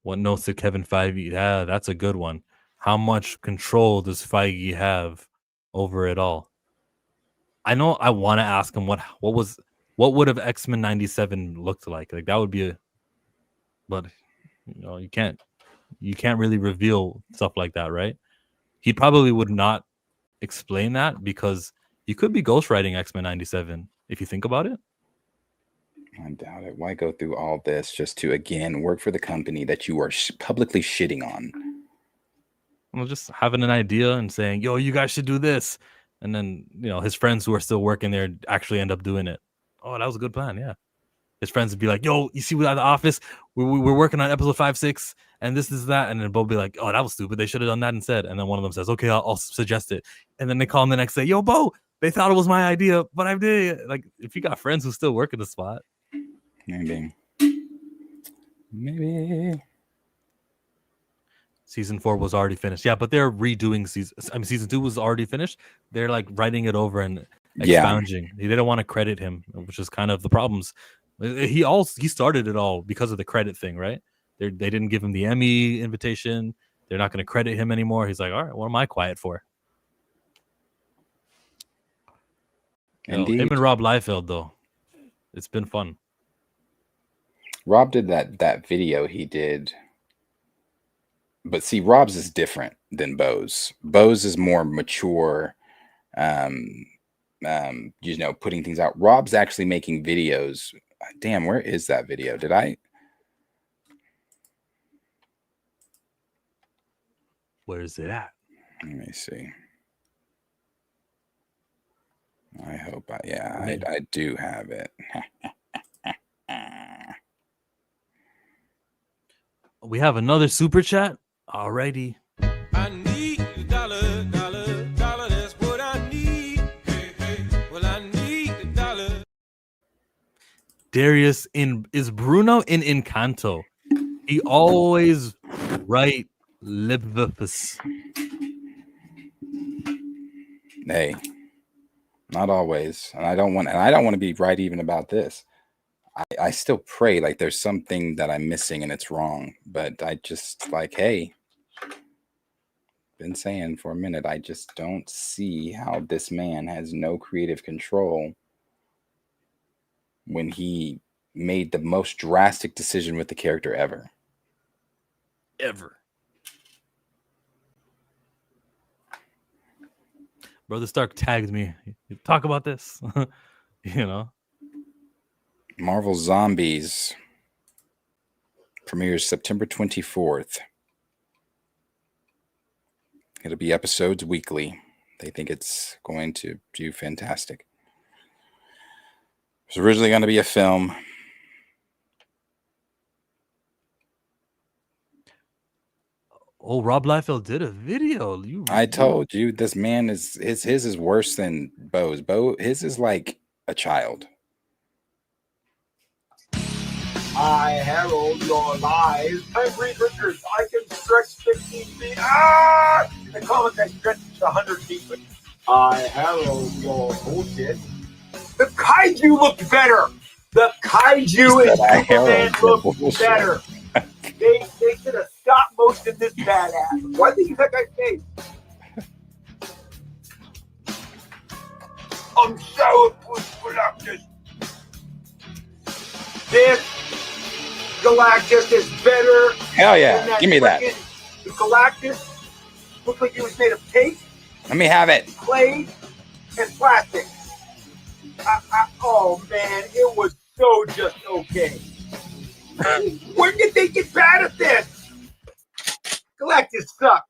What notes did Kevin Feige? Yeah, that's a good one. How much control does Feige have over it all? I know I want to ask him what would have X-Men 97 looked like? Like that would be but you know, you can't really reveal stuff like that, right? He probably would not explain that because you could be ghostwriting X-Men 97 if you think about it. I doubt it. Why go through all this just to again work for the company that you are publicly shitting on? Well, just having an idea and saying, "Yo, you guys should do this," and then his friends who are still working there actually end up doing it. Oh, that was a good plan. Yeah, his friends would be like, "Yo, you see, we're at the office. We're working on episode 5, 6, and this is that," and then Bo be like, "Oh, that was stupid. They should have done that instead." And then one of them says, "Okay, I'll suggest it," and then they call him the next day, "Yo, Bo, they thought it was my idea, but I did." Like, if you got friends who still work in the spot, maybe. Season 4 was already finished. Yeah, but they're redoing season 2 was already finished. They're like writing it over and expounding. They don't want to credit him, which is kind of the problems. He started it all because of the credit thing, right? They didn't give him the Emmy invitation. They're not going to credit him anymore. He's like, all right, what am I quiet for? Him and Rob Liefeld, though, it's been fun. Rob did that video he did. But see, Rob's is different than Bose. Bose is more mature, putting things out. Rob's actually making videos. Damn, where is that video? Did I? Where is it at? Let me see. I hope I do have it. We have another super chat. Alrighty. I need a dollar, that's what I need. Hey, well, I need a dollar. Darius is Bruno in Encanto. He always right libvus. Hey, not always, and I don't want to be right even about this. I still pray like there's something that I'm missing and it's wrong, but I just like, hey, been saying for a minute, I just don't see how this man has no creative control when he made the most drastic decision with the character ever. Brother Stark tagged me. Talk about this. Marvel Zombies premieres September 24th. It'll be episodes weekly. They think it's going to do fantastic. It was originally going to be a film. Oh, Rob Liefeld did a video. I told you this man is his is worse than Bo's. His is like a child. I herald your lies. I'm Reed Richards. I can stretch 15 feet. Ah! In the comics, I stretch 100 feet. I herald your bullshit. The kaiju looked better. The kaiju in Superman looked better. They should have stopped motion this badass. Why did you use that guy's face? I'm sourpuss Galactus. This Galactus is better. Hell yeah. than Give me that. The Galactus looked like it was made of tape, Let me have it. clay, and plastic. Oh man, it was so just okay. When did they get bad at this? Galactus sucked.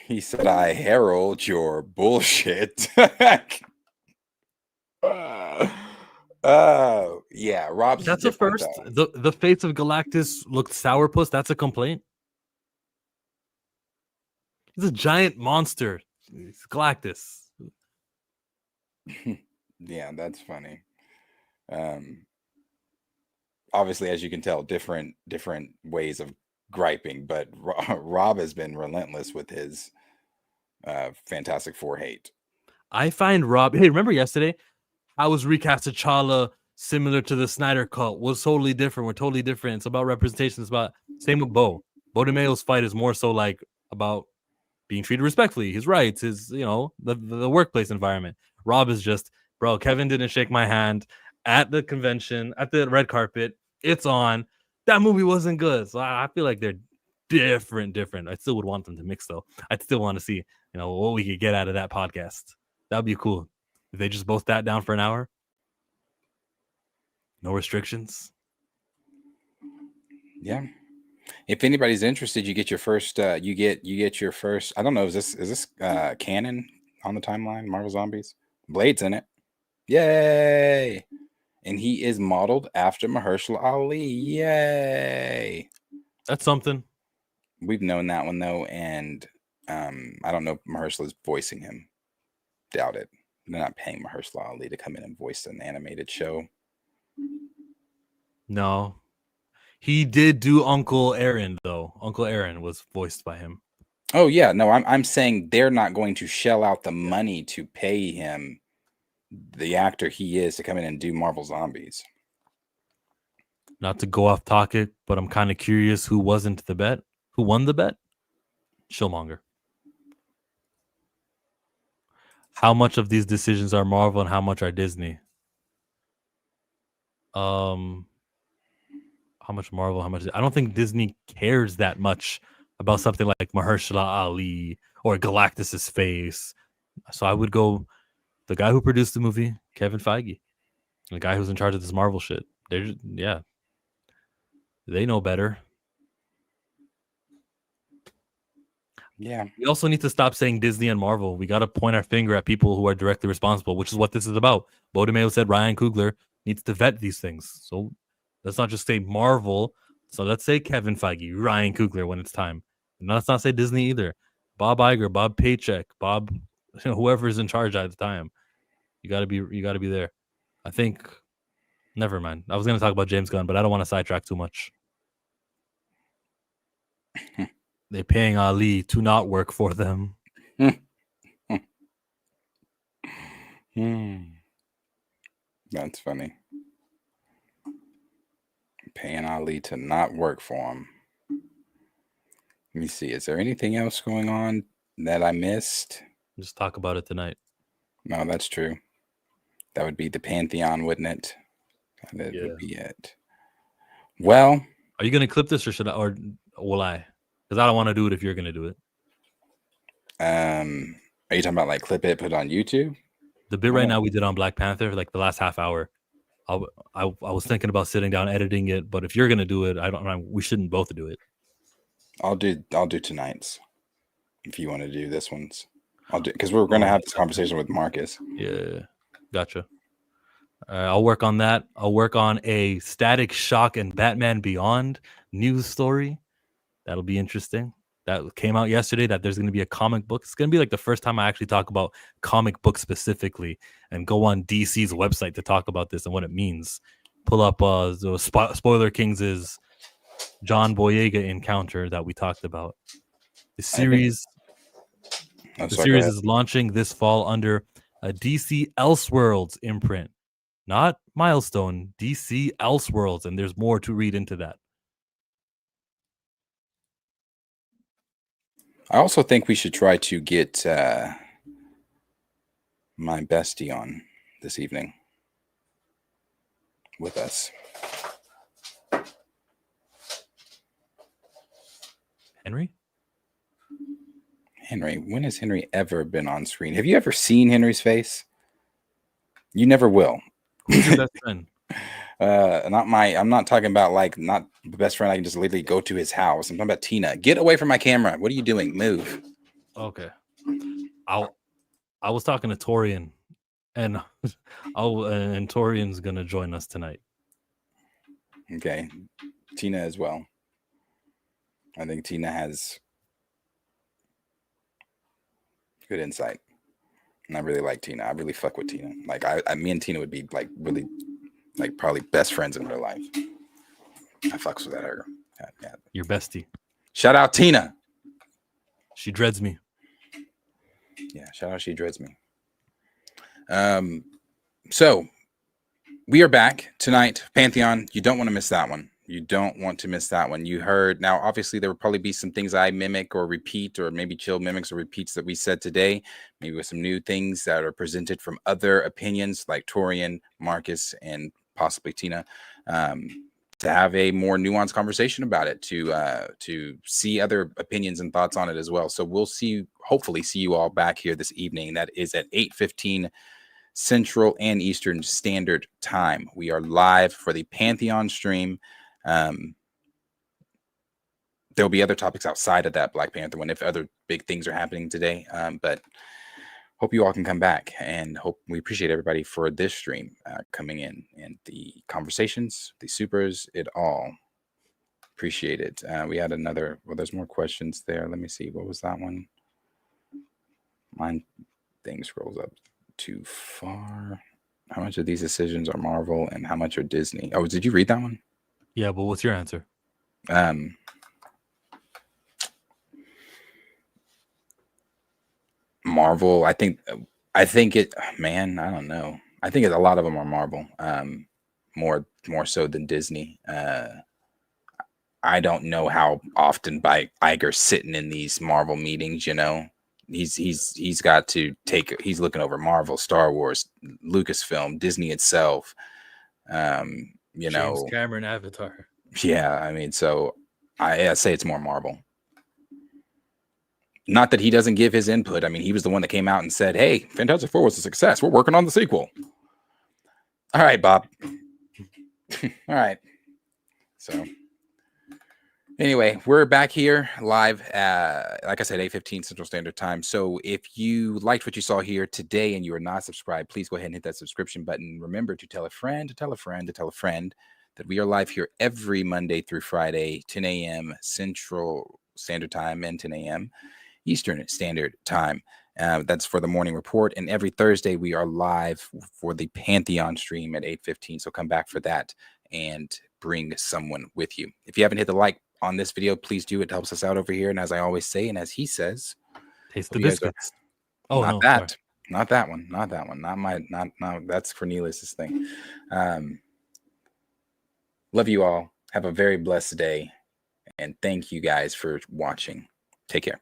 He said, I herald your bullshit. Oh, yeah. Rob's That's a different, first. though. The face of Galactus looked sourpuss. That's a complaint. He's a giant monster. It's Galactus. Yeah, that's funny. Obviously, as you can tell, different ways of griping, but Rob has been relentless with his Fantastic Four hate. I find Rob. Hey, remember yesterday? I was recast T'Challa similar to the Snyder Cut. Was totally different. We're totally different. It's about representation. It's about same with Bo. Bo DeMayo's fight is more so like about being treated respectfully, his rights, his the workplace environment. Rob is just, bro, Kevin didn't shake my hand at the convention, at the red carpet. It's on. That movie wasn't good. So I feel like they're different. I still would want them to mix though. I'd still want to see, what we could get out of that podcast. That'd be cool. If they just both sat down for an hour. No restrictions. Yeah. If anybody's interested, you get your first you get your first, I don't know, is this canon on the timeline, Marvel Zombies? Blade's in it. Yay. And he is modeled after Mahershala Ali. Yay. That's something. We've known that one though, and I don't know if Mahershala's voicing him. Doubt it. They're not paying Mahershala Ali to come in and voice an animated show. No. He did do Uncle Aaron though. Uncle Aaron was voiced by him. Oh yeah, no, I'm saying they're not going to shell out the money to pay him, the actor he is, to come in and do Marvel Zombies. Not to go off topic, but I'm kind of curious who wasn't the bet. Who won the bet? Showmonger. How much of these decisions are Marvel and how much are Disney? How much Marvel, how much? I don't think Disney cares that much about something like Mahershala Ali or Galactus's face. So I would go the guy who produced the movie, Kevin Feige, the guy who's in charge of this Marvel shit. They know better. Yeah. We also need to stop saying Disney and Marvel. We got to point our finger at people who are directly responsible, which is what this is about. Bo DeMayo said Ryan Coogler needs to vet these things. So let's not just say Marvel. So let's say Kevin Feige, Ryan Coogler when it's time. And let's not say Disney either. Bob Iger, Bob Paycheck, Bob, whoever is in charge at the time. You gotta be there. I think. Never mind. I was gonna talk about James Gunn, but I don't want to sidetrack too much. They're paying Ali to not work for them. That's funny. Paying Ali to not work for him. Let me see. Is there anything else going on that I missed? Just talk about it tonight. No, that's true. That would be the Pantheon, wouldn't it? That would be it. Well, are you gonna clip this or will I? Because I don't want to do it if you're gonna do it. Are you talking about like clip it, put it on YouTube? The bit right now we did on Black Panther, like the last half hour. I was thinking about sitting down editing it, but if you're gonna do it, we shouldn't both do it. I'll do tonight's. If you want to do this one's, I'll do, because we're gonna have this conversation with Marcus. Yeah, gotcha. I'll work on that. I'll work on a Static Shock and Batman Beyond news story. That'll be interesting. That came out yesterday that there's going to be a comic book. It's going to be like the first time I actually talk about comic books specifically and go on DC's website to talk about this and what it means. Pull up the Spoiler Kings' John Boyega encounter that we talked about. The series is launching this fall under a DC Elseworlds imprint. Not Milestone, DC Elseworlds, and there's more to read into that. I also think we should try to get my bestie on this evening with us. Henry, when has Henry ever been on screen? Have you ever seen Henry's face? You never will. Who's your best friend? I'm not talking about like not the best friend I can just literally go to his house. I'm talking about Tina. Get away from my camera. What are you doing? Move. Okay. I was talking to Torian, and and Torian's gonna join us tonight. Okay. Tina as well. I think Tina has good insight. And I really like Tina. I really fuck with Tina. Like me and Tina would be like really like probably best friends in real life. I fucks with her. Yeah. Your bestie. Shout out Tina. She dreads me. Yeah, shout out she dreads me. So we are back tonight. Pantheon, you don't want to miss that one. You don't want to miss that one. You heard, now obviously there will probably be some things I mimic or repeat, or maybe Chill mimics or repeats that we said today, maybe with some new things that are presented from other opinions like Torian, Marcus, and possibly Tina, to have a more nuanced conversation about it, to see other opinions and thoughts on it as well. So we'll hopefully see you all back here this evening. That is at 8:15 Central and Eastern Standard Time. We are live for the Pantheon stream. There'll be other topics outside of that Black Panther one if other big things are happening today. But hope you all can come back, and we appreciate everybody for this stream coming in, and the conversations, the supers, it all. Appreciate it. We had another, well, there's more questions there. Let me see. What was that one? Mine thing scrolls up too far. How much of these decisions are Marvel and how much are Disney? Oh, did you read that one? Yeah, but what's your answer? Marvel, I think it, man, I don't know. I think a lot of them are Marvel, more so than Disney. I don't know how often Iger's sitting in these Marvel meetings, you know. He's got to he's looking over Marvel, Star Wars, Lucasfilm, Disney itself. You know, James Cameron Avatar. Yeah, I mean, so I say it's more Marvel. Not that he doesn't give his input. I mean, he was the one that came out and said, "Hey, Fantastic Four was a success. We're working on the sequel." All right, Bob. All right. So anyway, we're back here live, like I said, 8:15 Central Standard Time. So if you liked what you saw here today and you are not subscribed, please go ahead and hit that subscription button. Remember to tell a friend, to tell a friend, to tell a friend that we are live here every Monday through Friday, 10 a.m. Central Standard Time and 10 a.m. Eastern Standard Time. That's for the morning report. And every Thursday, we are live for the Pantheon stream at 8:15. So come back for that and bring someone with you. If you haven't hit the like on this video, please do. It helps us out over here. And as I always say, and as he says, taste the biscuits. Oh, not that. Sorry. Not that one. Not that one. Not that's Cornelius's thing. Love you all. Have a very blessed day. And thank you guys for watching. Take care.